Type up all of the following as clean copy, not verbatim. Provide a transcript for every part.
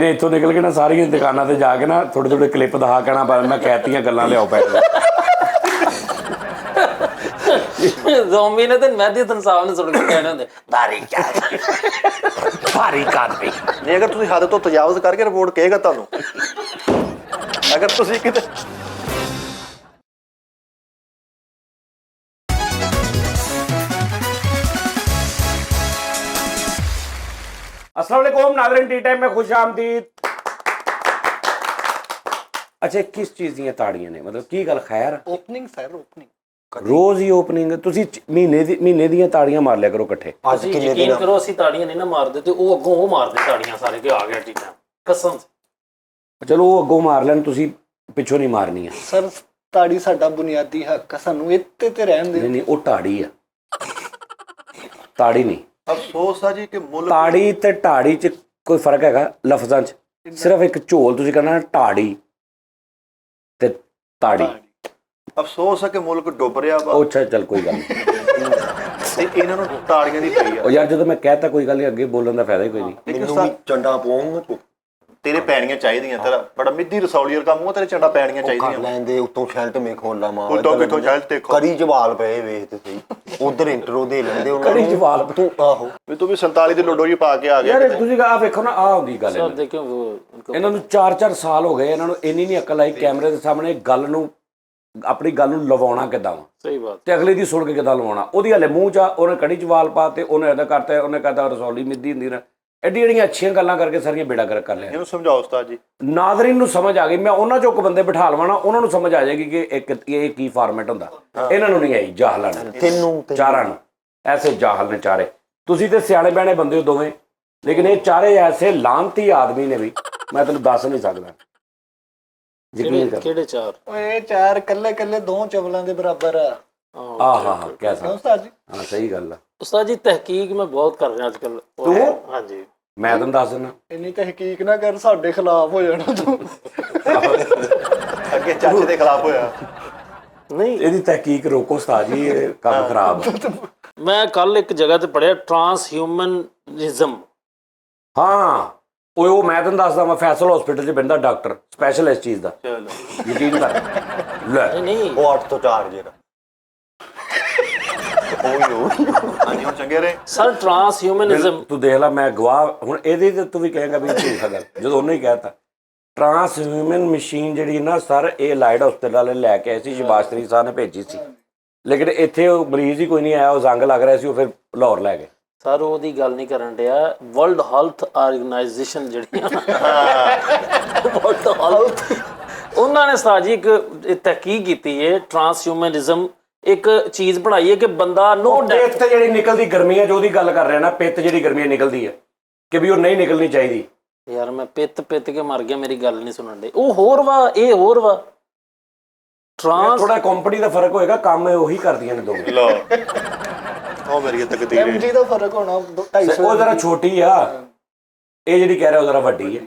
ਇਹਨੇ ਇੱਥੋਂ ਨਿਕਲ ਕੇ ਨਾ ਸਾਰੀਆਂ ਦੁਕਾਨਾਂ ਤੇ ਜਾ ਕੇ ਨਾ ਥੋੜੇ ਥੋੜੇ ਕਲਿੱਪ ਦਿਖਾ ਕਹਿਣਾ ਪਰ ਮੈਂ ਕਹਿਤੀਆਂ ਗੱਲਾਂ ਲਿਆਓ ਪੈਸੇ ਜ਼ੋਂਬੀ ਨੇ ਤੇ ਮਹਿਦੀ ਹਸਨ ਸਾਹਿਬ ਨੇ ਸੁਣ ਕੇ ਕਹਿਣੇ ਹੁੰਦੇ ਭਾਰੀ ਕਾਰਵਾਈ। ਨਹੀਂ ਅਗਰ ਤੁਸੀਂ ਹੱਦ ਤੋਂ ਤਜਾਵਜ਼ ਕਰਕੇ ਰਿਪੋਰਟ ਕਹੇਗਾ ਤੁਹਾਨੂੰ ਅਗਰ ਤੁਸੀਂ ਕਿਤੇ अस्सलाम वालेकुम नाज़रीन टी टाइम में खुश आमदीद। अच्छा किस चीज़ ਦੀਆਂ ਤਾੜੀਆਂ ਨੇ मतलब ਕੀ ਗੱਲ ਖੈਰ ਓਪਨਿੰਗ ਸਰ ਓਪਨਿੰਗ ਰੋਜ਼ ਹੀ ਓਪਨਿੰਗ ਤੁਸੀਂ ਮਹੀਨੇ ਦੀਆਂ ਤਾੜੀਆਂ ਮਾਰ ਲਿਆ ਕਰੋ ਇਕੱਠੇ। ਅੱਜ ਯਕੀਨ ਕਰੋ ਅਸੀਂ ਤਾੜੀਆਂ ਨਹੀਂ ਨਾ ਮਾਰਦੇ ਤੇ ਉਹ ਅੱਗੋਂ ਉਹ ਮਾਰਦੇ ਤਾੜੀਆਂ ਸਾਰੇ ਕਿ ਆ ਗਿਆ ਟੀਟਾ ਕਸਮ ਚਲੋ ਉਹ ਅੱਗੋਂ ਮਾਰ ਲੈਣ ਤੁਸੀਂ ਪਿੱਛੋਂ ਨਹੀਂ ਮਾਰਨੀਆਂ। ਸਰ ਤਾੜੀ ਸਾਡਾ ਬੁਨਿਆਦੀ ਹੱਕ ਆ ਸਾਨੂੰ ਇੱਥੇ ਤੇ ਰਹਿਣ ਦੇ। ਨਹੀਂ ਉਹ ਤਾੜੀ ਆ ਤਾੜੀ ਨਹੀਂ। ਅਫਸੋਸ ਆ ਜੀ ਕਿ ਮੁੱਲ ਤਾੜੀ ਤੇ ਢਾੜੀ 'ਚ ਕੋਈ ਫਰਕ ਹੈਗਾ ਲਫ਼ਜ਼ਾਂ 'ਚ ਸਿਰਫ ਇੱਕ ਝੋਲ ਤੁਸੀਂ ਕਹਿੰਦਾ ਢਾੜੀ ਤੇ ਤਾੜੀ। ਅਫਸੋਸ ਆ ਕਿ ਮੁਲਕ ਡੁੱਬ ਰਿਹਾ ਵਾ ਉਹ ਅੱਛਾ ਚੱਲ ਕੋਈ ਗੱਲ ਨਹੀਂ ਤੇ ਇਹਨਾਂ ਨੂੰ ਤਾੜੀਆਂ ਦੀ ਪਈ ਆ। ਉਹ ਯਾਰ ਜਦੋਂ ਮੈਂ ਕਹਿਤਾ ਕੋਈ ਗੱਲ ਨਹੀਂ ਅੱਗੇ ਬੋਲਣ ਦਾ ਫਾਇਦਾ ਹੀ ਕੋਈ ਨਹੀਂ। ਮੈਨੂੰ ਵੀ ਚੰਡਾ ਪਾਉਂਗਾ ਤੂੰ ਤੇਰੇ ਪੈਣੀਆਂ ਚਾਹੀਦੀਆਂ ਤੇਰਾ ਬੜਾ ਮਿੱਦੀ ਰਸੌਲੀ ਵਰਗਾ ਮੂੰਹ ਤੇਰੇ ਚੰਡਾ ਪੈਣੀਆਂ ਚਾਹੀਦੀਆਂ। ਲੈਂਦੇ ਉੱਤੋਂ ਸ਼ੈਲਟ ਮੇ ਖੋਲਾ ਮਾਰ ਉੱਤੋਂ ਕਿੱਥੋਂ ਸ਼ੈਲਟ ਤੇ ਕਰੀ ਜਵਾਲ ਪਏ ਵੇਖ ਤੇ ਸਹੀ ਉਧਰ ਇੰਟਰੋ ਦੇ ਲੈਂਦੇ ਉਹਨਾਂ ਕੜੀ ਜਵਾਲ ਤੂੰ ਆਹੋ ਵੀ ਤੂੰ ਵੀ 47 ਦੀ ਲੋਡੋ ਜੀ ਪਾ ਕੇ ਆ ਗਿਆ ਯਾਰ ਤੁਸੀਂ ਆ ਵੇਖੋ ਨਾ ਆ ਹੁੰਦੀ ਗੱਲ ਸਰ ਦੇਖਿਓ ਉਹ ਇਹਨਾਂ ਨੂੰ 4-4 ਸਾਲ ਹੋ ਗਏ ਇਹਨਾਂ ਨੂੰ ਇੰਨੀ ਨਹੀਂ ਅਕਲ ਆਈ ਕੈਮਰੇ ਦੇ ਸਾਹਮਣੇ ਗੱਲ ਨੂੰ ਆਪਣੀ ਗੱਲ ਨੂੰ ਲਵਾਉਣਾ ਕਿੱਦਾਂ ਵਾ ਸਹੀ ਬਾਤ ਤੇ ਅਗਲੇ ਦੀ ਸੁਣ ਕੇ ਕਿੱਦਾਂ ਲਵਾਉਣਾ। ਉਹਦੀ ਹਲੇ ਮੂੰਹ 'ਚ ਉਹਨੇ ਕੜੀ ਚ ਵਾਲ ਪਾ ਤੇ ਉਹਨੇ ਇਹਦਾ ਕਰਤਾ ਉਹਨੇ ਕਹਤਾ ਰਸੌਲੀ ਮਿੱਦੀ ਹੁੰਦੀ ਨਾ ਐਡੀ ਜਿਹੜੀਆਂ ਅੱਛੀਆਂ ਗੱਲਾਂ ਕਰਕੇ ਸਾਰੀਆਂ ਬੇੜਾ ਗਰਕ ਕਰ ਲਿਆ। ਇਹਨੂੰ ਸਮਝਾਓ ਉਸਤਾਦ ਜੀ। ਨਾਜ਼ਰੀਨ ਨੂੰ ਸਮਝ ਆ ਗਈ ਮੈਂ ਉਹਨਾਂ ਚੋਂ ਇੱਕ ਬੰਦੇ ਬਿਠਾ ਲਵਾਣਾ ਉਹਨਾਂ ਨੂੰ ਸਮਝ ਆ ਜਾਏਗੀ ਕਿ ਇਹ ਕੀ ਫਾਰਮੈਟ ਹੁੰਦਾ। ਇਹਨਾਂ ਨੂੰ ਨਹੀਂ ਆਈ ਜਾਹਲਾਂ ਨੂੰ ਤੈਨੂੰ ਚਾਰਾਂ ਨੂੰ ਐਸੇ ਜਾਹਲ ਨੇ ਚਾਰੇ। ਤੁਸੀਂ ਤੇ ਸਿਆਣੇ ਬਿਆਣੇ ਬੰਦੇ ਹੋ ਦੋਵੇਂ ਲੇਕਿਨ ਇਹ ਚਾਰੇ ਐਸੇ ਲਾਂਤੀ ਆਦਮੀ ਨੇ ਵੀ ਮੈਂ ਤੈਨੂੰ ਦੱਸ ਨਹੀਂ ਸਕਦਾ। ਯਕੀਨ ਕਰ ਕਿਹੜੇ ਚਾਰ ਓਏ ਚਾਰ ਕੱਲੇ ਕੱਲੇ ਦੋ ਚਵਲਾਂ ਦੇ ਬਰਾਬਰ ਆ। ਆਹ ਕਹਿ ਸਕਦਾ ਉਸਤਾਦ ਜੀ ਹਾਂ ਸਹੀ ਗੱਲ ਆ। ਉਸਤਾਦ ਜੀ ਤਹਿਕੀਕ ਮੈਂ ਬਹੁਤ ਕਰ ਰਿਹਾ ਅੱਜ ਕੱਲ। ਤੂੰ? ਹਾਂਜੀ ਮੈਂ ਤੈਨੂੰ ਦੱਸ ਦਿੰਦਾ ਇੰਨੀ ਤਹਿਕੀਕ ਨਾ ਕਰ ਸਾਡੇ ਖਿਲਾਫ ਹੋ ਜਾਣਾ ਤੂੰ ਅੱਗੇ ਚਾਚੇ ਦੇ ਖਿਲਾਫ ਹੋਇਆ। ਨਹੀਂ ਇਹਦੀ ਤਹਿਕੀਕ ਰੋਕੋ ਉਸਤਾਦ ਜੀ ਇਹ ਕੰਮ ਖਰਾਬ ਆ। ਮੈਂ ਕੱਲ ਇੱਕ ਜਗ੍ਹਾ ਤੇ ਪੜਿਆ ਟਰਾਂਸਹਿਊਮਨਿਜ਼ਮ। ਹਾਂ ਉਹ ਮੈਂ ਤੈਨੂੰ ਦੱਸਦਾ ਮੈਂ ਫੈਸਲ ਹਸਪੀਟਲ 'ਚ ਬੰਦਾ ਡਾਕਟਰ ਸਪੈਸ਼ਲ ਇਸ ਚੀਜ਼ ਦਾ ਚਲੋ ਯਕੀਨ ਕਰ ਲੈ ਨਹੀਂ ਉਹ 8 ਤੋਂ 4 ਜਿਹੜਾ ਹਾਂਜੀ ਹੁਣ ਚੰਗੇ ਰਹੇ ਸਰ ਟਰਾਂਸਹਿਊਮਨਿਜ਼ਮ ਤੂੰ ਦੇਖ ਲੈ ਮੈਂ ਗਵਾਹ ਹੁਣ ਇਹਦੇ ਤੇ ਤੂੰ ਵੀ ਕਹੇਗਾ ਵੀ ਝੂਠਾ ਗੱਲ ਜਦੋਂ ਉਹਨੇ ਹੀ ਕਹਿਤਾ ਟਰਾਂਸਹਿਊਮਨ ਮਸ਼ੀਨ ਜਿਹੜੀ ਨਾ ਸਰ ਇਹ ਲਾਈਟ ਹਸਪਤਾਲ ਵਾਲੇ ਲੈ ਕੇ ਆਏ ਸੀ ਸ਼ਿਬਾਸ਼ਤਰੀ ਸਾਹਿਬ ਨੇ ਭੇਜੀ ਸੀ ਲੇਕਿਨ ਇੱਥੇ ਉਹ ਮਰੀਜ਼ ਹੀ ਕੋਈ ਨਹੀਂ ਆਇਆ ਉਹ ਜ਼ੰਗ ਲੱਗ ਰਿਹਾ ਸੀ ਉਹ ਫਿਰ ਲਾਹੌਰ ਲੈ ਗਏ। ਸਰ ਉਹਦੀ ਗੱਲ ਨਹੀਂ ਕਰਨ ਡਿਆ ਵਰਲਡ ਹੈਲਥ ਆਰਗੇਨਾਈਜੇਸ਼ਨ ਜਿਹੜੀ ਵਰਲਡ ਹੈਲਥ ਉਹਨਾਂ ਨੇ ਸਾਜੀ ਇੱਕ ਤਹਿਕੀਕ ਕੀਤੀ ਹੈ ਟਰਾਂਸਹਿਊਮਨਿਜ਼ਮ ਇੱਕ ਚੀਜ਼ ਬਣਾਈ ਹੈ ਕਿ ਬੰਦਾ ਨੋ ਡੈਥ ਪਿੱਤ ਜਿਹੜੀ ਨਿਕਲਦੀ ਗਰਮੀਆਂ 'ਚ ਉਹਦੀ ਗੱਲ ਕਰ ਰਿਹਾ ਨਾ ਪਿੱਤ ਜਿਹੜੀ ਗਰਮੀਆਂ ਨਿਕਲਦੀ ਹੈ ਕਿ ਵੀ ਉਹ ਨਹੀਂ ਨਿਕਲਣੀ ਚਾਹੀਦੀ। ਯਾਰ ਮੈਂ ਪਿੱਤ ਕੇ ਮਰ ਗਿਆ ਮੇਰੀ ਗੱਲ ਨਹੀਂ ਸੁਣਨ ਦੇ ਉਹ ਹੋਰ ਵਾ ਇਹ ਹੋਰ ਵਾ ਥੋੜਾ ਕੰਪਨੀ ਦਾ ਫਰਕ ਹੋਏਗਾ ਕੰਮ ਉਹੀ ਕਰਦੀਆਂ ਨੇ ਦੋਵੇਂ। ਲੋ ਉਹ ਮੇਰੀ ਤਕਦੀਰ ਹੈ। ਐਮਜੀ ਦਾ ਫਰਕ ਹੋਣਾ 250 ਉਹ ਜ਼ਰਾ ਛੋਟੀ ਆ ਇਹ ਜਿਹੜੀ ਕਹਿ ਰਿਹਾ ਉਹ ਜ਼ਰਾ ਵੱਡੀ ਹੈ।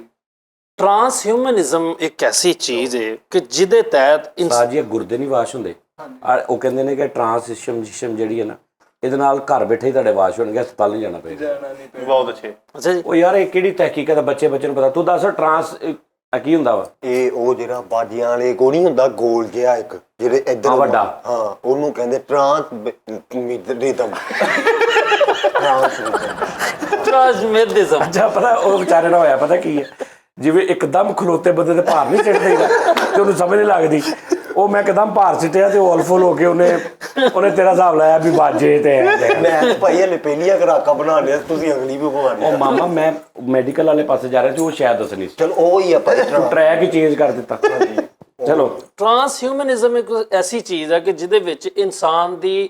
ਟਰਾਂਸਹਿਊਮਨਿਜ਼ਮ ਇੱਕ ਐਸੀ ਚੀਜ਼ ਹੈ ਕਿ ਜਿਹਦੇ ਤਹਿਤ ਸਾਜੀ ਗੁਰਦੇ ਨਹੀਂ ਵਾਸ਼ ਹੁੰਦੇ ਉਹ ਕਹਿੰਦੇ ਨੇ ਕਿ ਟਰਾਂਸਹਿਊਮਨ ਜਿਹੜੀ ਹੈ ਨਾ ਇਹਦੇ ਨਾਲ ਘਰ ਬੈਠੇ ਹੀ ਤੁਹਾਡੇ ਵਾਸ਼ ਹੋਣਗੇ ਹਸਪਤਾਲ ਨਹੀਂ ਜਾਣਾ ਪਏਗਾ। ਬਹੁਤ ਅੱਛੇ। ਅੱਛਾ ਜੀ ਉਹ ਯਾਰ ਇਹ ਕਿਹੜੀ ਤਹਿਕੀਕਤ ਹੈ ਬੱਚੇ ਨੂੰ ਪਤਾ ਤੂੰ ਦੱਸ ਟਰਾਂਸ ਕੀ ਹੁੰਦਾ ਵਾ। ਇਹ ਉਹ ਜਿਹੜਾ ਬਾਜੀਆਂ ਵਾਲੇ ਕੋ ਨਹੀਂ ਹੁੰਦਾ ਗੋਲ ਜਿਹਾ ਇੱਕ ਜਿਹੜੇ ਇੱਧਰ ਵੱਡਾ ਹਾਂ ਉਹਨੂੰ ਕਹਿੰਦੇ ਟਰਾਂਸਮਿਜ਼ਮ ਟਰਾਂਸਹਿਊਮਨਿਜ਼ਮ ਅੱਛਾ ਪਤਾ ਉਹ ਵਿਚਾਰੇ ਨਾਲ ਹੋਇਆ ਪਤਾ ਕੀ ਹੈ ਜਿਵੇਂ ਇੱਕਦਮ ਖਲੋਤੇ ਬੰਦੇ ਦੇ ਭਾਰ ਨਹੀਂ ਚੜ੍ਹ ਦੇਗਾ ਤੇ ਉਹਨੂੰ ਸਮਝ ਨਹੀਂ ਲੱਗਦੀ ਉਹ ਮੈਂ ਇੱਕਦਮ ਭਾਰ ਸਿੱਟਿਆ ਤੇ ਉਹ ਅਲਫੁਲ ਹੋ ਕੇ ਉਹਨੇ ਤੇਰਾ ਹਿਸਾਬ ਲਾਇਆ ਵੀ ਬਾਜੇ ਤੇ ਮੈਂ ਭਾਈ ਹਲੇ ਪਹਿਲੀਆਂ ਖੁਰਾਕਾਂ ਬਣਾ ਲਿਆ ਤੁਸੀਂ ਅਗਲੀ ਵੀ ਬਣਾ ਉਹ ਮਾਮਾ ਮੈਂ ਮੈਡੀਕਲ ਵਾਲੇ ਪਾਸੇ ਜਾ ਰਿਹਾ ਸੀ ਉਹ ਸ਼ਾਇਦ ਦੱਸਣੀ ਸੀ ਚਲ ਉਹ ਹੀ ਆਪਾਂ ਟਰੈਕ ਹੀ ਚੇਂਜ ਕਰ ਦਿੱਤਾ। ਚਲੋ ਟਰਾਂਸਹਿਊਮਨਿਜ਼ਮ ਇੱਕ ਐਸੀ ਚੀਜ਼ ਹੈ ਕਿ ਜਿਹਦੇ ਵਿੱਚ ਇਨਸਾਨ ਦੀ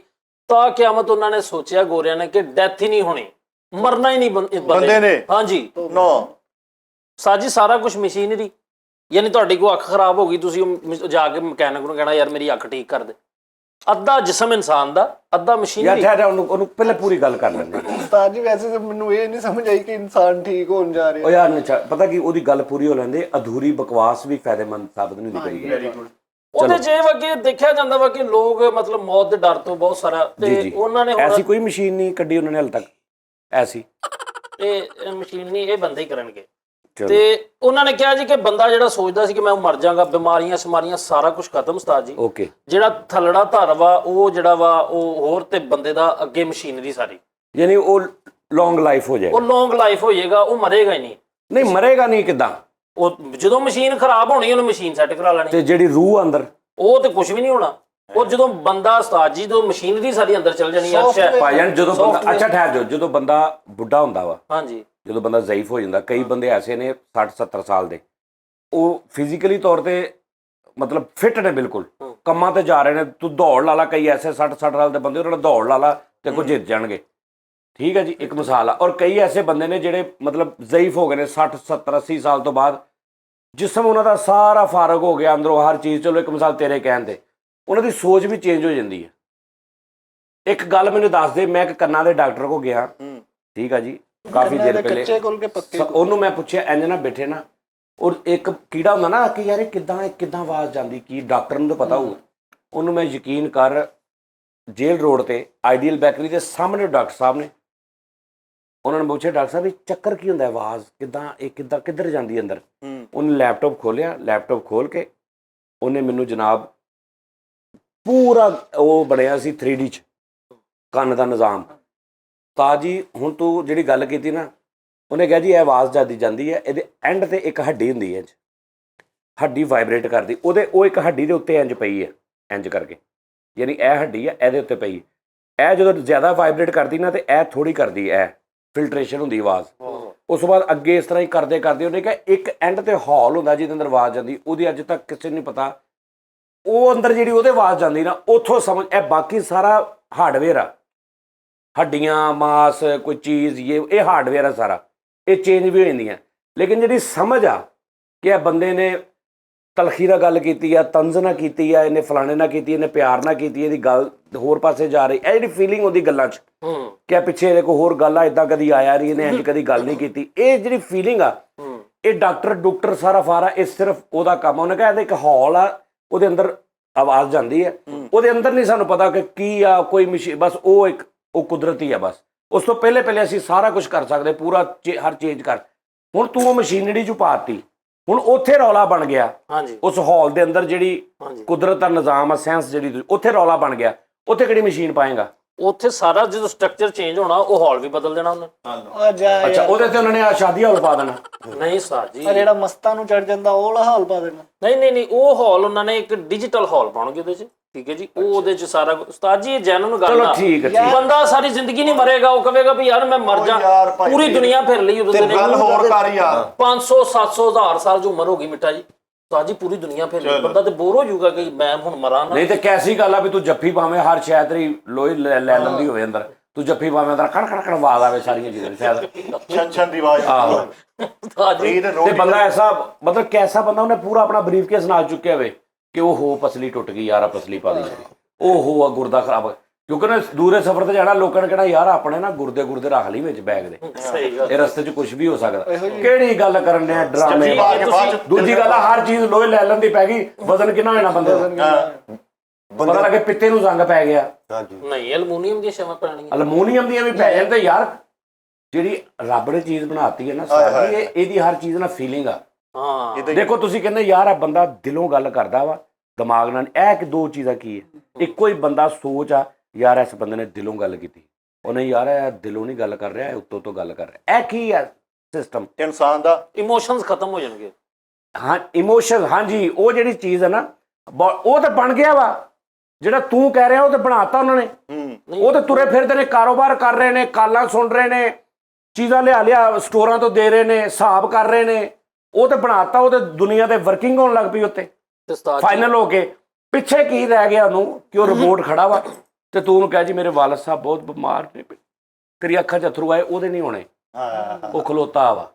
ਤਾਂ ਕਿਆਮਤ ਉਹਨਾਂ ਨੇ ਸੋਚਿਆ ਗੋਰਿਆਂ ਨੇ ਕਿ ਡੈਥ ਹੀ ਨਹੀਂ ਹੋਣੀ ਮਰਨਾ ਹੀ ਨਹੀਂ ਬੰਦੇ ਨੇ। ਹਾਂਜੀ ਨੋ ਸਾਜੀ ਸਾਰਾ ਕੁਝ ਮਸ਼ੀਨਰੀ ਯਾਨੀ ਤੁਹਾਡੀ ਕੋਈ ਅੱਖ ਖਰਾਬ ਹੋ ਗਈ ਤੁਸੀਂ ਜਾ ਕੇ ਮਕੈਨਿਕ ਨੂੰ ਕਹਿਣਾ ਯਾਰ ਮੇਰੀ ਅੱਖ ਠੀਕ ਕਰ ਦੇ। ਅੱਧਾ ਜਿਸਮ ਇਨਸਾਨ ਦਾ ਅੱਧਾ ਮਸ਼ੀਨਰੀ। ਯਾਰ ਉਹਨੂੰ ਪਹਿਲੇ ਪੂਰੀ ਗੱਲ ਕਰ ਲੈਂਦੇ। ਉਸਤਾਦ ਜੀ ਵੈਸੇ ਤਾਂ ਮੈਨੂੰ ਇਹ ਨਹੀਂ ਸਮਝ ਆਈ ਕਿ ਇਨਸਾਨ ਠੀਕ ਹੋਣ ਜਾ ਰਿਹਾ। ਉਹ ਯਾਰ ਪਤਾ ਕੀ ਉਹਦੀ ਗੱਲ ਪੂਰੀ ਹੋ ਲੈਂਦੇ ਅਧੂਰੀ ਬਕਵਾਸ ਵੀ ਫਾਇਦੇਮੰਦ ਸਾਬਤ ਨਹੀਂ ਹੁੰਦੀ ਕਈ। ਉਹਦੇ ਜੇ ਅੱਗੇ ਦੇਖਿਆ ਜਾਂਦਾ ਵਾ ਕਿ ਲੋਕ ਮਤਲਬ ਮੌਤ ਦੇ ਡਰ ਤੋਂ ਬਹੁਤ ਸਾਰਾ ਤੇ ਉਹਨਾਂ ਨੇ ਐਸੀ ਕੋਈ ਮਸ਼ੀਨ ਨਹੀਂ ਕੱਢੀ ਉਹਨਾਂ ਨੇ ਹਾਲੇ ਤੱਕ ਐਸੀ ਇਹ ਮਸ਼ੀਨ ਨਹੀਂ ਇਹ ਬੰਦੇ ਹੀ ਕਰਨਗੇ। ਤੇ ਉਹਨਾਂ ਨੇ ਕਿਹਾ ਜੀ ਕਿ ਬੰਦਾ ਜਿਹੜਾ ਸੋਚਦਾ ਸੀ ਕਿ ਮੈਂ ਮਰ ਜਾਗਾ, ਬਿਮਾਰੀਆਂ ਸ਼ਮਾਰੀਆਂ ਸਾਰਾ ਕੁਝ ਖਤਮ ਉਸਤਾਦ ਜੀ। ਓਕੇ, ਜਿਹੜਾ ਥੱਲੜਾ ਧਰ ਵਾ ਉਹ ਜਿਹੜਾ ਵਾ ਉਹ ਹੋਰ, ਤੇ ਬੰਦੇ ਦਾ ਅੱਗੇ ਮਸ਼ੀਨਰੀ ਸਾਰੀ, ਯਾਨੀ ਉਹ ਲੌਂਗ ਲਾਈਫ ਹੋ ਜਾਏਗਾ। ਉਹ ਲੌਂਗ ਲਾਈਫ ਹੋ ਜਾਏਗਾ, ਉਹ ਮਰੇਗਾ ਹੀ ਨਹੀਂ। ਨਹੀਂ ਮਰੇਗਾ ਨਹੀਂ ਕਿੱਦਾਂ? ਉਹ ਜਦੋਂ ਮਸ਼ੀਨ ਖਰਾਬ ਹੋਣੀ ਉਹਨੇ ਮਸ਼ੀਨ ਸੈੱਟ ਕਰਾ ਲੈਣੀ, ਤੇ ਜਿਹੜੀ ਰੂਹ ਅੰਦਰ, ਉਹ ਤੇ ਕੁਝ ਵੀ ਨਹੀਂ ਹੋਣਾ। ਉਹ ਜਦੋਂ ਬੰਦਾ ਉਸਤਾਦ ਜੀ ਜਦੋਂ ਮਸ਼ੀਨਰੀ ਸਾਰੀ ਅੰਦਰ ਚਲ ਜਾਣੀ ਆ। ਭਾਈਜਾਨ ਜਦੋਂ ਬੰਦਾ, ਅੱਛਾ ਠਹਿਰ ਜਾਓ, ਜਦੋਂ ਬੰਦਾ ਬੁੱਢਾ ਹੁੰਦਾ ਵਾ, ਹਾਂਜੀ, ਜਦੋਂ ਬੰਦਾ ਜ਼ਈਫ ਹੋ ਜਾਂਦਾ, ਕਈ ਬੰਦੇ ਐਸੇ ਨੇ 60-70 ਸਾਲ ਦੇ, ਉਹ ਫਿਜ਼ੀਕਲੀ ਤੌਰ ਤੇ ਮਤਲਬ ਫਿੱਟ ਨੇ ਬਿਲਕੁਲ, ਕੰਮਾਂ ਤੇ ਜਾ ਰਹੇ ਨੇ, ਤੂੰ ਦੌੜ ਲਾ ਲਾ, ਕਈ ਐਸੇ 60 ਸਾਲ ਦੇ ਬੰਦੇ ਉਹਨਾਂ ਨਾਲ ਦੌੜ ਲਾ ਲਾ ਤੇ ਕੋ ਜਿੱਤ ਜਾਣਗੇ, ਠੀਕ ਹੈ ਜੀ, ਇੱਕ ਮਿਸਾਲ ਆ। ਔਰ ਕਈ ਐਸੇ ਬੰਦੇ ਨੇ ਜਿਹੜੇ ਮਤਲਬ ਜ਼ਈਫ ਹੋ ਗਏ ਨੇ 60 70 80 ਸਾਲ ਤੋਂ ਬਾਅਦ, ਜਿਸਮ ਉਹਨਾਂ ਦਾ ਸਾਰਾ ਫਾਰਗ ਹੋ ਗਿਆ ਅੰਦਰੋਂ ਹਰ ਚੀਜ਼। ਚਲੋ ਇੱਕ ਮਿਸਾਲ ਤੇਰੇ ਕਹਿਣ ਤੇ ਉਹਨਾਂ ਦੀ ਸੋਚ ਵੀ ਚੇਂਜ ਹੋ ਜਾਂਦੀ ਹੈ। ਇੱਕ ਗੱਲ ਮੈਨੂੰ ਦੱਸ ਦੇ, ਮੈਂ ਇੱਕ ਕੰਨਾਂ ਦੇ ਡਾਕਟਰ ਕੋ ਗਿਆ, ਠੀਕ ਆ ਜੀ, ਕਾਫੀ ਦੇਰ ਪਹਿਲੇ, ਉਹਨੂੰ ਮੈਂ ਪੁੱਛਿਆ ਇੰਜ ਨਾ ਬੈਠੇ ਨਾ, ਔਰ ਇੱਕ ਕੀੜਾ ਹੁੰਦਾ ਨਾ ਕਿ ਯਾਰ ਇਹ ਕਿੱਦਾਂ ਆਵਾਜ਼ ਜਾਂਦੀ, ਕੀ ਡਾਕਟਰ ਨੂੰ ਤਾਂ ਪਤਾ ਹੋਊ। ਉਹਨੂੰ ਮੈਂ ਯਕੀਨ ਕਰ, ਜੇਲ੍ਹ ਰੋਡ ਤੇ ਆਈਡੀਅਲ ਬੈਕਰੀ ਦੇ ਸਾਹਮਣੇ ਡਾਕਟਰ ਸਾਹਿਬ ਨੇ, ਉਹਨਾਂ ਨੇ ਪੁੱਛਿਆ ਡਾਕਟਰ ਸਾਹਿਬ ਇਹ ਚੱਕਰ ਕੀ ਹੁੰਦਾ, ਆਵਾਜ਼ ਕਿੱਧਰ ਜਾਂਦੀ ਅੰਦਰ। ਉਹਨੇ ਲੈਪਟਾਪ ਖੋਲਿਆ, ਲੈਪਟਾਪ ਖੋਲ ਕੇ ਉਹਨੇ ਮੈਨੂੰ ਜਨਾਬ ਪੂਰਾ ਉਹ ਬਣਿਆ ਸੀ 3D 'ਚ ਕੰਨ ਦਾ ਨਿਜ਼ਾਮ। ਤਾਂ ਜੀ ਹੁਣ ਤੂੰ ਜਿਹੜੀ ਗੱਲ ਕੀਤੀ ਨਾ, ਉਹਨੇ ਕਿਹਾ ਜੀ ਇਹ ਆਵਾਜ਼ ਜਾਂਦੀ ਜਾਂਦੀ ਹੈ, ਇਹਦੇ ਐਂਡ ਤੇ ਇੱਕ ਹੱਡੀ ਹੁੰਦੀ ਹੈ, ਹੱਡੀ ਵਾਈਬ੍ਰੇਟ ਕਰਦੀ, ਉਹ ਇੱਕ ਹੱਡੀ ਦੇ ਉੱਤੇ ਇੰਜ ਪਈ ਹੈ, ਇੰਜ ਕਰਕੇ, ਯਾਨੀ ਇਹ ਹੱਡੀ ਹੈ ਇਹਦੇ ਉੱਤੇ ਪਈ, ਇਹ ਜਦੋਂ ਜ਼ਿਆਦਾ ਵਾਈਬ੍ਰੇਟ ਕਰਦੀ ਨਾ ਤੇ ਇਹ ਥੋੜੀ ਕਰਦੀ, ਇਹ ਫਿਲਟਰੇਸ਼ਨ ਹੁੰਦੀ ਆਵਾਜ਼। ਉਸ ਤੋਂ ਬਾਅਦ ਅੱਗੇ ਇਸ ਤਰ੍ਹਾਂ ਹੀ ਕਰਦੇ ਕਰਦੇ ਉਹਨੇ ਕਿਹਾ ਇੱਕ ਐਂਡ ਤੇ ਹਾਲ ਹੁੰਦਾ ਜਿਹਦੇ ਅੰਦਰ ਆਵਾਜ਼ ਜਾਂਦੀ, ਉਹਦੀ ਅੱਜ ਤੱਕ ਕਿਸੇ ਨੂੰ ਨਹੀਂ ਪਤਾ, ਉਹ ਅੰਦਰ ਜਿਹੜੀ ਉਹਦੇ ਆਵਾਜ਼ ਜਾਂਦੀ ਨਾ ਉੱਥੋਂ ਸਮਝ, ਇਹ ਬਾਕੀ ਸਾਰਾ ਹਾਰਡਵੇਅਰ ਆ, ਹੱਡੀਆਂ ਮਾਸ ਕੋਈ ਚੀਜ਼ ਇਹ ਹਾਰਡਵੇਅਰ ਆ ਸਾਰਾ, ਇਹ ਚੇਂਜ ਵੀ ਹੋ ਜਾਂਦੀਆਂ। ਲੇਕਿਨ ਜਿਹੜੀ ਸਮਝ ਆ ਕਿ ਇਹ ਬੰਦੇ ਨੇ ਤਲਖੀ ਨਾਲ ਗੱਲ ਕੀਤੀ ਆ, ਤੰਜ਼ ਨਾਲ ਕੀਤੀ ਆ, ਇਹਨੇ ਫਲਾਣੇ ਨਾਲ ਕੀਤੀ, ਇਹਨੇ ਪਿਆਰ ਨਾਲ ਕੀਤੀ, ਇਹਦੀ ਗੱਲ ਹੋਰ ਪਾਸੇ ਜਾ ਰਹੀ, ਇਹ ਜਿਹੜੀ ਫੀਲਿੰਗ ਉਹਦੀ ਗੱਲਾਂ 'ਚ ਕਿ ਪਿੱਛੇ ਇਹਦੇ ਕੋਲ ਹੋਰ ਗੱਲ ਆ, ਇੱਦਾਂ ਕਦੀ ਆਇਆ ਨਹੀਂ, ਇਹਨੇ ਇੰਜ ਕਦੀ ਗੱਲ ਨਹੀਂ ਕੀਤੀ, ਇਹ ਜਿਹੜੀ ਫੀਲਿੰਗ ਆ, ਇਹ ਡਾਕਟਰ ਸਾਰਾ ਫਾਰਾ, ਇਹ ਸਿਰਫ ਉਹਦਾ ਕੰਮ। ਉਹਨੇ ਕਿਹਾ ਇਹਦਾ ਇੱਕ ਹਾਲ ਆ, ਉਹਦੇ ਅੰਦਰ ਆਵਾਜ਼ ਜਾਂਦੀ ਹੈ, ਉਹਦੇ ਅੰਦਰ ਨਹੀਂ ਸਾਨੂੰ ਪਤਾ ਕਿ ਕੀ ਆ, ਕੋਈ ਮਸ਼ੀਨ, ਬਸ ਉਹ ਕੁਦਰਤੀ ਆ ਬਸ। ਉਸ ਤੋਂ ਪਹਿਲੇ ਅਸੀਂ ਸਾਰਾ ਕੁਝ ਕਰ ਸਕਦੇ, ਪੂਰਾ ਹਰ ਚੇਂਜ ਕਰ। ਹੁਣ ਤੂੰ ਉਹ ਮਸ਼ੀਨਰੀ 'ਚ ਪਾਤੀ, ਹੁਣ ਉੱਥੇ ਰੌਲਾ ਬਣ ਗਿਆ, ਉਸ ਹਾਲ ਦੇ ਅੰਦਰ ਜਿਹੜੀ ਕੁਦਰਤ ਦਾ ਨਿਜ਼ਾਮ ਆ, ਸਾਇੰਸ ਜਿਹੜੀ, ਉੱਥੇ ਰੌਲਾ ਬਣ ਗਿਆ, ਉੱਥੇ ਕਿਹੜੀ ਮਸ਼ੀਨ ਪਾਏਗਾ? ਉੱਥੇ ਸਾਰਾ ਜਦੋਂ ਸਟਰਕਚਰ ਚੇਂਜ ਹੋਣਾ, ਉਹ ਹਾਲ ਵੀ ਬਦਲ ਦੇਣਾ ਉਹਨੇ। ਅੱਛਾ, ਉਹਦੇ ਤੇ ਉਹਨਾਂ ਨੇ ਸ਼ਾਦੀ ਹਾਲ ਪਾ ਦੇਣਾ? ਨਹੀਂ ਉਸਤਾਦ ਜੀ, ਜਿਹੜਾ ਮਸਤਾਂ ਨੂੰ ਚੜ ਜਾਂਦਾ ਉਹ ਵਾਲਾ ਹਾਲ ਪਾ ਦੇਣਾ। ਨਹੀਂ, ਉਹ ਹਾਲ ਉਹਨਾਂ ਨੇ ਇੱਕ ਡਿਜੀਟਲ ਹਾਲ ਪਾਉਣਗੇ ਉਹਦੇ 'ਚ, ਠੀਕ ਹੈ ਜੀ, ਉਹ ਉਹਦੇ 'ਚ ਸਾਰਾ। ਉਸਤਾਦ ਜੀ ਇਹ ਜੈਨੂਨ ਗੱਲ ਆ, ਬੰਦਾ ਸਾਰੀ ਜ਼ਿੰਦਗੀ ਨਹੀਂ ਮਰੇਗਾ, ਉਹ ਕਹੇਗਾ ਵੀ ਯਾਰ ਮੈਂ ਮਰ ਜਾ, ਪੂਰੀ ਦੁਨੀਆ ਫਿਰ ਲਈ ਉਹਦੇ ਨੇ, ਗੱਲ ਹੋਰ ਕਰ ਯਾਰ, 500 700 1000 ਸਾਲ ਜੋ ਉਮਰ ਹੋ ਗਈ ਮਿੱਠਾ ਜੀ, ਉਸਤਾਦ ਜੀ ਪੂਰੀ ਦੁਨੀਆ ਫਿਰ ਲਈ, ਬੰਦਾ ਤੇ ਬੋਰ ਹੋ ਜਾਊਗਾ ਕਿ ਮੈਂ ਹੁਣ ਮਰਾਂ ਨਾ। ਨਹੀਂ ਤੇ ਕੈਸੀ ਗੱਲ ਆ ਵੀ ਤੂੰ ਜੱਫੀ ਪਾਵੇਂ, ਹਰ ਸ਼ਾਇਦ ਤੇਰੀ ਲੋਹੀ ਲੈ ਲੈਂਦੀ ਹੋਵੇ ਅੰਦਰ, ਤੂੰ ਜੱਫੀ ਪਾਵੇਂ ਅੰਦਰ ਕੜ ਆਵਾਜ਼ ਆਵੇ ਸਾਰੀਆਂ ਚੀਜ਼ਾਂ ਸ਼ਾਇਦ ਛਣ ਦੀ ਆਵਾਜ਼। ਆਹੋ, ਤੇ ਬੰਦਾ ਐਸਾ ਮਤਲਬ ਕੈਸਾ ਬੰਦਾ, ਉਹਨੇ ਪੂਰਾ ਆਪਣਾ ਬਰੀਫ ਕੇਸ ਨਾਲ ਚੁੱਕਿਆ ਹੋਵੇ ਕਿ ਉਹ ਹੋ ਪਸਲੀ ਟੁੱਟ ਗਈ ਯਾਰ, ਪਸਲੀ ਪਾ ਦੀ, ਉਹ ਹੋ ਗੁਰਦਾ ਖਰਾਬ, ਕਿਉਂਕਿ ਨਾ ਦੂਰੇ ਸਫ਼ਰ ਤੇ ਜਾਣਾ, ਲੋਕਾਂ ਨੇ ਕਹਿਣਾ ਯਾਰ ਆਪਣੇ ਨਾ ਗੁਰਦੇ ਰੱਖ ਲਈ ਵਿੱਚ ਬੈਗ ਦੇ, ਇਹ ਰਸਤੇ 'ਚ ਕੁਝ ਵੀ ਹੋ ਸਕਦਾ। ਕਿਹੜੀ ਗੱਲ ਕਰਨ ਡਿਆ ਡਰਾਮੇ। ਦੂਜੀ ਗੱਲ ਆ, ਹਰ ਚੀਜ਼ ਲੋਹੇ ਲੈ ਲੈਂਦੀ ਪੈ ਗਈ, ਵਜ਼ਨ ਕਿੰਨਾ ਹੋਣਾ ਬੰਦੇ ਦਾ, ਪਤਾ ਲੱਗੇ ਪਿੱਤੇ ਨੂੰ ਜ਼ੰਗ ਪੈ ਗਿਆ। ਨਹੀਂ, ਐਲੂਮੀਨੀਅਮ ਦੀਆਂ ਛਾਵਾਂ ਪੈਣੀਆਂ, ਐਲੂਮੀਨੀਅਮ ਦੀਆਂ ਵੀ ਪੈ ਜਾਣ। ਤੇ ਯਾਰ ਜਿਹੜੀ ਰੱਬ ਨੇ ਚੀਜ਼ ਬਣਾਤੀ ਹੈ ਨਾ ਸਾਡੀ, ਇਹਦੀ ਹਰ ਚੀਜ਼ ਨਾਲ ਫੀਲਿੰਗ ਆ। ਦੇਖੋ ਤੁਸੀਂ ਕਹਿੰਦੇ ਯਾਰ ਆ ਬੰਦਾ ਦਿਲੋਂ ਗੱਲ ਕਰਦਾ ਵਾ, ਦਿਮਾਗ ਨਾਲ, ਇਹ ਕਿ ਦੋ ਚੀਜ਼ਾਂ ਕੀ ਹੈ, ਇੱਕੋ ਹੀ ਬੰਦਾ ਸੋਚ ਆ ਯਾਰ ਇਸ ਬੰਦੇ ਨੇ ਦਿਲੋਂ ਗੱਲ ਕੀਤੀ, ਉਹਨੇ ਯਾਰ ਇਹ ਦਿਲੋਂ ਨਹੀਂ ਗੱਲ ਕਰ ਰਿਹਾ, ਇਹ ਉੱਤੋਂ ਤੋਂ ਗੱਲ ਕਰ ਰਿਹਾ, ਇਹ ਕੀ ਹੈ ਸਿਸਟਮ? ਇਨਸਾਨ ਦਾ ਇਮੋਸ਼ਨਸ ਖਤਮ ਹੋ ਜਾਣਗੇ। ਹਾਂ, ਇਮੋਸ਼ਨ, ਹਾਂਜੀ, ਉਹ ਜਿਹੜੀ ਚੀਜ਼ ਹੈ ਨਾ, ਉਹ ਤਾਂ ਬਣ ਗਿਆ ਵਾ, ਜਿਹੜਾ ਤੂੰ ਕਹਿ ਰਿਹਾ ਉਹ ਤਾਂ ਬਣਾਤਾ ਉਹਨਾਂ ਨੇ, ਉਹ ਤਾਂ ਤੁਰੇ ਫਿਰਦੇ ਨੇ, ਕਾਰੋਬਾਰ ਕਰ ਰਹੇ ਨੇ, ਕਾਲਾਂ ਸੁਣ ਰਹੇ ਨੇ, ਚੀਜ਼ਾਂ ਲਿਆ ਸਟੋਰਾਂ ਤੋਂ ਦੇ ਰਹੇ ਨੇ, ਹਿਸਾਬ ਕਰ ਰਹੇ ਨੇ, ਉਹ ਤਾਂ ਬਣਾਤਾ, ਉਹ ਤਾਂ ਦੁਨੀਆ ਤੇ ਵਰਕਿੰਗ ਹੋਣ ਲੱਗ ਪਈ ਉੱਤੇ ਫਾਈਨਲ ਹੋ ਕੇ। ਪਿੱਛੇ ਕੀ ਰਹਿ ਗਿਆ ਉਹਨੂੰ ਕਿ ਉਹ ਰਿਪੋਰਟ ਖੜਾ ਵਾ ਤੇ ਤੂੰ ਉਹਨੂੰ ਕਹਿ ਜੀ ਮੇਰੇ ਵਾਲਦ ਸਾਹਿਬ ਬਹੁਤ ਬਿਮਾਰ ਨੇ, ਤੇਰੀ ਅੱਖਾਂ 'ਚ ਅਥਰੂ ਆਏ, ਉਹਦੇ ਨਹੀਂ ਹੋਣੇ, ਉਹ ਖਲੋਤਾ ਵਾ,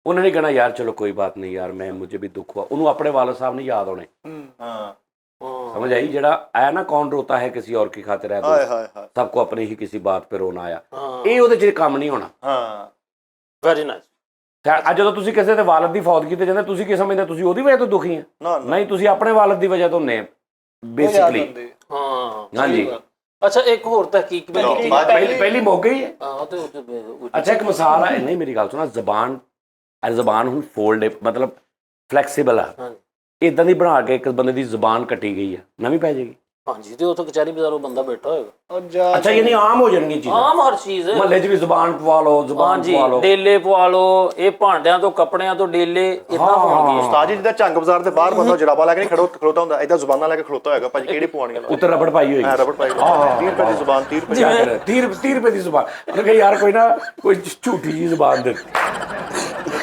ਉਹਨੇ ਨਹੀਂ ਕਹਿਣਾ ਯਾਰ ਚਲੋ ਕੋਈ ਬਾਤ ਨਹੀਂ ਯਾਰ ਮੈਂ ਮੁਝੇ ਵੀ ਦੁੱਖ हुआ, ਉਹਨੂੰ ਆਪਣੇ ਵਾਲਦ ਸਾਹਿਬ ਨਹੀਂ ਯਾਦ ਹੋਣੇ। समझ आई, ਜਿਹੜਾ ਆਇਆ ਨਾ ਕੌਣ ਰੋਤਾ ਹੈ ਕਿਸੇ और की खातिर है, सबको अपनी ही किसी बात पे रोना आया, ਇਹ ਉਹਦੇ 'ਚ ਕੰਮ ਨਹੀਂ ਹੋਣਾ। Very nice. ਅੱਜ ਜਦੋਂ ਤੁਸੀਂ ਕਿਸੇ ਦੇ ਵਾਲਦ ਦੀ ਫੌਤ ਕੀਤੇ ਜਾਂਦੇ, ਤੁਸੀਂ ਕੀ ਸਮਝਦੇ ਤੁਸੀਂ ਉਹਦੀ ਵਜ੍ਹਾ ਤੋਂ ਦੁਖੀ ਹੈ? ਨਹੀਂ, ਤੁਸੀਂ ਆਪਣੇ ਵਾਲਦ ਦੀ ਵਜ੍ਹਾ ਤੋਂ ਨੇ ਬੇਸਿਕਲੀ। ਹਾਂਜੀ, ਅੱਛਾ ਇੱਕ ਹੋਰ ਤਹਿਕੀਕ ਪਹਿਲੀ ਮੁੱਕ ਗਈ ਹੈ। ਅੱਛਾ ਇੱਕ ਮਿਸਾਲ ਹੈ, ਨਹੀਂ ਮੇਰੀ ਗੱਲ ਸੁਣਾ, ਜ਼ਬਾਨ ਜ਼ਬਾਨ ਹੁਣ ਫੋਲਡ ਮਤਲਬ ਫਲੈਕਸੀਬਲ ਆ, ਇਦਾਂ ਦੀ ਬਣਾ ਕੇ ਇੱਕ ਬੰਦੇ ਦੀ ਜ਼ਬਾਨ ਕੱਟੀ ਗਈ ਆ, ਨਵੀਂ ਪੈ ਜਾਏਗੀ। ਹਾਂਜੀ, ਤੇ ਉੱਥੇ ਕਚਹਿਰੀ ਬਾਜ਼ਾਰੋਂ ਬੰਦਾ ਬੈਠਾ ਹੋਏਗਾ। ਅੱਛਾ, ਯਾਨੀ ਆਮ ਹੋ ਜਾਣਗੀਆਂ ਚੀਜ਼ਾਂ, ਆਮ ਹਰ ਚੀਜ਼ ਮਹੱਲੇ 'ਚ ਵੀ ਜ਼ਬਾਨ ਪਵਾ ਲਓ, ਜ਼ਬਾਨ ਪਵਾ ਲਓ, ਡੇਲੇ ਪਵਾ ਲਓ, ਇਹ ਭਾਂਡਿਆਂ ਤੋਂ ਕੱਪੜਿਆਂ ਤੋਂ ਡੇਲੇ ਇਦਾਂ ਹੋਣਗੇ। ਉਸਤਾਦ ਜੀ ਜਿੱਦਾਂ ਝੰਗ ਬਾਜ਼ਾਰ ਦੇ ਬਾਹਰ ਬੰਦਾ ਜਰਾਬਾ ਲੈ ਕੇ ਨਹੀਂ ਖੜੋਤਾ ਹੁੰਦਾ, ਇਦਾਂ ਜ਼ੁਬਾਨਾਂ ਲੈ ਕੇ ਖਲੋਤਾ ਹੋਏਗਾ ਭਾਜੀ, ਕਿਹੜੀ ਪਵਾਉਣੀਆਂ ਉੱਤੇ ਰਬੜ ਪਾਈ ਹੋਈ, ਰਬੜ ਪਾਈ 30 ਰੁਪਏ ਦੀ ਜ਼ੁਬਾਨ, 30 ਰੁਪਏ 30 ਰੁਪਏ ਦੀ ਜ਼ੁਬਾਨ। ਕਿ ਯਾਰ ਕੋਈ ਨਾ ਕੋਈ ਝੂਠੀ ਜੀ ਜ਼ੁਬਾਨ ਦੇ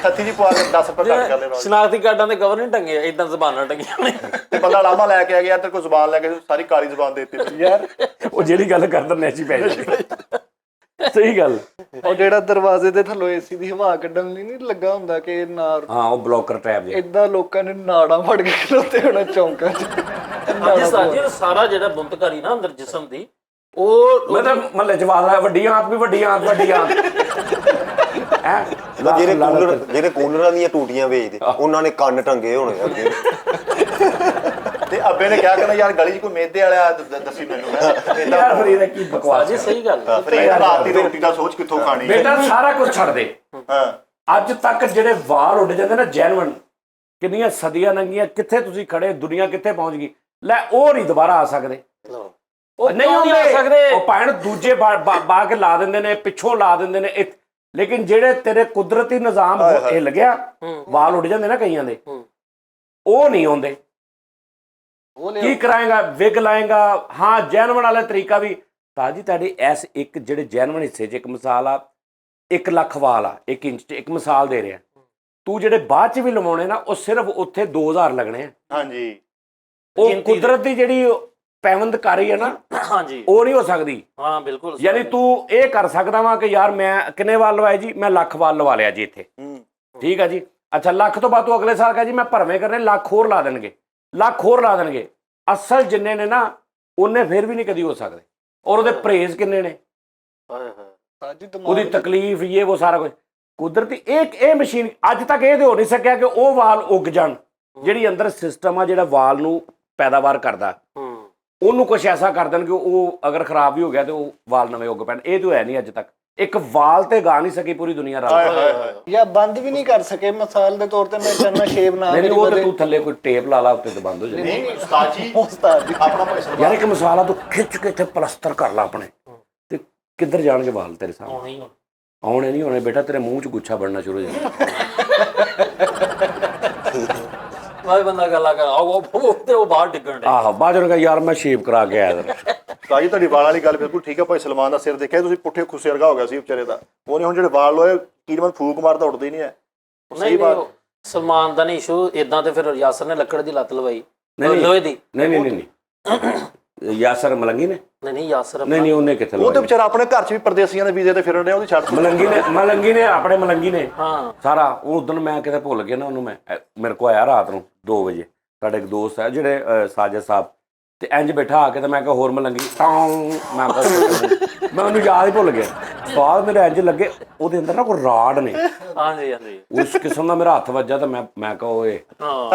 ਥੱਥੀ ਜੀ ਪਵਾ ਕੇ 10 ਰੁਪਏ ਘੱਟ ਕਰ ਲੈਣਾ। ਸ਼ਨਾਖਤੀ ਕਾਰਡਾਂ ਦੇ ਕਵਰ ਨਹੀਂ ਟੰਗੇ, ਇਦਾਂ ਜ਼ਬਾਨਾਂ ਟੰਗੀਆਂ ਨੇ। ਤੇ ਬੰਦਾ ਲਾਮਾ ਲੈ ਕੇ ਆ ਗਿਆ ਤੇ ਕੋਈ ਜ਼ੁਬਾਨ ਲੈ ਕੇ ਸਾਰੀ ਕਾਲੀ ਜ਼ੁਬਾਨ ਦੇ ਦਿੱਤੀ ਯਾਰ ਉਹ ਜਿਹੜੀ ਗੱਲ ਕਰਦਾ ਨੈਚੀ ਪੈ ਜਾਂਦੀ। ਸਹੀ ਗੱਲ। ਉਹ ਜਿਹੜਾ ਦਰਵਾਜ਼ੇ ਦੇ ਥੱਲੋਂ ਏਸੀ ਦੀ ਹਵਾ ਕੱਢਣ ਲਈ ਨਹੀਂ ਲੱਗਾ ਹੁੰਦਾ ਕਿ ਨਾਰ, ਹਾਂ, ਉਹ ਬਲੌਕਰ ਟ੍ਰੈਪ ਜਿਹਾ। ਇਦਾਂ ਲੋਕਾਂ ਨੇ ਨਾੜਾਂ ਫੜ ਕੇ ਖਲੋਤੇ ਹੋਣਾ ਚੌਂਕਾਂ 'ਚ। ਹਾਂਜੀ ਸਾਜੀ, ਸਾਰਾ ਜਿਹੜਾ ਬੁੰਤਕਾਰੀ ਨਾ ਅੰਦਰ ਜਿਸਮ ਦੀ, ਉਹ ਮਤਲਬ ਮਹੱਲੇ 'ਚ ਵਾਲਾ ਵੱਡੀਆਂ ਆਂਤ ਵੀ ਵੱਡੀਆਂ ਆਂਤ ਵੱਡੀਆਂ ਹੈ। ਜਿਹੜੇ ਕੂਲਰਾਂ ਦੀਆਂ ਟੂਟੀਆਂ ਵੇਚਦੇ ਉਹਨਾਂ ਨੇ ਕੰਨ ਟੰਗੇ ਹੋਣੇ ਅੱਗੇ। ਤੇ ਅੱਬੇ ਨੇ ਕਿਹਾ ਕਹਿੰਦਾ ਯਾਰ ਗਲੀ 'ਚ ਕੋਈ ਮੇਦੇ ਵਾਲਾ ਦੱਸੀ ਮੈਨੂੰ। ਯਾਰ ਫਿਰ ਇਹਦਾ ਕੀ ਬਕਵਾਸ ਜੀ, ਹੈ। ਸਹੀ ਗੱਲ। ਫਿਰ ਇਹ ਰਾਤ ਦੀ ਰੋਟੀ ਦਾ ਸੋਚ ਕਿੱਥੋਂ ਖਾਣੀ ਬੇਟਾ ਸਾਰਾ ਕੁਝ ਛੱਡ ਦੇ। ਹਾਂ, ਅੱਜ ਤੱਕ ਜਿਹੜੇ ਵਾਲ ਉੱਡ ਜਾਂਦੇ ਨਾ ਜੈਨੂਇਨ, ਕਿੰਨੀਆਂ ਸਦੀਆਂ ਲੰਘੀਆਂ, ਕਿੱਥੇ ਤੁਸੀਂ ਖੜੇ, ਦੁਨੀਆ ਕਿੱਥੇ ਪਹੁੰਚ ਗਈ। ਲੈ ਉਹ ਨਹੀਂ ਦੁਬਾਰਾ ਆ ਸਕਦੇ, ਉਹ ਨਹੀਂ ਕਿਉਂ ਆ ਆ ਸਕਦੇ? ਉਹ ਭਾਣ ਦੂਜੇ ਬਾ ਕੇ ਲਾ ਦਿੰਦੇ ਨੇ, ਪਿੱਛੋਂ ਲਾ ਦਿੰਦੇ ਨੇ। ਲੇਕਿਨ ਜਿਹੜੇ ਤੇਰੇ ਕੁਦਰਤੀ ਨਿਜ਼ਾਮ ਇਹ ਲੱਗਿਆ, ਵਾਲ ਉੱਡ ਜਾਂਦੇ ਨਾ ਕਈਆਂ ਦੇ, ਉਹ ਨਹੀਂ ਆਉਂਦੇ। ਕੀ ਕਰਾਏਗਾ, ਵਿਗ ਲਾਏਗਾ। ਹਾਂ, ਜੈਨੂਇਨ ਵਾਲਾ ਤਰੀਕਾ ਵੀ ਤਾਜੀ ਤੁਹਾਡੇ ਐਸ ਇੱਕ ਜਿਹੜੇ ਜੈਨੂਇਨ ਹਿੱਸੇ 'ਚ ਇੱਕ ਮਿਸਾਲ ਆ, 1 ਲੱਖ ਵਾਲ ਆ 1 ਇੰਚ 'ਚ, ਇੱਕ ਮਿਸਾਲ ਦੇ ਰਿਹਾ ਤੂੰ। ਜਿਹੜੇ ਬਾਅਦ 'ਚ ਵੀ ਲਵਾਉਣੇ ਨਾ, ਉਹ ਸਿਰਫ ਉੱਥੇ 2000 ਲੱਗਣੇ ਆ। ਹਾਂਜੀ, ਉਹ ਕੁਦਰਤ ਦੀ ਜਿਹੜੀ ਪੈਵੰਦਕਾਰੀ ਹੈ ਨਾ, ਹਾਂਜੀ, ਉਹ ਨਹੀਂ ਹੋ ਸਕਦੀ। ਹਾਂ ਬਿਲਕੁਲ। ਯਾਨੀ ਤੂੰ ਇਹ ਕਰ ਸਕਦਾ ਵਾ ਕਿ ਯਾਰ ਮੈਂ ਕਿੰਨੇ ਵਾਲ ਲਵਾਏ ਜੀ, ਮੈਂ ਲੱਖ ਵਾਲ ਲਵਾ ਲਿਆ ਜੀ ਇੱਥੇ, ਠੀਕ ਆ ਜੀ। ਅੱਛਾ, ਲੱਖ ਤੋਂ ਬਾਅਦ ਤੂੰ ਅਗਲੇ ਸਾਲ ਕਹੇ ਜੀ ਮੈਂ ਭਰਵੇਂ ਕਰਨੇ, ਲੱਖ ਹੋਰ ਲਾ ਦੇਣਗੇ, ਲੱਖ ਹੋਰ ਲਾ ਦੇਣਗੇ। ਅਸਲ ਜਿੰਨੇ ਨੇ ਨਾ ਉਹਨੇ ਫਿਰ ਵੀ ਨਹੀਂ ਕਦੀ ਹੋ ਸਕਦੇ। ਔਰ ਉਹਦੇ ਪਰਹੇਜ਼ ਕਿੰਨੇ ਨੇ, ਉਹਦੀ ਤਕਲੀਫ, ਇਹ ਉਹ ਸਾਰਾ ਕੁਝ ਕੁਦਰਤੀ। ਇਹ ਮਸ਼ੀਨ ਅੱਜ ਤੱਕ ਇਹ ਤੇ ਹੋ ਨਹੀਂ ਸਕਿਆ ਕਿ ਉਹ ਵਾਲ ਉੱਗ ਜਾਣ। ਜਿਹੜੀ ਅੰਦਰ ਸਿਸਟਮ ਆ ਜਿਹੜਾ ਵਾਲ ਨੂੰ ਪੈਦਾਵਾਰ ਕਰਦਾ, ਉਹਨੂੰ ਕੁਛ ਐਸਾ ਕਰ ਦੇਣ ਕਿ ਉਹ ਅਗਰ ਖਰਾਬ ਵੀ ਹੋ ਗਿਆ ਤੇ ਉਹ ਵਾਲ ਨਵੇਂ ਉੱਗ ਪੈਣ। ਇਹ ਤਾਂ ਹੈ ਨਹੀਂ ਅੱਜ ਤੱਕ। ਇੱਕ ਵਾਲ ਤੇ ਗਾ ਨਹੀਂ ਸਕੀ ਪੂਰੀ ਦੁਨੀਆ ਰਲ ਜਾਂ ਬੰਦ ਵੀ ਨਹੀਂ ਕਰ ਸਕੇ। ਮਿਸਾਲ ਦੇ ਤੌਰ ਤੇ ਮੈਂ ਚਾਹੁੰਦਾ ਸ਼ੇਪ ਨਾ ਨਹੀਂ, ਉਹ ਤੇ ਤੂੰ ਥੱਲੇ ਕੋਈ ਟੇਪ ਲਾ ਲਾ, ਉੱਤੇ ਤੇ ਬੰਦ ਹੋ ਜਾਏ। ਨਹੀਂ ਉਸਤਾਦ ਜੀ, ਉਸਤਾਦ ਜੀ ਆਪਣਾ ਭਾਈ ਸਰਦਾਰ ਯਾਰ ਇੱਕ ਮਿਸਾਲ ਆ, ਤੂੰ ਖਿੱਚ ਕੇ ਇੱਥੇ ਪਲਸਤਰ ਕਰ ਲਾ ਆਪਣੇ ਤੇ ਕਿੱਧਰ ਜਾਣਗੇ ਵਾਲ ਤੇਰੇ ਸਾਹਮਣੇ? ਆਉਣੇ ਨਹੀਂ ਹੋਣੇ ਬੇਟਾ, ਤੇਰੇ ਮੂੰਹ 'ਚ ਗੁੱਛਾ ਬਣਨਾ ਸ਼ੁਰੂ ਹੋ ਜਾਣਾ। ਬੰਦਾ ਗੱਲਾਂ ਕਰ ਉਹ ਬਾਹਰ ਡਿੱਗਣ ਡਿਆ। ਆਹੋ, ਬਾਅਦ ਚੋਂ ਯਾਰ ਮੈਂ ਸ਼ੇਪ ਕਰਾ ਕੇ ਆਇਆ ਜਰਾ। ਉਸਤਾਦ ਜੀ, ਤੁਹਾਡੀ ਵਾਲਾਂ ਵਾਲੀ ਗੱਲ ਬਿਲਕੁਲ ਠੀਕ ਹੈ। ਭਾਈ ਸਲਮਾਨ ਦਾ ਸਿਰ ਦੇਖਿਆ ਤੁਸੀਂ, ਪੁੱਠੇ ਖੁੱਸੇ ਵਰਗਾ ਹੋ ਗਿਆ ਸੀ ਵਿਚਾਰੇ ਦਾ। ਉਹਨੇ ਹੁਣ ਜਿਹੜੇ ਵਾਲ ਲੋਏ ਕੀਰਮਨ ਫੂਕ ਮਾਰਦਾ ਉੱਡਦੇ ਹੀ ਨਹੀਂ ਹੈ। ਸਹੀ ਬਾਤ। ਸਲਮਾਨ ਦਾ ਨਹੀਂ ਇਸ਼ੂ ਇਦਾਂ, ਤੇ ਫਿਰ ਯਾਸਰ ਨੇ ਲੱਕੜ ਦੀ ਲੱਤ ਲਵਾਈ ਲੋਹੇ ਦੀ। ਨਹੀਂ ਯਾਸਰ ਮਲੰਗੀ ਨੇ, ਨਹੀਂ ਯਾਸਰ ਨਹੀਂ ਉਹਨੇ ਕਿੱਥੇ ਉਹ ਤੇ ਵਿਚਾਰਾ ਆਪਣੇ ਘਰ 'ਚ ਵੀ ਪਰਦੇਸੀਆਂ ਦੇ ਵੀਜ਼ੇ ਤੇ ਫਿਰਨ ਰਿਹਾ, ਉਹਦੀ ਛੱਡ ਮਲੰਗੀ ਨੇ ਆਪਣੇ ਮਲੰਗੀ ਨੇ ਹਾਂ ਸਾਰਾ। ਉਹ ਉਦੋਂ ਮੈਂ ਕਿਤੇ ਭੁੱਲ ਗਿਆ ਨਾ ਉਹਨੂੰ। ਮੇਰੇ ਕੋਲ ਆਇਆ ਰਾਤ ਨੂੰ 2 ਵਜੇ, ਸਾਡੇ ਇੱਕ ਦੋਸਤ ਹੈ ਜਿਹੜੇ ਸਾਜਦ ਸਾਹਿਬ, ਤੇ ਇੰਜ ਬੈਠਾ ਆ ਕੇ ਤੇ ਮੈਂ ਕਿਹਾ ਹੋਰ ਮਲੰਗੀ ਮੈਂ ਉਹਨੂੰ ਯਾਦ ਹੀ ਭੁੱਲ ਗਿਆ। ਸਵਾਦ ਮੇਰੇ ਇੰਜ ਲੱਗੇ, ਉਹਦੇ ਅੰਦਰ ਨਾ ਕੋਈ ਰਾੜ ਨੇ। ਹਾਂਜੀ ਹਾਂਜੀ, ਉਸ ਕਿਸਮ ਦਾ ਮੇਰਾ ਹੱਥ ਵੱਜਾ, ਤਾਂ ਮੈਂ ਕਿਹਾ ਓਏ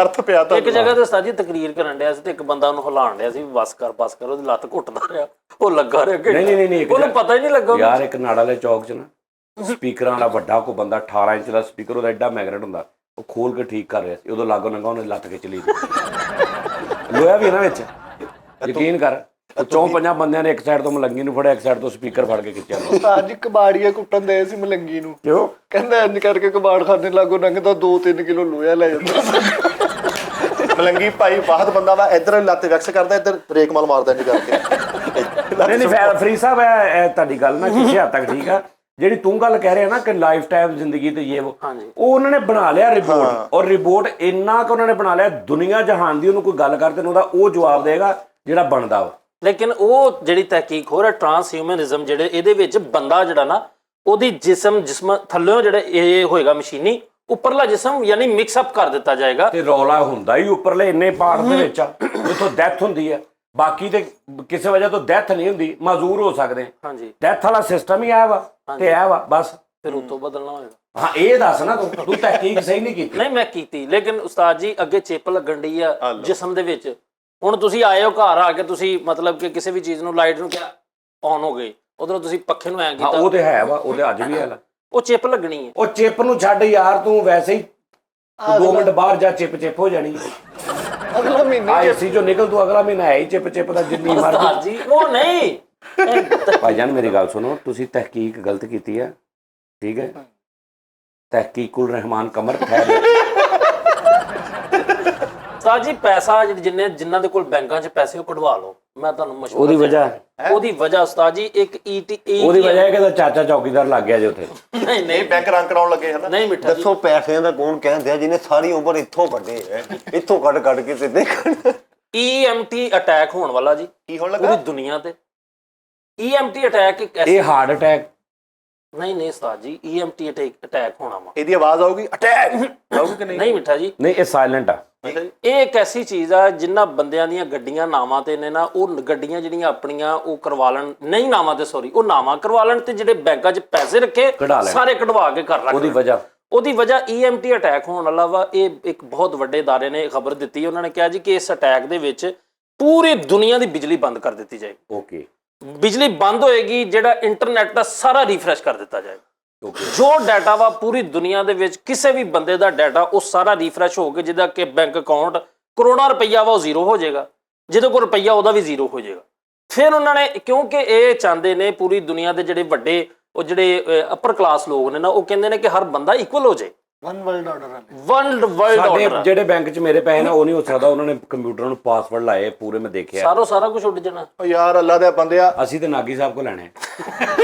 ਅਰਥ ਪਿਆ ਤਾਂ ਇੱਕ ਜਗ੍ਹਾ ਤੇ ਉਸਤਾਦ ਜੀ ਤਕਰੀਰ ਕਰਨ ਡਿਆ ਸੀ ਤੇ ਇੱਕ ਬੰਦਾ ਉਹਨੂੰ ਹਿਲਾਉਣ ਡਿਆ ਸੀ, ਬਸ ਕਰ ਉਹਦੀ ਲੱਤ ਘੁੱਟਦਾ ਰਿਹਾ, ਉਹ ਲੱਗਾ ਰਿਹਾ। ਨਹੀਂ ਉਹਨੂੰ ਪਤਾ ਹੀ ਨਹੀਂ ਲੱਗਾ ਯਾਰ। ਇੱਕ ਨਾੜ ਵਾਲੇ ਚੌਕ 'ਚ ਨਾ ਸਪੀਕਰਾਂ ਵਾਲਾ ਵੱਡਾ ਕੋ ਬੰਦਾ 18 ਇੰਚ ਦਾ ਸਪੀਕਰ, ਉਹਦਾ ਐਡਾ ਮੈਗਨੇਟ ਹੁੰਦਾ, ਉਹ ਖੋਲ ਕੇ ਠੀਕ ਕਰ ਰਿਹਾ ਸੀ। ਉਦੋਂ ਲਾਗੋ ਨੰਗਾ ਉਹਨੇ ਲੱਤ ਖਿੱਚ ਲਈ, ਲੋਹਾ ਵੀ ਨਾ ਵਿੱਚ। ਯਕੀਨ ਕਰ, 4-5 ਬੰਦਿਆਂ ਨੇ ਇੱਕ ਸਾਈਡ ਤੋਂ ਮਲੰਗੀ ਨੂੰ ਫੜਿਆ, ਇੱਕ ਸਾਈਡ ਤੋਂ ਸਪੀਕਰ ਫੜ ਕੇ ਖਿੱਚਿਆ। ਉਸਤਾਦ ਜੀ ਕਬਾੜੀਏ ਕੁੱਟਣ ਦੇ ਸੀ ਮਲੰਗੀ ਨੂੰ। ਕਿਉਂ? ਕਹਿੰਦਾ ਇੰਜ ਕਰਕੇ ਕਬਾੜਖਾਨੇ ਲਾਗੋ ਲੰਘਦਾ 2-3 ਕਿਲੋ ਲੋਹਾ ਲੈ ਜਾਂਦਾ। ਮਲੰਗੀ ਭਾਈ ਬਾਹਤ ਬੰਦਾ ਵਾ, ਇੱਧਰ ਲੱਤ ਵੈਕਸ ਕਰਦਾ, ਇੱਧਰ ਬ੍ਰੇਕ ਮਾਲ ਮਾਰਦਾ ਇੰਜ ਕਰਕੇ। ਨਹੀਂ ਫਰੀਦ ਸਾਹਿਬ, ਇਹ ਤੁਹਾਡੀ ਗੱਲ ਨਾ ਕਿਸੇ ਹੱਦ ਤੱਕ ਠੀਕ ਆ। ਜਿਹੜੀ ਤੂੰ ਗੱਲ ਕਹਿ ਰਿਹਾ ਨਾ ਕਿ ਲਾਈਫ ਟਾਈਮ ਜ਼ਿੰਦਗੀ ਤੇ ਇਹ ਉਹ ਉਹਨਾਂ ਨੇ ਬਣਾ ਲਿਆ ਰਿਪੋਰਟ, ਔਰ ਰਿਪੋਰਟ ਇੰਨਾ ਕਿ ਉਹਨਾਂ ਨੇ ਬਣਾ ਲਿਆ ਦੁਨੀਆ ਜਹਾਨ ਦੀ। ਉਹਨੂੰ ਕੋਈ ਗੱਲ ਕਰ ਤੈਨੂੰ ਉਹਦਾ ਉਹ ਜਵਾਬ ਦੇਗਾ ਜਿਹੜਾ ਬਣਦਾ ਵਾ। ਲੇਕਿਨ ਉਹ ਜਿਹੜੀ ਤਹਿਕੀਕ ਹੋ ਰਿਹਾ ਟਰਾਂਸਹਿਊਮਨਿਜ਼ਮ, ਜਿਹੜੇ ਇਹਦੇ ਵਿੱਚ ਬੰਦਾ ਜਿਹੜਾ ਨਾ ਉਹਦੀ ਜਿਸਮ ਥੱਲਿਓਂ ਜਿਹੜਾ ਇਹ ਹੋਏਗਾ ਮਸ਼ੀਨੀ, ਉੱਪਰਲਾ ਜਿਸਮ ਯਾਨੀ ਮਿਕਸ ਅਪ ਕਰ ਦਿੱਤਾ ਜਾਏਗਾ। ਤੇ ਰੌਲਾ ਹੁੰਦਾ ਹੀ ਉੱਪਰਲੇ ਇੰਨੇ ਪਾਰਟ ਦੇ ਵਿੱਚ ਆ ਜਿੱਥੋਂ ਡੈਥ ਹੁੰਦੀ ਹੈ। ਬਾਕੀ ਤੇ ਕਿਸੇ ਵਜ੍ਹਾ ਤੋਂ ਡੈਥ ਨਹੀਂ ਹੁੰਦੀ, ਮਾਜ਼ੂਰ ਹੋ ਸਕਦੇ। ਹਾਂਜੀ, ਡੈਥ ਵਾਲਾ ਸਿਸਟਮ ਹੀ ਆਇਆ ਵਾ ਤੇ ਆਇਆ ਵਾ ਬਸ। ਫਿਰ ਉਤੋਂ ਬਦਲਣਾ ਹੋਏਗਾ। ਹਾਂ, ਇਹ ਦੱਸ ਨਾ ਤੂੰ ਤਹਿਕੀਕ ਸਹੀ ਨਹੀਂ ਕੀਤੀ। ਨਹੀਂ ਮੈਂ ਕੀਤੀ, ਲੇਕਿਨ ਉਸਤਾਦ ਜੀ ਅੱਗੇ ਚਿੱਪ ਲੱਗਣ ਡਈ ਆ ਜਿਸਮ ਦੇ ਵਿੱਚ। ਹੁਣ ਤੁਸੀਂ ਆਏ ਹੋ ਘਰ ਆ ਕੇ, ਤੁਸੀਂ ਮਤਲਬ ਕਿ ਕਿਸੇ ਵੀ ਚੀਜ਼ ਨੂੰ ਲਾਈਟ ਨੂੰ ਕਿਹਾ ਔਨ ਹੋ ਗਈ, ਉਧਰੋਂ ਤੁਸੀਂ ਪੱਖੇ ਨੂੰ ਐਂ ਕੀਤਾ। ਉਹ ਤੇ ਹੈ ਵਾ, ਉਹਦੇ ਅੱਜ ਵੀ ਹੈ। ਉਹ ਚਿਪ ਲੱਗਣੀ ਹੈ। ਉਹ ਚਿਪ ਨੂੰ ਛੱਡ ਯਾਰ, ਤੂੰ ਵੈਸੇ ਹੀ 2 ਮਿੰਟ ਬਾਹਰ ਜਾ ਚਿਪ ਹੋ ਜਾਣੀ ਅਗਲਾ ਮਹੀਨੇ ਆਈਸੀ ਚੋਂ ਨਿਕਲ, ਤੂੰ ਅਗਲਾ ਮਹੀਨਾ ਹੈ ਹੀ ਚਿਪ ਦਾ ਜਿੰਨੀ ਮਰਜ਼ੀ। ਉਸਤਾਦ ਜੀ ਉਹ ਨਹੀਂ ਭਾਈਜਾਨ ਮੇਰੀ ਗੱਲ ਸੁਣੋ, ਤੁਸੀਂ ਤਹਿਕੀਕ ਗਲਤ ਕੀਤੀ ਹੈ, ਠੀਕ ਹੈ? ਤਹਿਕੀਕੁਲ ਰਹਿਮਾਨ ਕਮਰ ਖੈਰ। ਉਸਤਾਦ ਜੀ ਪੈਸਾ ਜਿਨ੍ਹਾਂ ਦੇ ਕੋਲ ਬੈਂਕਾਂ 'ਚ ਪੈਸੇ ਉਹ ਕਢਵਾ ਲਓ, ਮੈਂ ਤੁਹਾਨੂੰ ਮਸ਼ਵਰਾ ਉਹਦੀ ਵਜ੍ਹਾ ਉਹਦੀ ਵਜ੍ਹਾ ਉਸਤਾਦ ਜੀ ਇੱਕ ਉਹਦੀ ਵਜ੍ਹਾ ਹੈ ਕਿ ਚਾਚਾ ਚੌਕੀਦਾਰ ਲੱਗ ਗਿਆ ਜੇ ਉੱਥੇ। ਨਹੀਂ ਬੈਂਕ ਰੰਗ ਕਰਾਉਣ ਲੱਗੇ ਹਨ। ਨਹੀਂ ਮਿੱਠਾ ਜੀ, ਦੱਸੋ ਪੈਸਿਆਂ ਦਾ ਕੌਣ ਕਹਿੰਦੇ ਆ ਜਿਹਨੇ ਸਾਰੀ ਉਮਰ ਇੱਥੋਂ ਕੱਢੇ ਐ, ਇੱਥੋਂ ਕੱਢ ਕੇ ਸਿੱਧੇ EMT ਅਟੈਕ ਹੋਣ ਵਾਲਾ ਜੀ ਕੀ ਹੋਣ ਪੂਰੀ ਲੱਗਾ? ਦੁਨੀਆ ਤੇ। EMT ਅਟੈਕ ਇੱਕ ਇਹ ਹਾਰਟ ਅਟੈਕ ਨਹੀਂ ਉਸਤਾਦ ਜੀ, EMT ਅਟੈਕ ਹੋਣਾ ਵਾ। ਇਹਦੀ ਆਵਾਜ਼ ਆਊਗੀ ਅਟੈਕ ਆਊਗੀ ਕਿ ਨਹੀਂ? ਨਹੀਂ ਮਿੱਠਾ ਜੀ, ਨਹੀਂ, ਇਹ ਸਾਇਲੈਂਟ ਆ। ਇਹ ਇੱਕ ਐਸੀ ਚੀਜ਼ ਆ ਜਿਨ੍ਹਾਂ ਬੰਦਿਆਂ ਦੀਆਂ ਗੱਡੀਆਂ ਨਾਵਾਂ ਤੇ ਨੇ ਨਾ, ਉਹ ਗੱਡੀਆਂ ਜਿਹੜੀਆਂ ਆਪਣੀਆਂ ਉਹ ਕਰਵਾ ਲੈਣ, ਨਹੀਂ ਨਾਵਾਂ ਤੇ ਸੌਰੀ, ਉਹ ਨਾਵਾਂ ਕਰਵਾ ਲੈਣ ਤੇ ਜਿਹੜੇ ਬੈਂਕਾਂ 'ਚ ਪੈਸੇ ਰੱਖੇ ਸਾਰੇ ਕਢਵਾ ਕੇ ਕਰ ਰੱਖ। ਉਹਦੀ ਵਜ੍ਹਾ EMT ਅਟੈਕ ਹੋਣ ਵਾਲਾ ਵਾ। ਇਹ ਇੱਕ ਬਹੁਤ ਵੱਡੇ ادارے ਨੇ ਖਬਰ ਦਿੱਤੀ, ਉਹਨਾਂ ਨੇ ਕਿਹਾ ਜੀ ਕਿ ਇਸ ਅਟੈਕ ਦੇ ਵਿੱਚ ਪੂਰੀ ਦੁਨੀਆ ਦੀ ਬਿਜਲੀ ਬੰਦ ਕਰ ਦਿੱਤੀ ਜਾਏਗੀ। ਓਕੇ, ਬਿਜਲੀ ਬੰਦ ਹੋਏਗੀ, ਜਿਹੜਾ ਇੰਟਰਨੈਟ ਦਾ ਸਾਰਾ ਰੀਫਰੈਸ਼ ਕਰ ਦਿੱਤਾ ਜਾਏਗਾ। ਜੋ ਡਾਟਾ ਵਾ ਪੂਰੀ ਦੁਨੀਆ ਦੇ ਵਿੱਚ ਕਿਸੇ ਵੀ ਬੰਦੇ ਦਾ ਡਾਟਾ ਉਹ ਸਾਰਾ ਰੀਫਰੈਸ਼ ਹੋ ਕੇ ਜਿਹਦਾ ਕਿ ਬੈਂਕ ਅਕਾਊਂਟ ਕਰੋੜਾਂ ਰੁਪਈਆ ਵਾ ਉਹ ਜ਼ੀਰੋ ਹੋ ਜਾਏਗਾ, ਜਿਹਦੇ ਕੋਲ ਰੁਪਈਆ ਉਹਦਾ ਵੀ ਜ਼ੀਰੋ ਹੋ ਜਾਏਗਾ। ਫਿਰ ਉਹਨਾਂ ਨੇ, ਕਿਉਂਕਿ ਇਹ ਚਾਹੁੰਦੇ ਨੇ ਪੂਰੀ ਦੁਨੀਆ ਦੇ ਜਿਹੜੇ ਵੱਡੇ ਉਹ ਜਿਹੜੇ ਅਪਰ ਕਲਾਸ ਲੋਕ ਨੇ ਨਾ, ਉਹ ਕਹਿੰਦੇ ਨੇ ਕਿ ਹਰ ਬੰਦਾ ਇਕੁਅਲ ਹੋ ਜਾਏ। ਵਨ ਵਰਲਡ ਆਰਡਰ ਹੈ। ਵਰਲਡ ਸਾਡੇ ਆਰਡਰ ਜਿਹੜੇ ਬੈਂਕ 'ਚ ਮੇਰੇ ਪੈਸੇ ਨਾ ਉਹ ਨਹੀਂ ਹੋ ਸਕਦਾ। ਉਹਨਾਂ ਨੇ ਕੰਪਿਊਟਰ ਨੂੰ ਪਾਸਵਰਡ ਲਾਏ ਪੂਰੇ, ਮੈਂ ਦੇਖਿਆ। ਸਾਰਾ ਕੁਝ ਉੱਡ ਜਾਣਾ। ਓ ਯਾਰ ਅੱਲਾ ਦੇ ਬੰਦਿਆ, ਅਸੀਂ ਤੇ ਨਾਗੀ ਸਾਹਿਬ ਕੋਲ ਲੈਣੇ।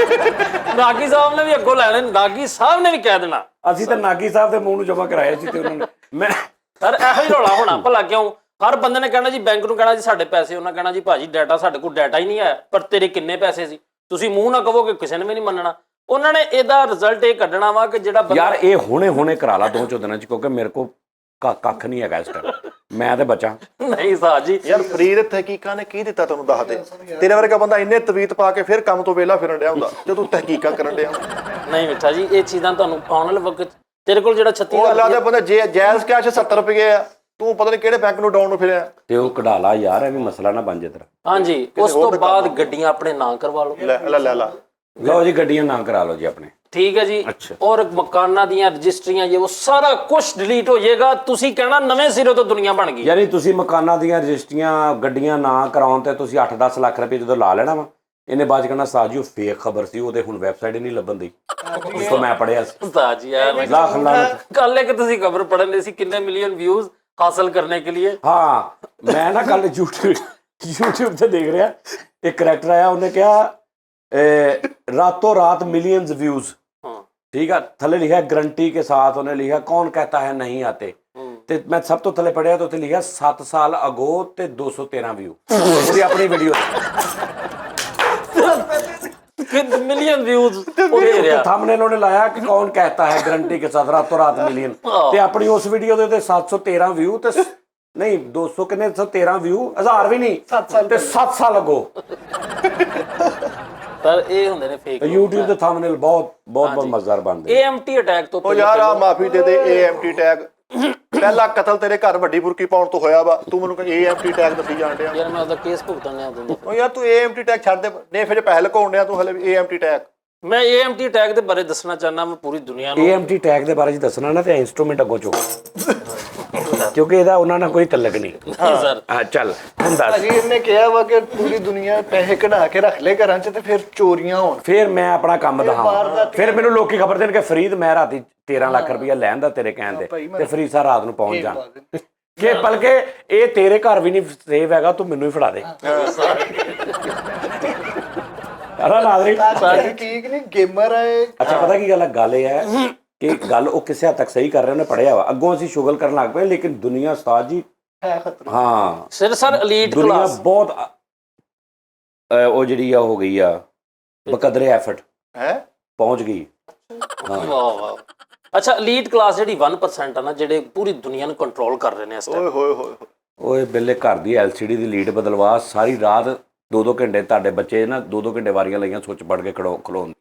ਨਾਗੀ ਸਾਹਿਬ ਨੇ ਵੀ ਅੱਗੋਂ ਲੈਣੇ, ਨਾਗੀ ਸਾਹਿਬ ਨੇ ਵੀ ਕਹਿ ਦੇਣਾ। ਅਸੀਂ ਤਾਂ ਨਾਗੀ ਸਾਹਿਬ ਦੇ ਮੂੰਹ ਨੂੰ ਜਮਾ ਕਰਾਇਆ ਸੀ ਤੇ ਉਹਨਾਂ ਨੇ ਮੈਂ ਸਰ ਇਹੋ ਹੀ ਰੌਲਾ ਹੋਣਾ ਭਲਾ ਕਿਉਂ? ਹਰ ਬੰਦੇ ਨੇ ਕਹਿਣਾ ਜੀ, ਬੈਂਕ ਨੂੰ ਕਹਿਣਾ ਜੀ ਸਾਡੇ ਪੈਸੇ, ਉਹਨਾਂ ਕਹਿਣਾ ਜੀ ਭਾਜੀ ਡਾਟਾ ਸਾਡੇ ਕੋਲ ਡਾਟਾ ਹੀ ਨਹੀਂ ਹੈ, ਪਰ ਤੇਰੇ ਕਿੰਨੇ ਪੈਸੇ ਸੀ? ਤੁਸੀਂ ਮੂੰਹ ਨਾ ਕਹੋਗੇ ਕਿਸੇ ਨੇ ਵੀ ਨਹੀਂ ਮੰਨਣਾ। ਉਹਨਾਂ ਨੇ ਇਹਦਾ ਰਿਜ਼ਲਟ ਇਹ ਕੱਢਣਾ ਵਾ ਕਿ ਜਿਹੜਾ ਯਾਰ ਇਹ ਹੁਣੇ ਕਰਾ ਲਾ 2 ਦਿਨਾਂ 'ਚ, ਕਿਉਂਕਿ ਮੇਰੇ ਕੋਲ ਕੱਖ ਨਹੀਂ ਹੈਗਾ ਇਸ ਟਾਈਮ, ਮੈਂ ਤੇ ਬਚਾਂ। ਨਹੀਂ ਸਾਜ ਜੀ, ਯਾਰ ਫਰੀਦ ਤਹਿਕੀਕਾਂ ਨੇ ਕੀ ਦਿੱਤਾ ਤੁਹਾਨੂੰ ਦੱਸ ਦੇ। ਤੇਰੇ ਵਰਗਾ ਬੰਦਾ ਇੰਨੇ ਤਵੀਤ ਪਾ ਕੇ ਫਿਰ ਕੰਮ ਤੋਂ ਵਿਹਲਾ ਫਿਰਨ ਡਿਆ ਹੁੰਦਾ ਜੇ ਤੂੰ ਤਹਿਕੀਕਾਂ ਕਰਨ ਡਿਆ। ਨਹੀਂ ਮਿੱਠਾ ਜੀ, ਇਹ ਚੀਜ਼ਾਂ ਤੁਹਾਨੂੰ ਆਉਣ ਵਾਲੇ ਵਕਤ ਤੇਰੇ ਕੋਲ ਜਿਹੜਾ 36 ਉਹ ਅੱਲਾ ਦੇ ਬੰਦੇ ਜਾਇਜ਼ ਕੈਸ਼ 70 ਰੁਪਏ ਆ, ਤੂੰ ਪਤਾ ਨਹੀਂ ਕਿਹੜੇ ਬੈਂਕ ਨੂੰ ਡਾਊਨ ਨੂੰ ਫਿਰਿਆ। ਤੇ ਉਹ ਕਢਾ ਲਾ ਯਾਰ, ਐਵੇਂ ਮਸਲਾ ਨਾ ਬਣ ਜੇ ਤੇਰਾ। ਹਾਂਜੀ, ਉਸ ਤੋਂ ਬਾਅਦ ਗੱਡੀਆਂ ਆਪਣੇ ਨਾਂ ਕਰਵਾ ਲਓ। ਲੈ ਲਓ ਜੀ, ਗੱਡੀਆਂ ਨਾ ਕਰਾ ਲਓ ਜੀ ਆਪਣੇ। ਠੀਕ ਹੈ ਜੀ, ਔਰ ਮਕਾਨਾਂ ਦੀਆਂ ਰਜਿਸਟਰੀਆਂ ਜੇ ਉਹ ਸਾਰਾ ਕੁਝ ਡਿਲੀਟ ਹੋ ਜਾਏਗਾ। ਤੁਸੀਂ ਕਹਿਣਾ ਨਵੇਂ ਸਿਰੇ ਤੋਂ ਦੁਨੀਆ ਬਣ ਗਈ। ਯਾਨੀ ਤੁਸੀਂ ਮਕਾਨਾਂ ਦੀਆਂ ਰਜਿਸਟਰੀਆਂ ਗੱਡੀਆਂ ਨਾ ਕਰਾਉਣ ਤੇ ਤੁਸੀਂ 8-10 ਲੱਖ ਰੁਪਏ ਜਦੋਂ ਲਾ ਲੈਣਾ ਵਾ, ਇਹਨੇ ਬਾਅਦ ਕਹਿਣਾ ਸਾਜੀ ਉਹ ਫੇਕ ਖਬਰ ਸੀ, ਉਹਦੇ ਹੁਣ ਵੈਬਸਾਈਟ ਹੀ ਨਹੀਂ ਲੱਭਣ ਦੀ, ਉਸ ਤੋਂ ਮੈਂ ਪੜਿਆ ਸੀ। ਸਾਜੀ ਯਾਰ ਕੱਲ ਇੱਕ ਤੁਸੀਂ ਖਬਰ ਪੜ੍ਹਨ ਦੇ ਸੀ ਕਿੰਨੇ ਮਿਲੀਅਨ ਵਿਊਜ਼ ਹਾਸਲ ਕਰਨੇ ਕੇ लिए। ਹਾਂ, ਮੈਂ ਨਾ ਕੱਲ YouTube ਤੇ ਦੇਖ ਰਿਹਾ, ਇੱਕ ਕਰੈਕਟਰ ਆਇਆ, ਉਹਨੇ ਕਿਹਾ ਰਾਤੋਂ ਰਾਤ मिलियंस व्यूज। ठीक है, थले लिखा है गारंटी के साथ, उन्हें लिखा कौन कहता है नहीं आते। ते मैं सब तो थले पढ़िया तो उत्थे लिखा 7 साल अगो ते 213 व्यू ਉਹਦੀ ਆਪਣੀ ਵੀਡੀਓ मिलियन व्यूज थंबनेल ਉਹਨੇ ਲਾਇਆ ਕਿ ਕੌਣ कहता है गारंटी के साथ रातों रात मिलियन, ਤੇ ਆਪਣੀ ਉਸ ਵੀਡੀਓ ਦੇ ਉੱਤੇ 713 ਵਿਊ ਤੇ ਨਹੀਂ 200 ਕਿੰਨੇ 113 ਵਿਊ, 1000 ਵੀ ਨਹੀਂ, 7 ਸਾਲ ਅਗੋ। ਪਰ ਇਹ ਹੁੰਦੇ ਨੇ ਫੇਕ। YouTube ਦੇ ਥੰਬਨੇਲ ਬਹੁਤ ਮਜ਼ੇਦਾਰ ਬਣਦੇ। AMT ਅਟੈਕ ਤੋਂ ਉਹ ਯਾਰ ਆ ਮਾਫੀ ਦੇ ਦੇ। AMT ਅਟੈਕ ਪਹਿਲਾ ਕਤਲ ਤੇਰੇ ਘਰ ਵੱਡੀ ਬੁਰਕੀ ਪਾਉਣ ਤੋਂ ਹੋਇਆ ਵਾ, ਤੂੰ ਮੈਨੂੰ AMT ਅਟੈਕ ਦੱਸੀ ਜਾਣ ਡਿਆ। ਯਾਰ ਮੈਂ ਉਹਦਾ ਕੇਸ ਭੁਗਤਣਾ ਦਿੰਦਾ। ਉਹ ਯਾਰ ਤੂੰ AMT ਅਟੈਕ ਛੱਡ ਦੇ, ਨੇ ਫਿਰ ਪੈਸੇ ਲਕਾਉਣ ਡਿਆ ਤੂੰ ਹਲੇ ਵੀ AMT ਅਟੈਕ। ਮੈਂ AMT ਅਟੈਕ ਦੇ ਬਾਰੇ ਦੱਸਣਾ ਚਾਹੁੰਦਾ, ਮੈਂ ਪੂਰੀ ਦੁਨੀਆ ਨੂੰ AMT ਅਟੈਕ ਦੇ ਬਾਰੇ ਜੀ ਦੱਸਣਾ ਨਾ ਤੇ ਇੰਸਟਰੂਮੈਂਟ ਅੱਗੋਂ ਚੁੱਕ, ਕਿਉਂਕਿ ਇਹਦਾ ਉਹਨਾਂ ਨਾਲ ਕੋਈ ਤਲਕ ਨਹੀਂ। ਸਰ ਹਾਂ ਚੱਲ ਹੁਣ ਦੱਸ। ਅਜੀ ਇਹਨੇ ਕਿਹਾ ਵਾ ਕਿ ਪੂਰੀ ਦੁਨੀਆ ਪੈਸੇ ਕਢਾ ਕੇ ਰੱਖ ਲੈ ਘਰਾਂ 'ਚ ਤੇ ਫਿਰ ਚੋਰੀਆਂ ਹੋਣ। ਫਿਰ ਮੈਂ ਆਪਣਾ ਕੰਮ ਦਿਖਾਵਾਂ, ਫਿਰ ਮੈਨੂੰ ਲੋਕੀ ਖਬਰ ਦੇਣ ਕਿ ਫਰੀਦ ਮੈਂ ਰਾਤੀ 13 ਲੱਖ ਰੁਪਇਆ ਲੈਣ ਦਾ ਤੇਰੇ ਕਹਿਣ ਤੇ ਫਰੀਦ ਸਾਹਿਬ ਰਾਤ ਨੂੰ ਪਹੁੰਚ ਜਾ ਕਿ ਬਲਕਿ ਇਹ ਤੇਰੇ ਘਰ ਵੀ ਨਹੀਂ ਸੇਵ ਹੈਗਾ, ਤੂੰ ਮੈਨੂੰ ਹੀ ਫੜਾ ਦੇ। ਠੀਕ ਨਹੀਂ ਗੇਮਰ ਹੈ। ਅੱਛਾ ਪਤਾ ਕੀ ਗੱਲ ਇਹ ਹੈ ਕਿ ਗੱਲ ਉਹ ਕਿਸੇ ਹੱਦ ਤੱਕ ਸਹੀ ਕਰ ਰਹੇ, ਉਹਨੇ ਪੜਿਆ ਵਾ, ਅੱਗੋਂ ਅਸੀਂ ਸ਼ੁਗਲ ਕਰਨ ਲੱਗ ਪਏ, ਲੇਕਿਨ ਦੁਨੀਆ ਉਸਤਾਦ ਜੀ ਹਾਂ ਸਰ ਐਲੀਟ ਦੁਨੀਆ ਕਲਾਸ ਬਹੁਤ ਉਹ ਜਿਹੜੀ ਆ ਹੋ ਗਈ ਆ ਬਕਦਰੇ ਐਫਰਟ ਹੈ ਪਹੁੰਚ ਗਈ। ਵਾਹ ਵਾਹ। ਅੱਛਾ ਐਲੀਟ ਕਲਾਸ ਜਿਹੜੀ 1% ਆ ਨਾ, ਜਿਹੜੇ ਪੂਰੀ ਦੁਨੀਆ ਨੂੰ ਕੰਟਰੋਲ ਕਰ ਰਹੇ ਨੇ ਇਸ ਟਾਈਮ। ਓਏ ਓਏ ਬਿੱਲੇ ਘਰ ਦੀ LCD ਦੀ ਲੀਡ ਬਦਲਵਾ, ਸਾਰੀ ਰਾਤ 2-2 ਘੰਟੇ ਤੁਹਾਡੇ ਬੱਚੇ ਨਾ 2-2 ਘੰਟੇ ਵਾਰੀਆਂ ਲਈਆਂ ਸੁੱਚ ਪੜ ਕੇ ਖਲੋਣ।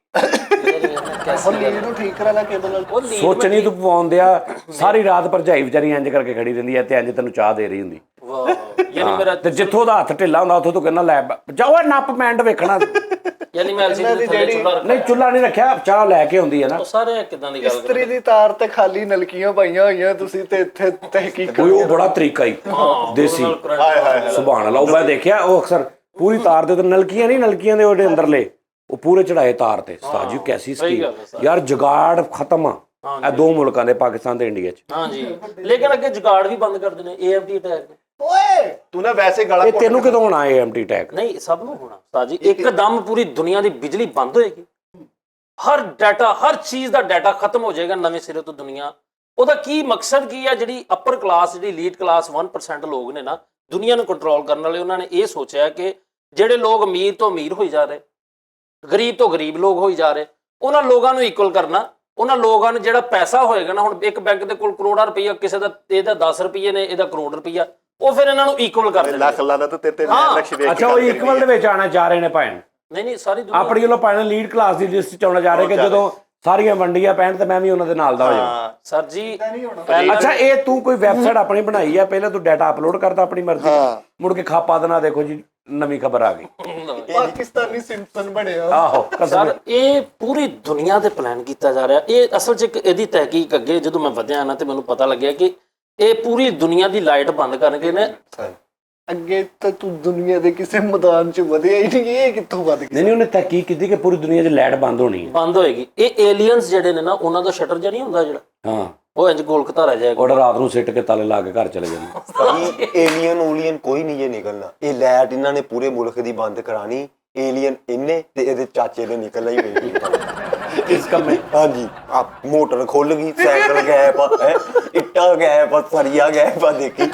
ਨੂੰ ਠੀਕ ਕਰਾ ਲੈ ਕੇਬਲ। ਸੋਚ ਨਹੀਂ ਤੂੰ ਪਵਾਉਂਦਿਆ, ਸਾਰੀ ਰਾਤ ਭਰਜਾਈ ਵਿਚਾਰੀ ਇੰਜ ਕਰਕੇ ਖੜੀ ਰਹਿੰਦੀ ਐ ਤੇ ਇੰਜ ਤੈਨੂੰ ਚਾਹ ਦੇ ਰਹੀ ਹੁੰਦੀ। ਵਾਹ, ਯਾਨੀ ਮੇਰਾ ਤੇ ਜਿੱਥੋਂ ਦਾ ਹੱਥ ਢਿੱਲਾ ਹੁੰਦਾ ਉੱਥੋਂ ਤੂੰ ਕਹਿੰਦਾ ਲੈ ਜਾਓ ਨੱਪ ਪੈਂਟ ਵੇਖਣਾ। ਯਾਨੀ ਮੈਂ ਐਲਸੀਡੀ ਦੇ ਥੱਲੇ ਜਿਹੜੀ- ਚੁੱਲ੍ਹਾ ਰੱਖਿਆ ਨਹੀਂ ਚੁੱਲ੍ਹਾ ਨਹੀਂ ਰੱਖਿਆ, ਚਾਹ ਲੈ ਕੇ ਆਉਂਦੀ ਹੈ ਨਾ। ਉਹ ਸਾਰੇ ਕਿਦਾਂ ਦੀ ਗੱਲ ਇਸਤਰੀ ਦੀ ਤਾਰ ਤੇ ਖਾਲੀ ਨਲਕੀਆਂ ਪਾਈਆਂ ਹੋਈਆਂ, ਤੁਸੀਂ ਤੇ ਇੱਥੇ ਤਹਿਕੀਕ ਕੋਈ ਉਹ ਬੜਾ ਤਰੀਕਾ ਹੀ ਦੇਸੀ ਹਾਏ ਹਾਏ ਸੁਭਾਨ ਅੱਲਾਹ। ਉਹ ਮੈਂ ਦੇਖਿਆ ਉਹ ਅਕਸਰ ਪੂਰੀ ਤਾਰ ਦੇ ਉੱਤੇ ਨਲਕੀਆਂ ਨਹੀਂ, ਨਲਕੀਆਂ ਦੇ ਉਹਦੇ ਅੰਦਰਲੇ ਉਹ ਪੂਰੇ ਚੜਾਏ ਤਾਰ ਤੇ। ਉਸਤਾਦ ਜੀ ਕੈਸੀ ਸਹੀ ਗੱਲ ਸਕੀਮ ਯਾਰ, ਜੁਗਾੜ ਖਤਮ ਆ ਇਹ ਦੋ ਮੁਲਕਾਂ ਦੇ, ਪਾਕਿਸਤਾਨ ਤੇ ਇੰਡੀਆ 'ਚ। ਹਾਂਜੀ ਲੇਕਿਨ ਅੱਗੇ ਜੁਗਾੜ ਵੀ ਬੰਦ ਕਰ ਦੇਣੇ AMT ਅਟੈਕ। ਓਏ ਤੂੰ ਨਾ ਵੈਸੇ ਗਾਲਾਂ ਇਹ ਤੈਨੂੰ ਕਿਦੋਂ ਹੋਣਾ AMT ਅਟੈਕ? ਨਹੀਂ ਸਭ ਨੂੰ ਹੋਣਾ ਉਸਤਾਦ ਜੀ, ਇੱਕਦਮ ਪੂਰੀ ਦੁਨੀਆ ਦੀ ਬਿਜਲੀ ਬੰਦ ਹੋਏਗੀ, ਹਰ ਡਾਟਾ ਹਰ ਚੀਜ਼ ਦਾ ਡਾਟਾ ਖਤਮ ਹੋ ਜਾਏਗਾ ਨਵੇਂ ਸਿਰੇ ਤੋਂ ਦੁਨੀਆ। ਉਹਦਾ ਕੀ ਮਕਸਦ ਕੀ ਹੈ? ਜਿਹੜੀ ਅਪਰ ਕਲਾਸ, ਜਿਹੜੀ ਲੀਡ ਕਲਾਸ 1% ਲੋਕ ਨੇ ਨਾ ਦੁਨੀਆ ਨੂੰ ਕੰਟਰੋਲ ਕਰਨ ਵਾਲੇ, ਉਹਨਾਂ ਨੇ ਇਹ ਸੋਚਿਆ ਕਿ ਜਿਹੜੇ ਲੋਕ ਅਮੀਰ ਤੋਂ ਅਮੀਰ ਹੋਈ ਜਾ ਰਹੇ, ਗਰੀਬ ਤੋਂ ਗਰੀਬ ਲੋਕ ਹੋਈ ਜਾ ਰਹੇ, ਉਹਨਾਂ ਲੋਕਾਂ ਨੂੰ ਇਕੁਅਲ ਕਰਨਾ। ਉਹਨਾਂ ਲੋਕਾਂ ਨੂੰ ਜਿਹੜਾ ਪੈਸਾ ਹੋਏਗਾ ਨਾ, ਹੁਣ ਇੱਕ ਬੈਂਕ ਦੇ ਕੋਲ ਕਰੋੜਾਂ ਰੁਪਈਆ, ਕਿਸੇ ਦਾ ਇਹਦਾ 10 ਰੁਪਏ ਨੇ, ਇਹਦਾ ਕਰੋੜ ਰੁਪਈਆ, ਉਹ ਫਿਰ ਇਹਨਾਂ ਨੂੰ ਇਕੁਅਲ ਕਰ ਦੇਣਗੇ। ਲੱਖ ਲਾਦਾ ਤੇ ਤੇਰੇ ਹਾਂ। ਲਕਸ਼ ਵੇਖ ਅੱਛਾ, ਉਹ ਇਕਵਲ ਦੇ ਵਿੱਚ ਆਣਾ ਚਾਹ ਰਹੇ ਨੇ ਭੈਣ, ਨਹੀਂ ਸਾਰੀ ਦੁਨੀਆ ਆਪਣੀ ਵੱਲੋਂ ਭੈਣ ਲੀਡ ਕਲਾਸ ਦੀ ਲਿਸਟ 'ਚ ਆਉਣਾ ਚਾਹ ਰਹੇ ਕਿ ਜਦੋਂ ਸਾਰੀਆਂ ਵੰਡੀਆਂ ਪੈਣ ਤੇ ਮੈਂ ਵੀ ਉਹਨਾਂ ਦੇ ਨਾਲ ਦਾ ਹੋ ਜਾਵਾਂ। ਸਰ ਜੀ ਅੱਛਾ, ਇਹ ਤੂੰ ਕੋਈ ਵੈਬਸਾਈਟ ਆਪਣੀ ਬਣਾਈ ਆ, ਪਹਿਲਾਂ ਤੂੰ ਡਾਟਾ ਅਪਲੋਡ ਕਰਦਾ ਆਪਣੀ ਮਰਜ਼ੀ, ਮੁੜ ਕੇ ਖਾਪਾ ਦੇਣਾ, ਦੇਖੋ ਜੀ ਨਵੀਂ ਖਬਰ ਆ ਗਈ। ਪਾਕਿਸਤਾਨੀ ਸਿੰਪਸਨ ਬਣਿਆ। ਆਹੋ ਸਰ ਇਹ ਪੂਰੀ ਦੁਨੀਆ ਤੇ ਪਲਾਨ ਕੀਤਾ ਜਾ ਰਿਹਾ। ਇਹ ਅਸਲ 'ਚ ਇੱਕ ਇਹਦੀ ਤਹਿਕੀਕ ਅੱਗੇ ਜਦੋਂ ਮੈਂ ਵਧਿਆ ਨਾ ਤੇ ਮੈਨੂੰ ਪਤਾ ਲੱਗਿਆ ਕਿ ਇਹ ਪੂਰੀ ਦੁਨੀਆ ਦੀ ਲਾਈਟ ਬੰਦ ਕਰਨਗੇ ਨੇ। ਅੱਗੇ ਤਾਂ ਤੂੰ ਦੁਨੀਆ ਦੇ ਕਿਸੇ ਮੈਦਾਨ 'ਚ ਵਧਿਆ ਹੀ ਨਹੀਂ, ਇਹ ਕਿੱਥੋਂ ਵੱਧ ਗਿਆ? ਨਹੀਂ ਉਹਨੇ ਤਹਿਕੀਕ ਕੀਤੀ ਕਿ ਪੂਰੀ ਦੁਨੀਆ 'ਚ ਲਾਈਟ ਬੰਦ ਹੋਣੀ ਹੈ। ਬੰਦ ਹੋਏਗੀ। ਇਹ ਏਲੀਅਨਸ ਜਿਹੜੇ ਨੇ ਨਾ, ਉਹਨਾਂ ਦਾ ਸ਼ਟਰ ਜਿਹਾ ਨਹੀਂ ਹੁੰਦਾ ਜਿਹੜਾ, ਹਾਂ, ਉਹ ਇੰਜ ਗੋਲ ਘਤਾਰਾ ਜਾਏਗਾ। ਉਹਦਾ ਰਾਤ ਨੂੰ ਸਿੱਟ ਕੇ ਤਾਲੇ ਲਾ ਕੇ ਘਰ ਚਲੇ ਜਾਂਦੇ। ਏਲੀਅਨ ਊਲੀਅਨ ਕੋਈ ਨਹੀਂ ਜੇ ਨਿਕਲਣਾ। ਇਹ ਲਾਈਟ ਇਹਨਾਂ ਨੇ ਪੂਰੇ ਮੁਲਕ ਦੀ ਬੰਦ ਕਰਾਣੀ। ਏਲੀਅਨ ਇਹਨੇ ਤੇ ਇਹਦੇ ਚਾਚੇ ਨੇ ਨਿਕਲਣਾ ਹੀ ਵੇਖੀ ਇਸ ਕੰਮ ਹਾਂਜੀ। ਆ ਮੋਟਰ ਖੁੱਲ ਗਈ, ਸਾਈਕਲ ਗੈਪ, ਇੱਟਾਂ ਗੈਪ, ਸਰੀਆ ਗੈਪ, ਦੇਖੀ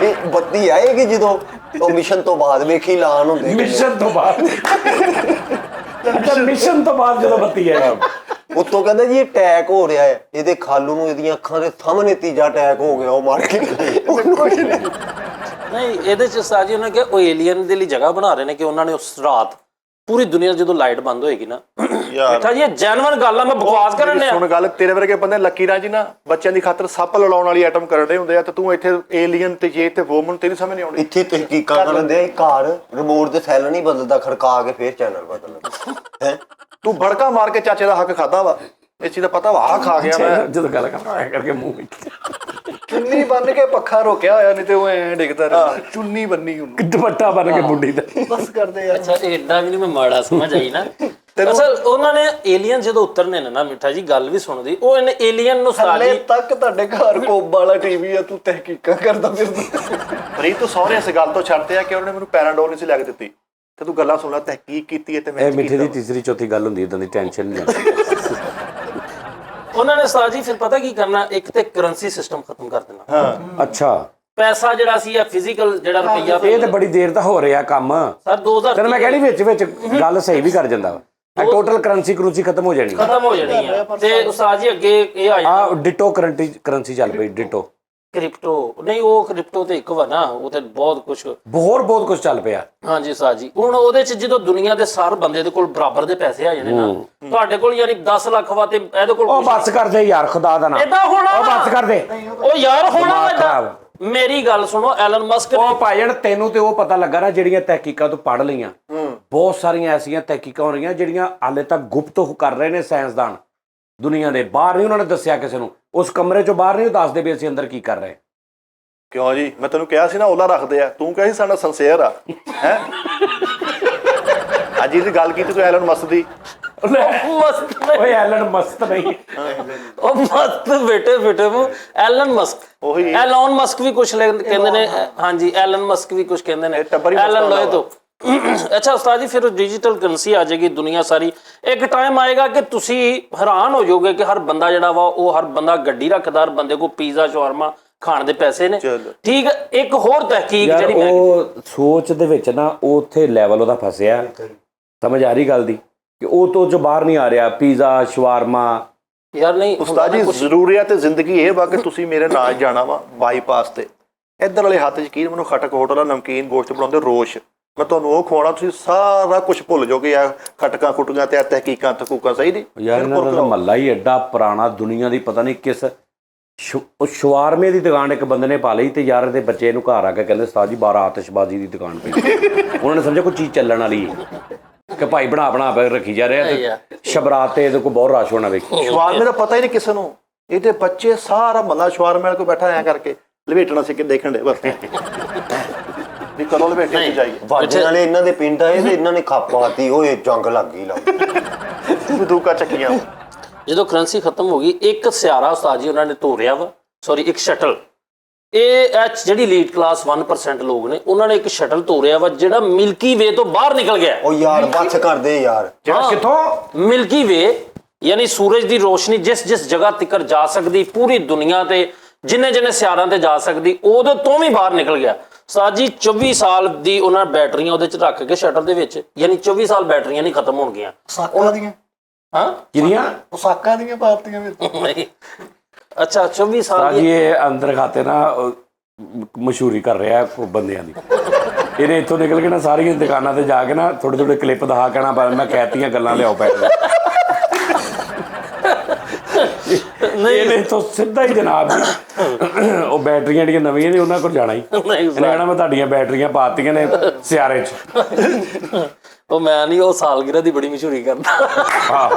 ਇਹ ਬੱਤੀ ਆਏਗੀ ਜਦੋਂ ਉਹ ਮਿਸ਼ਨ ਤੋਂ ਬਾਅਦ ਵੇਖੀ ਲਾਨ ਹੁੰਦੇ। ਮਿਸ਼ਨ ਤੋਂ ਬਾਅਦ ਅੱਛਾ, ਮਿਸ਼ਨ ਤੋਂ ਬਾਅਦ ਜਦੋਂ ਬੱਤੀ ਹੈ ਉੱਤੋਂ ਕਹਿੰਦਾ ਜੀ ਇਹ ਅਟੈਕ ਹੋ ਰਿਹਾ ਹੈ, ਇਹਦੇ ਖਾਲੂ ਨੂੰ ਇਹਦੀਆਂ ਅੱਖਾਂ ਦੇ ਸਾਹਮਣੇ ਤੀਜਾ ਅਟੈਕ ਹੋ ਗਿਆ, ਉਹ ਮਰ ਗਿਆ। ਨਹੀਂ ਇਹਦੇ 'ਚ ਸਾਜੀ ਉਹਨਾਂ ਕਿਹਾ ਉਹ ਏਲੀਅਨ ਦੇ ਲਈ ਜਗ੍ਹਾ ਬਣਾ ਰਹੇ ਨੇ ਕਿ ਉਹਨਾਂ ਨੇ ਉਸ ਰਾਤ ਪੂਰੀ ਦੁਨੀਆ ਜਦੋਂ ਲਾਈਟ ਬੰਦ ਹੋਏਗੀ ਨਾ। ਅੱਛਾ ਜੀ, ਇਹ ਜੈਨੂਇਨ ਗੱਲ ਆ, ਮੈਂ ਬਕਵਾਸ ਕਰਨ ਡਿਆ। ਸੁਣ ਗੱਲ, ਤੇਰੇ ਵਰਗੇ ਬੰਦੇ ਲਕੀਰਾਂ ਜੀ ਨਾ ਬੱਚਿਆਂ ਦੀ ਖਾਤਰ ਸੱਪ ਲੜਾਉਣ ਵਾਲੀ ਆਈਟਮ ਕਰਨ ਦੇ ਹੁੰਦੇ ਆ, ਤੇ ਤੂੰ ਇੱਥੇ ਏਲੀਅਨ ਤੇ ਜੇ ਤੇ ਵੂਮਨ ਤੇਰੀ ਸਮਝ ਨਹੀਂ ਆਉਂਦੀ। ਇੱਥੇ ਤਹਿਕੀਕਾਂ ਕਰਨ ਦੇ ਘਰ ਰਿਮੋਟ ਦੇ ਸੈੱਲ ਨਹੀਂ ਬਦਲਦਾ, ਖੜਕਾ ਕੇ ਫੇਰ ਚੈਨਲ ਬਦਲਦਾ ਹੈ। ਤੂੰ ਭੜਕਾ ਮਾਰ ਕੇ ਚਾਚੇ ਦਾ ਹੱਕ ਖਾਦਾ ਵਾ, ਇਸ ਚੀਜ਼ ਦਾ ਪਤਾ ਵਾ ਆਹ ਖਾ ਗਿਆ ਮੈਂ। ਜਦੋਂ ਗੱਲ ਕਰਦਾ ਕਰਕੇ ਮੂੰਹ ਵਿੱਚ ਚੁੰਨੀ ਬੰਨ ਕੇ ਪੱਖਾ ਰੋਕਿਆ ਹੋਇਆ, ਨਹੀਂ ਤੇ ਉਹ ਐਂ ਡਿੱਗਦਾ ਰਹਿੰਦਾ। ਚੁੰਨੀ ਬੰਨੀ ਉਹਨੂੰ, ਦੁਪੱਟਾ ਬਣ ਕੇ ਮੁੰਡੀ ਦਾ। ਬਸ ਕਰਦੇ ਯਾਰ। ਅੱਛਾ, ਏਡਾ ਵੀ ਨਹੀਂ ਮੈਂ ਮਾੜਾ ਸਮਝ ਆਈ ਨਾ। ਅਸਲ ਉਹਨਾਂ ਨੇ ਏਲੀਅਨ ਜਦੋਂ ਉਤਰਨੇ ਨੇ ਨਾ, ਮਿੱਠਾ ਜੀ ਗੱਲ ਵੀ ਸੁਣਦੀ, ਉਹ ਇਹਨੇ ਏਲੀਅਨ ਨੂੰ ਹਾਲੇ ਸਾਜੀ ਤੱਕ ਤੁਹਾਡੇ ਘਰ ਕੋਬ ਵਾਲਾ ਟੀਵੀ ਆ, ਤੂੰ ਤਹਿਕੀਕਾਂ ਕਰਦਾ ਫਿਰਦਾ। ਫਰੀਦ ਤੂੰ ਸਹੁਰੇ ਇਸ ਗੱਲ ਤੋਂ ਛੱਡਦੇ ਆ ਕਿ ਉਹਨੇ ਮੈਨੂੰ ਪੈਰਾਡੋਲ ਨਹੀਂ ਸੀ ਲੈ ਕੇ ਦਿੱਤੀ, ਤੇ ਤੂੰ ਗੱਲਾਂ ਸੁਣ ਲੈ, ਤਹਿਕੀਕ ਕੀਤੀ ਹੈ ਤੇ ਮੈਂ ਇਹ ਮਿੱਠੇ ਦੀ ਤੀਸਰੀ ਚੌਥੀ ਗੱਲ ਹੁੰਦੀ, ਇਦਾਂ ਦੀ ਟੈਨਸ਼ਨ ਨਹੀਂ ਲੈਣੀ। ਉਹਨਾਂ ਨੇ ਸਾਜੀ ਫਿਰ ਪਤਾ ਕੀ ਕਰਨਾ, ਇੱਕ ਤੇ ਕਰੰਸੀ ਸਿਸਟਮ ਖਤਮ ਕਰ ਦੇਣਾ। ਅੱਛਾ, ਪੈਸਾ ਜਿਹੜਾ ਸੀ ਆ ਫਿਜ਼ੀਕਲ ਜਿਹੜਾ ਰੁਪਈਆ, ਇਹ ਤੇ ਬੜੀ ਦੇਰ ਦਾ ਹੋ ਰਿਹਾ ਕੰਮ। ਸਰ 2000 ਤੈਨੂੰ ਮੈਂ ਕਹਿਣੀ ਵਿੱਚ ਵਿੱਚ ਗੱਲ ਸਹੀ ਵੀ ਕਰ ਜਾਂਦਾ ਵਾ। ਟੋਟਲ ਕਰੰਸੀ ਖਤਮ ਹੋ ਜਾਣੀ ਖਤਮ ਹੋ ਜਾਣੀ ਆ। ਤੇ ਉਸਤਾਦ ਜੀ ਅੱਗੇ ਇਹ ਆ ਆ ਡਿਟੋ ਕਰੰਸੀ ਚੱਲ ਪਈ, ਡਿਟੋ ਕ੍ਰਿਪਟੋ। ਨਹੀਂ ਉਹ ਕ੍ਰਿਪਟੋ ਤੇ ਇੱਕ ਵਾ ਨਾ, ਉਹ ਤੇ ਬਹੁਤ ਕੁਝ, ਬਹੁਤ ਕੁਝ ਚੱਲ ਪਿਆ। ਹਾਂਜੀ ਉਸਤਾਦ ਜੀ। ਹੁਣ ਉਹਦੇ ਚ ਜਦੋਂ ਦੁਨੀਆ ਦੇ ਸਾਰੇ ਬੰਦੇ ਦੇ ਕੋਲ ਬਰਾਬਰ ਦੇ ਪੈਸੇ ਆ ਜਾਣੇ ਨਾ, ਤੁਹਾਡੇ ਕੋਲ ਯਾਨੀ 10 ਲੱਖ ਵਾ ਤੇ ਇਹਦੇ ਕੋਲ ਉਹ ਬੱਸ ਕਰਦੇ ਯਾਰ, ਖੁਦਾ ਦਾ ਨਾਮ, ਏਦਾਂ ਹੋਣਾ ਉਹ ਬੱਸ ਕਰਦੇ। ਉਹ ਯਾਰ ਹੋਣਾ ਦਿਮਾਗ ਏਦਾਂ। ਖਰਾਬ। ਮੇਰੀ ਗੱਲ ਸੁਣੋ, ਐਲਨ ਮਸਕ ਨੇ ਉਹ ਭਾਈਣ ਤੈਨੂੰ ਤੇ ਉਹ ਪਤਾ ਲੱਗਾ ਨਾ, ਜਿਹੜੀਆਂ ਤਹਿਕੀਕਾਂ ਤੋਂ ਪੜ੍ਹ ਲਈਆਂ, ਬਹੁਤ ਸਾਰੀਆਂ ਐਸੀਆਂ ਤਹਿਕੀਕਾਂ ਹੋ ਰਹੀਆਂ ਜਿਹੜੀਆਂ ਹਾਲੇ ਤੱਕ ਗੁਪਤ ਕਰ ਰਹੇ ਨੇ ਸਾਇੰਸਦਾਨ ਦੁਨੀਆ ਦੇ। ਬਾਹਰ ਨਹੀਂ ਉਹਨਾਂ ਨੇ ਦੱਸਿਆ ਕਿਸੇ ਨੂੰ, ਉਸ ਕਮਰੇ ਚੋਂ ਬਾਹਰ ਨਹੀਂ ਦੱਸਦੇ ਵੀ ਅਸੀਂ ਅੰਦਰ ਕੀ ਕਰ ਰਹੇ। ਕਿਉਂ ਜੀ, ਮੈਂ ਤੈਨੂੰ ਕਿਹਾ ਸੀ ਨਾ ਓਲਾ ਰੱਖਦੇ ਆ, ਤੂੰ ਕਿਹਾ ਸੀ ਸਾਡਾ ਸੰਸੇਅਰ ਆ ਹੈ। ਅੱਜ ਇਹਦੀ ਗੱਲ ਕੀਤੀ ਤੂੰ ਐਲਨ ਮਸਕ ਦੀ। ਮਸਤ ਓਏ ਐਲਨ ਮਸਤ ਨਹੀਂ, ਉਹ ਮਸਤ ਬੇਟੇ ਨੂੰ ਐਲਨ ਮਸਕ, ਉਹੀ ਐਲਨ ਮਸਕ ਵੀ ਕੁਝ ਕਹਿੰਦੇ ਨੇ। ਹਾਂਜੀ, ਐਲਨ ਮਸਕ ਵੀ ਕੁਝ ਕਹਿੰਦੇ ਨੇ, ਟੱਬਰ ਹੀ ਐਲਨ ਲੋਏ ਤੋਂ। ਅੱਛਾ ਉਸਤਾਦ ਜੀ, ਫਿਰ ਡਿਜੀਟਲ ਕਰੰਸੀ ਆ ਜਾਏਗੀ ਦੁਨੀਆ ਸਾਰੀ। ਇੱਕ ਟਾਈਮ ਆਏਗਾ ਕਿ ਤੁਸੀਂ ਹੈਰਾਨ ਹੋ ਜਾਓਗੇ ਕਿ ਹਰ ਬੰਦਾ ਜਿਹੜਾ ਵਾ, ਉਹ ਹਰ ਬੰਦਾ ਗੱਡੀ ਰੱਖਦਾ, ਹਰ ਬੰਦੇ ਕੋਲ ਪੀਜ਼ਾ ਸ਼ਾਵਰਮਾ ਖਾਣ ਦੇ ਪੈਸੇ ਨੇ। ਠੀਕ, ਇੱਕ ਹੋਰ ਤਹਿਕੀਕ ਯਾਰ ਜਿਹੜੀ ਉਹ ਸੋਚ ਦੇ ਵਿੱਚ ਨਾ, ਉਹ ਉੱਥੇ ਲੈਵਲ ਉਹਦਾ ਫਸਿਆ। ਸਮਝ ਆ ਰਹੀ ਗੱਲ ਦੀ ਕਿ ਉਹ ਤੋਂ ਜੋ ਬਾਹਰ ਨਹੀਂ ਆ ਰਿਹਾ, ਪੀਜ਼ਾ ਸ਼ਾਵਰਮਾ। ਯਾਰ ਨਹੀਂ ਉਸਤਾਦ ਜੀ, ਜ਼ਰੂਰੀਅਤ ਤੇ ਜ਼ਿੰਦਗੀ ਇਹ ਵਾ ਕਿ ਤੁਸੀਂ ਮੇਰੇ ਨਾਲ ਜਾਣਾ ਵਾ ਬਾਈਪਾਸ ਤੇ, ਇੱਧਰ ਵਾਲੇ ਹੱਥ 'ਚ ਕੀ ਮੈਨੂੰ ਖਟਕ ਹੋਟਲ ਆ, ਨਮਕੀਨ ਗੋਸ਼ਤ ਬਣਾਉਂਦੇ ਰੋਸ਼, ਮੈਂ ਤੁਹਾਨੂੰ ਉਹ ਖਵਾਉਣਾ, ਤੁਸੀਂ ਸਾਰਾ ਕੁਝ ਭੁੱਲ ਜਾਓਗੇ। ਆ ਖਟਕਾਂ ਖੁੱਟੀਆਂ ਤੇ ਤਹਿਕੀਕਾਂ ਤਕੂਕਾਂ ਸਹੀ ਨਹੀਂ ਯਾਰ ਇਹਨਾਂ ਦਾ ਮਹੱਲਾ ਹੀ ਐਡਾ ਪੁਰਾਣਾ, ਦੁਨੀਆ ਦੀ ਪਤਾ ਨਹੀਂ ਕਿਸ ਸ਼ਵਾਰਮੇ ਦੀ ਦੁਕਾਨ ਇੱਕ ਬੰਦੇ ਨੇ ਪਾ ਲਈ, ਤੇ ਯਾਰ ਦੇ ਬੱਚੇ ਨੂੰ ਘਰ ਆ ਕੇ ਕਹਿੰਦੇ ਉਸਤਾਦ ਜੀ 12 ਆਤਿਸ਼ਬਾਜ਼ੀ ਦੀ ਦੁਕਾਨ ਪਈ। ਉਹਨਾਂ ਨੇ ਸਮਝਿਆ ਕੋਈ ਚੀਜ਼ ਚੱਲਣ ਵਾਲੀ ਹੈ। ਕਿ ਭਾਈ ਬਣਾ ਕੇ ਰੱਖੀ ਜਾ ਰਿਹਾ ਤੇ ਸ਼ਬਰਾਤ ਤੇ ਇਹਦੇ ਕੋਲ ਬਹੁਤ ਰਸ਼ ਹੋਣਾ ਵੇਖੀ। ਸ਼ਵਾਰਮੇ ਦਾ ਪਤਾ ਹੀ ਨਹੀਂ ਕਿਸੇ ਨੂੰ, ਇਹਦੇ ਬੱਚੇ ਸਾਰਾ ਮੱਲਾ ਸ਼ਵਾਰਮੇ ਕੋਲ ਬੈਠਾ ਐ ਕਰਕੇ ਲਵੇਟਣਾ ਸੀ ਕਿ ਦੇਖਣ ਦੇ ਬਸ ਵੀ ਕਦੋਂ ਲਵੇਟੇ ਤੇ ਜਾਈਏ। ਵਾਜੇ ਵਾਲੇ ਇਹਨਾਂ ਦੇ ਪਿੰਡ ਆਏ ਤੇ ਇਹਨਾਂ ਨੇ ਖਾਪਾਤੀ ਓਏ ਜੰਗ ਲੱਗ ਗਈ ਲਾ ਬੰਦੂਕਾਂ ਚੱਕੀਆਂ। ਜਦੋਂ ਕਰੰਸੀ ਖਤਮ ਹੋ ਗਈ, ਇੱਕ ਸਿਆਰਾ ਉਸਤਾਦ ਜੀ ਉਹਨਾਂ ਨੇ ਤੋਰਿਆ ਵਾ, ਸੌਰੀ ਇੱਕ ਸ਼ਟਲ, ਇਹ ਜਿਹੜੀ ਲੀਡ ਕਲਾਸ 1% ਲੋਕ ਨੇ ਉਹਨਾਂ ਨੇ ਇੱਕ ਸ਼ਟਲ ਤੋਰਿਆ ਵਾ ਜਿਹੜਾ ਮਿਲਕੀ ਵੇ ਤੋਂ ਬਾਹਰ ਨਿਕਲ ਗਿਆ। ਉਹ ਯਾਰ ਬੱਚ ਕਰਦੇ ਯਾਰ। ਕਿੱਥੋਂ? ਮਿਲਕੀ ਵੇ ਯਾਨੀ ਸੂਰਜ ਦੀ ਰੋਸ਼ਨੀ ਜਿਸ ਜਿਸ ਜਗ੍ਹਾ ਤੱਕ ਜਾ ਸਕਦੀ ਪੂਰੀ ਦੁਨੀਆ ਤੇ, ਜਿੰਨੇ ਸਿਆਰਾਂ ਤੇ ਜਾ ਸਕਦੀ, ਉਹਦੇ ਤੋਂ ਵੀ ਬਾਹਰ ਨਿਕਲ ਗਿਆ। ਉਸਤਾਦ ਜੀ 24 ਸਾਲ ਦੀ ਉਹਨਾਂ ਬੈਟਰੀਆਂ ਉਹਦੇ ਚ ਰੱਖ ਕੇ ਸ਼ਟਲ ਦੇ ਵਿੱਚ, ਯਾਨੀ 24 ਸਾਲ ਬੈਟਰੀਆਂ ਨਹੀਂ ਖਤਮ ਹੋਣਗੀਆਂ। ਸਾਕਾਂ ਦੀਆਂ ਹਾਂ ਕਿਹਦੀਆਂ? ਸਾਕਾਂ ਦੀਆਂ ਪਾਰਟੀਆਂ ਵਿੱਚ। ਨਹੀਂ, ਅੱਛਾ 24 ਸਾਲ ਜੀ ਇਹ ਅੰਦਰ ਖਾਤੇ ਨਾ ਮਸ਼ਹੂਰੀ ਕਰ ਰਿਹਾ ਬੰਦਿਆਂ ਦੀ। ਇਹਨੇ ਇੱਥੋਂ ਨਿਕਲ ਕੇ ਨਾ ਸਾਰੀਆਂ ਦੁਕਾਨਾਂ ਤੇ ਜਾ ਕੇ ਨਾ ਥੋੜੇ ਕਲਿੱਪ ਦਿਖਾ ਕਹਿਣਾ ਮੈਂ ਕਹਿਤੀਆਂ ਗੱਲਾਂ ਲਿਆਓ ਪੈਸੇ। ਇਹਨੇ ਤੋਂ ਸਿੱਧਾ ਹੀ ਜਨਾਬ ਉਹ ਬੈਟਰੀਆਂ ਜਿਹੜੀਆਂ ਨਵੀਆਂ ਨੇ ਉਹਨਾਂ ਕੋਲ ਜਾਣਾ ਹੀ। ਇਹਨੇ ਕਹਿਣਾ ਮੈਂ ਤੁਹਾਡੀਆਂ ਬੈਟਰੀਆਂ ਪਾਤੀਆਂ ਨੇ ਸਿਆਰੇ 'ਚ। ਉਹ ਮੈਂ ਨਹੀਂ, ਉਹ ਸਾਲਗਿਰਾ ਦੀ ਬੜੀ ਮਸ਼ਹੂਰੀ ਕਰਦਾ।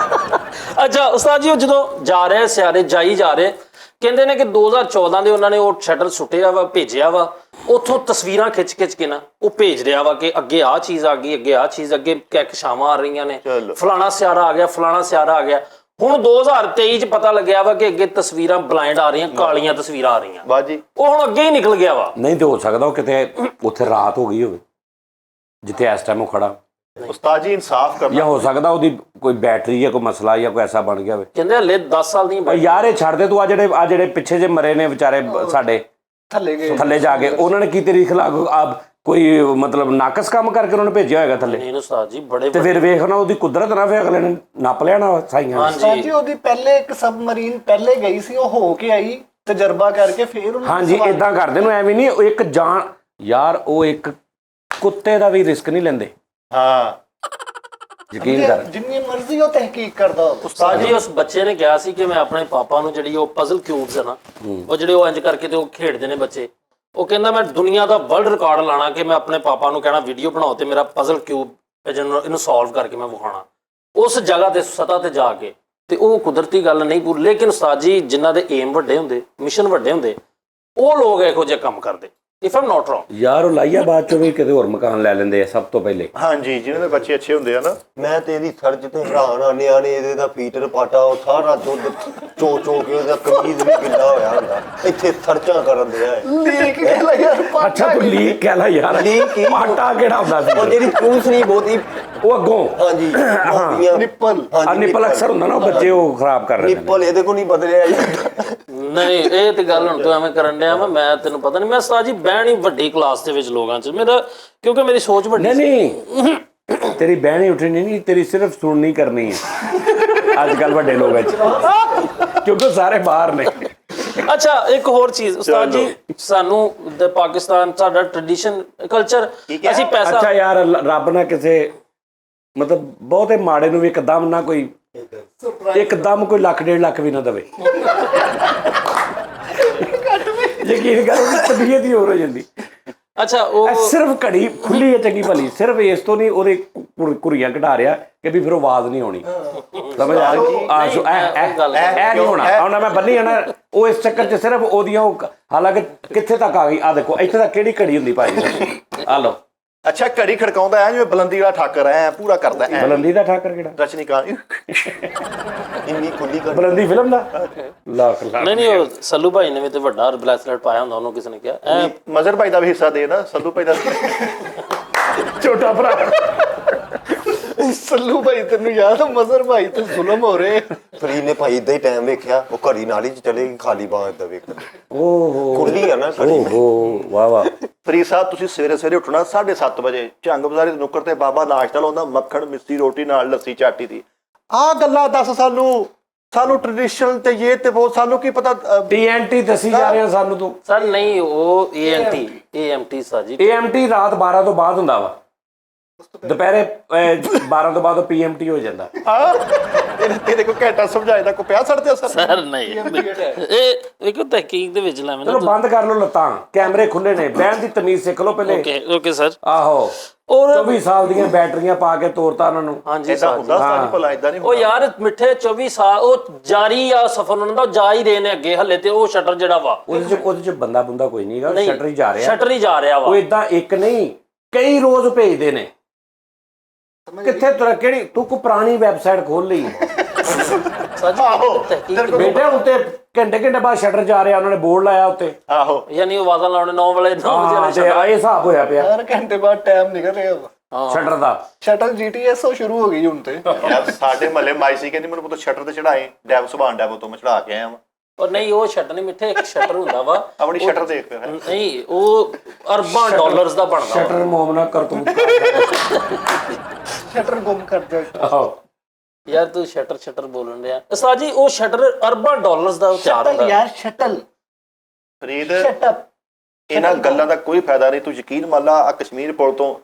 ਅੱਛਾ ਉਸਤਾਦ ਜੀ, ਉਹ ਜਦੋਂ ਜਾ ਰਹੇ ਸਿਆਰੇ ਜਾਈ ਜਾ ਰਹੇ, ਕਹਿੰਦੇ ਨੇ ਕਿ 2014 ਦੇ ਉਹਨਾਂ ਨੇ ਉਹ ਸ਼ਟਲ ਸੁੱਟਿਆ ਵਾ, ਭੇਜਿਆ ਵਾ, ਉੱਥੋਂ ਤਸਵੀਰਾਂ ਖਿੱਚ ਕੇ ਨਾ ਉਹ ਭੇਜ ਰਿਹਾ ਵਾ ਕਿ ਅੱਗੇ ਆਹ ਚੀਜ਼ ਆ ਗਈ, ਅੱਗੇ ਆਹ ਚੀਜ਼, ਅੱਗੇ ਕੈਕਸ਼ਾਵਾਂ ਆ ਰਹੀਆਂ ਨੇ, ਫਲਾਣਾ ਸਿਆਰਾ ਆ ਗਿਆ, ਫਲਾਣਾ ਸਿਆਰਾ ਆ ਗਿਆ। ਹੁਣ 2023 ਚ ਪਤਾ ਲੱਗਿਆ ਵਾ ਕਿ ਅੱਗੇ ਤਸਵੀਰਾਂ ਬਲਾਈਂਡ ਆ ਰਹੀਆਂ, ਕਾਲੀਆਂ ਤਸਵੀਰਾਂ ਆ ਰਹੀਆਂ। ਬਾਜੀ ਉਹ ਹੁਣ ਅੱਗੇ ਹੀ ਨਿਕਲ ਗਿਆ ਵਾ। ਨਹੀਂ ਤੇ ਹੋ ਸਕਦਾ ਉਹ ਕਿਤੇ ਉੱਥੇ ਰਾਤ ਹੋ ਗਈ ਹੋਵੇ ਜਿੱਥੇ ਇਸ ਟਾਈਮ ਉਹ ਖੜਾ, ਉਸਤਾਦ ਜੀ ਇਨਸਾਫ ਕਰਨਾ। ਜਾਂ ਹੋ ਸਕਦਾ ਉਹਦੀ ਕੋਈ ਬੈਟਰੀ ਜਾਂ ਕੋਈ ਮਸਲਾ ਜਾਂ ਕੋਈ ਐਸਾ ਬਣ ਗਿਆ ਹੋਵੇ। ਕਹਿੰਦੇ ਹਲੇ 10 ਸਾਲ ਦੀਆਂ ਯਾਰ ਇਹ ਛੱਡ ਦੇ ਤੂੰ, ਆ ਜਿਹੜੇ ਪਿੱਛੇ ਜੇ ਮਰੇ ਨੇ ਵਿਚਾਰੇ ਸਾਡੇ ਥੱਲੇ ਜਾ ਕੇ, ਉਹਨਾਂ ਨੇ ਕੀ ਤੇਰੀ ਖਿਲਾਫ ਕੋਈ ਮਤਲਬ ਨਾਕਸ ਕੰਮ ਕਰਕੇ ਉਹਨਾਂ ਨੇ ਭੇਜਿਆ ਹੋਏਗਾ ਥੱਲੇ। ਨਹੀਂ ਉਸਤਾਦ ਜੀ ਬੜੇ ਤੇ ਫਿਰ ਵੇਖਣਾ ਉਹਦੀ ਕੁਦਰਤ ਨਾ, ਫਿਰ ਅਗਲੇ ਨੇ ਨੱਪ ਲਿਆ ਨਾ ਸਾਈਆਂ। ਹਾਂਜੀ ਉਹਦੀ ਪਹਿਲੇ ਇੱਕ ਸਬਮਰੀਨ ਪਹਿਲੇ ਗਈ ਸੀ, ਉਹ ਹੋ ਕੇ ਆਈ ਤਜਰਬਾ ਕਰਕੇ ਫਿਰ ਉਹਨੂੰ। ਹਾਂਜੀ ਇਦਾਂ ਕਰਦੇ ਨੂੰ, ਐਵੇਂ ਨਹੀਂ। ਉਹ ਇੱਕ ਜਾਨ ਯਾਰ, ਉਹ ਇੱਕ ਕੁੱਤੇ ਦਾ ਵੀ ਰਿਸਕ ਨਹੀਂ ਲੈਂਦੇ। ਹਾਂ ਯਕੀਨ ਕਰ, ਜਿੰਨੀ ਮਰਜ਼ੀ ਉਹ ਤਹਿਕੀਕ ਕਰਦਾ। ਉਸਤਾਦ ਜੀ ਉਸ ਬੱਚੇ ਨੇ ਕਿਹਾ ਸੀ ਕਿ ਮੈਂ ਆਪਣੇ ਪਾਪਾ ਨੂੰ ਜਿਹੜੀ ਉਹ ਪਜ਼ਲ ਕਿਊਬਸ ਹੈ ਨਾ, ਉਹ ਜਿਹੜੇ ਉਹ ਇੰਜ ਕਰਕੇ ਤੇ ਉਹ ਖੇਡਦੇ ਨੇ ਬੱਚੇ, ਉਹ ਕਹਿੰਦਾ ਮੈਂ ਦੁਨੀਆ ਦਾ ਵਰਲਡ ਰਿਕਾਰਡ ਲਾਣਾ ਕਿ ਮੈਂ ਆਪਣੇ ਪਾਪਾ ਨੂੰ ਕਹਿਣਾ ਵੀਡੀਓ ਬਣਾਓ ਤੇ ਮੇਰਾ ਪਜ਼ਲ ਕਿਊਬ ਇਹਨੂੰ ਸੋਲਵ ਕਰਕੇ ਮੈਂ ਵਿਖਾਉਣਾ ਉਸ ਜਗ੍ਹਾ ਤੇ, ਸਤ੍ਹਾ ਤੇ ਜਾ ਕੇ। ਤੇ ਉਹ ਕੁਦਰਤੀ ਗੱਲ ਨਹੀਂ ਪੂਰੀ, ਲੇਕਿਨ ਉਸਤਾਦ ਜੀ ਜਿਨ੍ਹਾਂ ਦੇ ਏਮ ਵੱਡੇ ਹੁੰਦੇ, ਮਿਸ਼ਨ ਵੱਡੇ ਹੁੰਦੇ, ਉਹ ਲੋਕ ਇਹੋ ਜਿਹੇ ਕੰਮ ਕਰਦੇ। ਇਫ ਆਮ ਨਾਟ ਰੋਂਗ ਯਾਰ ਉਹ ਲਾਈਆ ਬਾਅਦ ਚੋਂ ਵੀ ਕਿਤੇ ਹੋਰ ਮਕਾਨ ਲੈ ਲੈਂਦੇ ਆ ਸਭ ਤੋਂ ਪਹਿਲੇ। ਹਾਂਜੀ ਜਿਹਨਾਂ ਦੇ ਬੱਚੇ ਅੱਛੇ ਹੁੰਦੇ ਆ ਨਾ। ਮੈਂ ਤੇ ਇਹਦੀ ਸਰਜ ਤੇ ਹੈਰਾਨ ਆ, ਨਿਆਣੇ ਇਹਦੇ ਦਾ ਫੀਟਰ ਪਾਟਾ ਉਹ ਸਾਰਾ ਦੁੱਧ ਚੋ ਕੇ ਉਹਦਾ ਕਮੀਜ਼ ਵੀ ਗਿੱਲਾ ਹੋਇਆ ਹੁੰਦਾ, ਇੱਥੇ ਸਰਚਾਂ ਕਰਨ ਦੇ ਆ। ਲੀਕ ਕਹਿ ਯਾਰ। ਅੱਛਾ ਤੂੰ ਲੀਕ ਕਹਿ ਲਾ ਯਾਰ, ਪਾਟਾ ਕਿਹੜਾ ਹੁੰਦਾ ਸੀ? ਉਹ ਜਿਹੜੀ ਚੂਸਣੀ ਬਹੁਤੀ, ਉਹ ਅੱਗੋਂ ਹਾਂਜੀ ਨਿੱਪਲ ਨਿੱਪਲ ਅਕਸਰ ਹੁੰਦਾ ਨਾ, ਉਹ ਬੱਚੇ ਉਹ ਖਰਾਬ ਕਰ ਰਹੇ ਨੇ। ਨਿੱਪਲ ਇਹਦੇ ਕੋ ਨਹੀਂ ਬਦਲਿਆ ਨਹੀਂ, ਇਹ ਤੇ ਗੱਲ ਹੁਣ ਤੂੰ ਐਵੇਂ ਕਰਨ ਡਿਆ ਵਾ। ਮੈਂ ਤੈਨੂੰ ਪਤਾ ਨਹੀਂ, ਮੈਂ ਉਸਤਾਦ ਜੀ ਬਹਿਣ ਹੀ ਵੱਡੀ ਕਲਾਸ ਦੇ ਵਿੱਚ ਲੋਕਾਂ 'ਚ, ਮੇਰਾ ਕਿਉਂਕਿ ਮੇਰੀ ਸੋਚ ਵੱਡੀ। ਨਹੀਂ ਤੇਰੀ ਬਹਿਣ ਹੀ ਉੱਠਣੀ ਨਹੀਂ, ਤੇਰੀ ਸਿਰਫ ਸੁਣਨੀ ਕਰਨੀ ਹੈ ਅੱਜ ਕੱਲ ਵੱਡੇ ਲੋਕਾਂ 'ਚ, ਕਿਉਂਕਿ ਸਾਰੇ ਬਾਹਰ ਨੇ। ਅੱਛਾ ਇੱਕ ਹੋਰ ਚੀਜ਼ ਉਸਤਾਦ ਜੀ, ਸਾਨੂੰ ਪਾਕਿਸਤਾਨ ਸਾਡਾ ਟ੍ਰੈਡੀਸ਼ਨ ਕਲਚਰ, ਅਸੀਂ ਪੈਸਾ। ਅੱਛਾ ਯਾਰ ਰੱਬ ਨਾ ਕਿਸੇ ਮਤਲਬ ਬਹੁਤੇ ਮਾੜੇ ਨੂੰ ਵੀ ਇੱਕਦਮ ਨਾ ਕੋਈ, ਇੱਕਦਮ ਕੋਈ ਲੱਖ 1.5 ਲੱਖ ਵੀ ਨਾ ਦੇਵੇ। ਯਕੀਨ ਕਰ, ਤਬੀਅਤ ਹੀ ਹੋਰ ਹੋ ਜਾਂਦੀ। ਅੱਛਾ ਉਹ ਸਿਰਫ ਘੜੀ ਖੁੱਲੀ ਹੈ ਚੰਗੀ ਭਲੀ, ਸਿਰਫ ਇਸ ਤੋਂ ਨਹੀਂ ਉਹਦੇ ਕੁੜੀਆਂ ਘਟਾ ਰਿਹਾ ਕਿ ਵੀ ਫਿਰ ਆਵਾਜ਼ ਨਹੀਂ ਆਉਣੀ। ਸਮਝ ਆ ਗਈ? ਇਹ ਨਹੀਂ ਹੋਣਾ। ਹੁਣ ਮੈਂ ਬੰਨੀ ਆ ਨਾ, ਉਹ ਇਸ ਚੱਕਰ 'ਚ ਸਿਰਫ ਉਹਦੀਆਂ ਹਾਲਾਂਕਿ ਕਿੱਥੇ ਤੱਕ ਆ ਗਈ, ਆ ਦੇਖੋ ਇੱਥੇ ਤੱਕ ਕਿਹੜੀ ਘੜੀ ਹੁੰਦੀ ਭਾਜੀ, ਆ ਲਓ। ਅੱਛਾ ਘੜੀ ਖੜਕਾਉਂਦਾ ਐ ਜਿਵੇਂ ਬਲੰਦੀ ਵਾਲਾ ਠਾਕਰ ਐ ਪੂਰਾ ਕਰਦਾ ਐ। ਬਲੰਦੀ ਦਾ ਠਾਕਰ ਕਿਹੜਾ? ਰਜਨੀਕਾਂਤ ਇੰਨੀ ਖੁੱਲੀ ਕਰ ਬਲੰਦੀ ਫਿਲਮ ਦਾ ਲੱਖ ਨਹੀਂ ਉਹ ਸੱਲੂ ਭਾਈ ਨੇ ਵੀ ਤੇ ਵੱਡਾ ਬ੍ਰੈਸਲੇਟ ਪਾਇਆ ਹੁੰਦਾ, ਉਹਨੂੰ ਕਿਸੇ ਨੇ ਕਿਹਾ ਮਜ਼ਰ ਭਾਈ ਦਾ ਵੀ ਹਿੱਸਾ ਦੇ ਨਾ, ਸੱਲੂ ਭਾਈ ਦਾ ਛੋਟਾ ਭਰਾ। ਸੱਲੂ ਭਾਈ ਤੈਨੂੰ ਯਾਦ, ਮਜ਼ਰ ਭਾਈ ਤੇ ਜ਼ੁਲਮ ਹੋ ਰਹੇ। ਫਰੀਦ ਨੇ ਭਾਈ ਇਦਾਂ ਹੀ ਟਾਈਮ ਵੇਖਿਆ, ਉਹ ਘੜੀ ਨਾਲੀ 'ਚ ਚਲੇ ਗਈ, ਖਾਲੀ ਬਾਂਹ ਏਦਾਂ ਵੇਖ ਓਹੋ ਖੁੱਲੀ ਆ ਨਾ ਘੜੀ। ਓਹੋ ਵਾਹ ਵਾਹ। ਫਰੀਦ ਸਾਹਿਬ ਤੁਸੀਂ ਸਵੇਰੇ ਉੱਠਣਾ 7:30 ਵਜੇ, ਝੰਗ ਬਾਜ਼ਾਰੀ ਦੇ ਨੁੱਕਰ ਤੇ ਬਾਬਾ ਨਾਸ਼ਤਾ ਲਾਉਂਦਾ, ਮੱਖਣ ਮਿੱਸੀ ਰੋਟੀ ਨਾਲ ਲੱਸੀ ਚਾਟੀ ਦੀ। ਆਹ ਗੱਲਾਂ ਦੱਸ ਸਾਨੂੰ ਟ੍ਰੈਡੀਸ਼ਨਲ ਤੇ ਇਹ ਤੇ ਬਹੁਤ, ਸਾਨੂੰ ਕੀ ਪਤਾ। TNT ਦੱਸੀ ਜਾ ਰਿਹਾ ਸਾਨੂੰ ਤੂੰ। ਸਰ ਨਹੀਂ, ਉਹ AMT ਸਾਜੀ, AMT ਰਾਤ 12 ਤੋਂ ਬਾਅਦ ਹੁੰਦਾ ਵਾ, ਦੁਪਹਿਰੇ 12 ਤੋਂ ਬਾਅਦ PMT ਹੋ ਜਾਂਦਾ। ਤੇਰੇ ਕੋ ਘੰਟਾ ਸਮਝਾਇਦਾ ਕੋ ਪਿਆ ਸੜ ਤੇ ਅਸਰ ਸਰ ਨਹੀਂ ਇਹ ਇੱਕ ਤਹਿਕੀਕ ਦੇ ਵਿੱਚ ਲੈਵੇਂ ਚਲੋ ਨਾ ਬੰਦ ਕਰ ਲਓ ਲੱਤਾਂ, ਕੈਮਰੇ ਖੁੱਲੇ ਨੇ, ਬਹਿਣ ਦੀ ਤਮੀਜ਼ ਸਿੱਖ ਲਓ ਪਹਿਲੇ। Okay okay sir. ਆਹੋ, ਔਰ 24 ਸਾਲ ਦੀਆਂ ਬੈਟਰੀਆਂ ਪਾ ਕੇ ਤੋਰਤਾ ਉਹਨਾਂ ਨੂੰ। ਹਾਂਜੀ ਇਦਾਂ ਸਰ, ਹੁੰਦਾ ਸਾਡੀ ਭਲਾ ਇਦਾਂ ਨਹੀਂ ਉਹ ਯਾਰ ਮਿੱਠੇ 24 ਸਾਲ ਉਹ ਜਾਰੀ ਆ ਸਫਰ ਉਹਨਾਂ ਦਾ, ਜਾ ਹੀ ਰਹੇ ਨੇ ਅੱਗੇ ਹੱਲੇ ਤੇ ਉਹ ਸ਼ਟਰ ਜਿਹੜਾ ਵਾ ਉਹਦੇ ਚ ਬੰਦਾ ਬੁੰਦਾ ਕੋਈ ਨਹੀਂਗਾ, ਸ਼ਟਰ ਹੀ ਜਾ ਰਿਹਾ। ਸ਼ਟਰ ਹੀ ਜਾ ਰਿਹਾ ਵਾ। ਉਹ ਇਦਾਂ ਇੱਕ ਨਹੀਂ ਕਈ ਰੋਜ਼ ਭੇਜਦੇ ਨੇ। ਕਿੱਥੇ ਕਿਹੜੀ ਤੂੰ ਕੋ ਪੁਰਾਣੀ ਵੈਬਸਾਈਟ ਖੋਲ ਲਈ ਆਹੋ ਬੇਟੇ, ਉੱਤੇ ਘੰਟੇ ਘੰਟੇ ਬਾਅਦ ਸ਼ਟਰ ਜਾ ਰਿਹਾ, ਉਹਨਾਂ ਨੇ ਬੋਰਡ ਲਾਇਆ ਉੱਤੇ। ਆਹੋ ਯਾਨੀ ਉਹ ਵਾਜ਼ਾਂ ਲਾਉਣੇ 9 ਵਜੇ 9 ਹਾਂ, ਵਜੇ ਤੇ ਇਹ ਹਿਸਾਬ ਹੋਇਆ ਪਿਆ ਹਰ ਘੰਟੇ ਬਾਅਦ ਟਾਈਮ ਨਿਕਲ ਰਿਹਾ ਵਾ। ਸ਼ਟਰ ਦਾ। ਸ਼ਟਲ ਜੀਟੀਐਸ ਉਹ ਸ਼ੁਰੂ ਹੋ ਗਈ ਹੁਣ ਤੇ। ਯਾਰ ਸਾਡੇ ਮਹੱਲੇ ਮਾਈ ਸੀ ਕਹਿੰਦੀ ਮੈਨੂੰ ਪੁੱਤ ਸ਼ਟਰ ਤੇ ਚੜਾਏ, ਡੈਵ ਸੁਭਾਨ ਡੈਵ ਤੋਂ ਮੈਂ ਚੜਾ ਕੇ ਆਇਆ ਵਾਂ। ਔਰ ਨਹੀਂ ਉਹ ਸ਼ਟਰ ਨਹੀਂ ਮਿੱਠੇ, ਇੱਕ ਸ਼ਟਰ ਹੁੰਦਾ ਵਾ ਆਪਣੀ ਸ਼ਟਰ ਦੇਖ ਫਿਰ ਨਹੀਂ ਉਹ ਅਰਬਾਂ ਡਾਲਰਸ ਦਾ ਬਣਦਾ ਵਾ। ਸ਼ਟਰ ਮੋਮਨਾ ਕਰਤੂਤ ਸ਼ਟਰ ਗੁੰਮ ਕਰ ਦਿਆ। ਆਹੋ, ਯਾਰ ਤੂੰ ਸ਼ਟਰ ਬੋਲਣ ਰਿਹਾ ਉਸਤਾਦ ਜੀ। ਉਹ ਸ਼ਟਰ ਅਰਬਾਂ ਡਾਲਰਸ ਦਾ ਤਿਆਰ ਸ਼ਟਲ ਹੁੰਦਾ। ਯਾਰ ਸ਼ਟਲ ਫਰੀਦ ਸ਼ਟਅਪ। ਇਹਨਾਂ ਗੱਲਾਂ ਦਾ ਕੋਈ ਫਾਇਦਾ ਨਹੀਂ। ਤੂੰ ਯਕੀਨ ਮੰਨ ਲਾ ਆ ਕਸ਼ਮੀਰ ਪੁਲ ਤੋਂ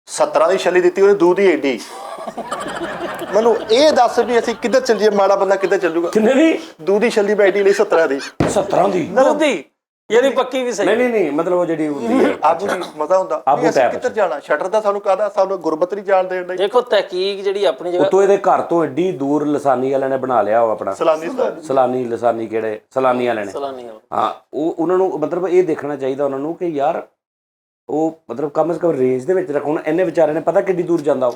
17 ਦੀ ਛੱਲੀ ਦਿੱਤੀ ਉਹਨੇ ਦੂਧ ਦੀ ਏਡੀ। ਮੈਨੂੰ ਇਹ ਦੱਸ ਵੀ ਅਸੀਂ ਕਿੱਧਰ ਚੱਲ ਜਾਈਏ, ਮਾੜਾ ਬੰਦਾ ਕਿੱਧਰ ਚੱਲ ਜੂਗਾ। ਕਿੰਨੇ ਦੀ? ਦੂਧ ਦੀ ਛੱਲੀ ਬੈਠੀ ਲਈ 17 ਦੀ 17 ਦੀ? ਦੁੱਧੀ ਯਾਨੀ ਪੱਕੀ ਵੀ ਸਹੀ। ਨਹੀਂ ਮਤਲਬ ਉਹ ਜਿਹੜੀ ਹੁੰਦੀ ਹੈ ਆਬੂ ਦੀ ਮਜ਼ਾ ਹੁੰਦਾ। ਆਬੂ ਵੀ ਅਸੀਂ ਟੈਪ। ਕਿੱਧਰ ਜਾਣਾ, ਸ਼ਟਰ ਦਾ ਸਾਨੂੰ ਕਾਹਦਾ, ਸਾਨੂੰ ਗੁਰਬਤ ਨਹੀਂ ਜਾਣ ਦੇਣ ਲਈ। ਦੇਖੋ ਤਹਿਕੀਕ ਜਿਹੜੀ ਆਪਣੀ ਜਗ੍ਹਾ ਉਤੋਂ ਇਹਦੇ ਘਰ ਤੋਂ ਏਡੀ ਦੂਰ ਲਸਾਨੀ ਵਾਲਿਆਂ ਨੇ ਬਣਾ ਲਿਆ ਉਹ ਆਪਣਾ ਸਲਾਨੀ ਲਸਾਨੀ ਕਿਹੜੇ ਸਲਾਨੀ ਵਾਲੇ ਨੇ। ਸਲਾਨੀ ਹਾਂ, ਉਹ ਉਹਨਾਂ ਨੂੰ ਮਤਲਬ ਇਹ ਦੇਖਣਾ ਚਾਹੀਦਾ ਉਹਨਾਂ ਨੂੰ ਕਿ ਯਾਰ ਉਹ ਮਤਲਬ ਕਮ ਸੇ ਕਮ ਰੇਂਜ ਦੇ ਵਿੱਚ ਰੱਖਣ। ਇਹਨੇ ਵਿਚਾਰੇ ਨੇ ਪਤਾ ਕਿੱਡੀ ਦੂਰ ਜਾਂਦਾ ਉਹ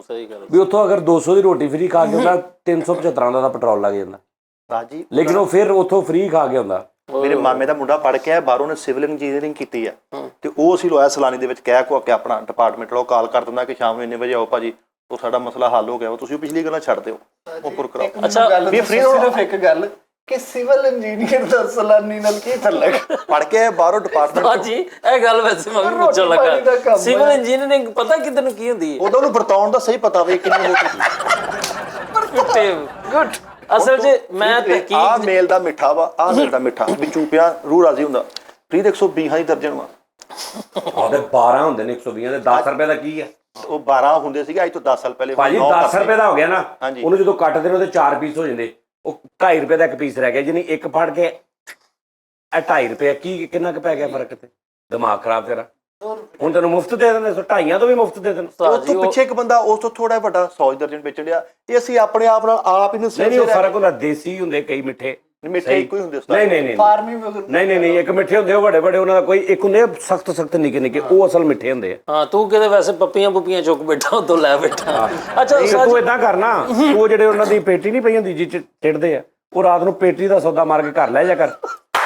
ਸਹੀ ਗੱਲ ਵੀ ਉੱਥੋਂ ਅਗਰ 200 ਦੀ ਰੋਟੀ ਫ੍ਰੀ ਖਾ ਕੇ ਆਉਂਦਾ 375 ਦਾ ਪੈਟਰੋਲ ਲੱਗ ਜਾਂਦਾ, ਰਾਜੀ। ਲੇਕਿਨ ਉਹ ਫਿਰ ਉੱਥੋਂ ਫ੍ਰੀ ਖਾ ਕੇ ਆਉਂਦਾ। ਮੇਰੇ ਮਾਮੇ ਦਾ ਮੁੰਡਾ ਪੜ੍ਹ ਕੇ ਆਇਆ ਬਾਹਰੋਂ, ਨੇ ਸਿਵਲ ਇੰਜੀਨੀਅਰਿੰਗ ਕੀਤੀ ਆ ਤੇ ਉਹ ਅਸੀਂ ਲੋਇਆ ਸਲਾਨੀ ਦੇ ਵਿੱਚ ਕਹਿ ਕੋ ਕੇ ਆਪਣਾ ਡਿਪਾਰਟਮੈਂਟ ਲੋ ਕਾਲ ਕਰ ਦਿੰਦਾ ਕਿ ਸ਼ਾਮ ਨੂੰ ਇੰਨੇ ਵਜੇ ਆਓ ਭਾਜੀ, ਉਹ ਸਾਡਾ ਮਸਲਾ ਹੱਲ ਹੋ ਗਿਆ, ਉਹ ਤੁਸੀਂ ਪਿਛਲੀ ਗੱਲਾਂ ਛੱਡ ਦਿਓ, ਉਹ ਪੁਰ ਕਰਾਓ। ਅੱਛਾ ਵੀ free ਸਿਰਫ ਇੱਕ ਗੱਲ ਕਿ ਸਿਵਲ ਇੰਜੀਨੀਅਰ ਦਾ ਸਲਾਨੀ ਨਾਲ ਕੀ ਤਲਕ। ਪੜ੍ਹ ਕੇ ਆਇਆ ਬਾਹਰੋਂ ਡਿਪਾਰਟਮੈਂਟ। ਹਾਂਜੀ ਇਹ ਗੱਲ ਵੈਸੇ ਮੈਂ ਵੀ ਪੁੱਛਣ ਰੋਟੀ ਪਾਣੀ ਦਾ ਲੱਗਾ। ਕੰਮ ਸਿਵਲ ਹੈ। ਇੰਜੀਨੀਅਰਿੰਗ ਪਤਾ ਕਿਤੇ ਨੂੰ ਕੀ ਹੁੰਦੀ ਹੈ? ਉਹਦਾ ਨੂੰ ਵਰਤਾਉਣ ਦਾ ਸਹੀ ਪਤਾ ਵੀ ਕਿੰਨੀ ਮੋਟੀ। ਗੁੱਡ। ਅਸਲ 'ਚ ਮੈਂ ਆ ਤਹਿਕੀਕ ਮੇਲ ਦਾ ਮਿੱਠਾ ਵਾ, ਆ ਮੇਲ ਦਾ ਮਿੱਠਾ ਵੀ ਚੂਪਿਆ ਰੂਹ ਰਾਜ਼ੀ ਹੁੰਦਾ। ਪ੍ਰੀਤ 120 ਦੀ ਦਰਜਨ ਵਾ, ਉਹਦੇ 12 ਹੁੰਦੇ ਨੇ 120 ਦੇ। 10 ਰੁਪਏ ਦਾ ਕੀ ਹੈ ਉਹ 12 ਹੁੰਦੇ ਸੀਗੇ ਅੱਜ ਤੋਂ 10 ਸਾਲ ਪਹਿਲੇ। ਭਾਜੀ? 10 ਰੁਪਏ ਦਾ ਹੋ ਗਿਆ ਨਾ, ਹਾਂਜੀ। ਉਹਨੂੰ ਜਦੋਂ ਕੱਟਦੇ ਨੇ ਉਹਦੇ 4 ਪੀਸ ਹੋ ਜਾਂਦੇ, ਉਹ 2.5 ਰੁਪਏ ਦਾ ਇੱਕ ਪੀਸ ਰਹਿ ਗਿਆ। ਜਿਹਨੇ ਇੱਕ ਫੜ ਕੇ ਇਹ 2.5 ਰੁਪਏ ਕੀ ਕਿੰਨਾ ਕੁ ਪੈ ਗਿਆ ਫਰਕ? ਤੇ ਦਿਮਾਗ ਖਰਾਬ ਤੇਰਾ। ਹੁਣ ਤੈਨੂੰ ਮੁਫਤ ਦੇ ਦਿੰਦੇ, 2.5 ਤੋਂ ਵੀ ਮੁਫਤ ਦੇ ਦਿੰਦੇ। ਉਸ ਤੋਂ ਪਿੱਛੇ ਇੱਕ ਬੰਦਾ ਉਸ ਤੋਂ ਥੋੜਾ ਵੱਡਾ 100 ਦਰਜਨ ਵੇਚਣ ਡਿਆ। ਇਹ ਅਸੀਂ ਆਪਣੇ ਆਪ ਨਾਲ ਆਪ ਹੀ ਨੂੰ ਨਹੀਂ ਉਹ ਫਰਕ ਹੁੰਦਾ। ਦੇਸੀ ਹੁੰਦੇ ਕਈ ਮਿੱਠੇ, ਮਿੱਠੇ ਇੱਕੋ ਹੀ ਹੁੰਦੇ ਉਸਤਾਦ। ਨਹੀਂ ਫਾਰਮੀ ਨਹੀਂ ਇੱਕ ਮਿੱਠੇ ਹੁੰਦੇ ਉਹ ਵੱਡੇ ਉਹਨਾਂ ਦਾ ਕੋਈ ਇੱਕ ਹੁੰਦੇ ਸਖਤ ਨਿੱਕੇ ਉਹ ਅਸਲ ਮਿੱਠੇ ਹੁੰਦੇ ਆ। ਹਾਂ ਤੂੰ ਕਿਤੇ ਵੈਸੇ ਪੱਪੀਆਂ ਚੁੱਕ ਬੈਠਾ ਉਦੋਂ ਲੈ ਬੈਠਾ। ਅੱਛਾ ਤੂੰ ਏਦਾਂ ਕਰਨਾ, ਉਹ ਜਿਹੜੇ ਉਹਨਾਂ ਦੀ ਪੇਟੀ ਨਹੀਂ ਪਈ ਹੁੰਦੀ ਜਿਹ ਚਿੜਦੇ ਆ, ਉਹ ਰਾਤ ਨੂੰ ਪੇਟੀ ਦਾ ਸੌਦਾ ਮਾਰ ਕੇ ਘਰ ਲੈ ਜਾ ਕਰ,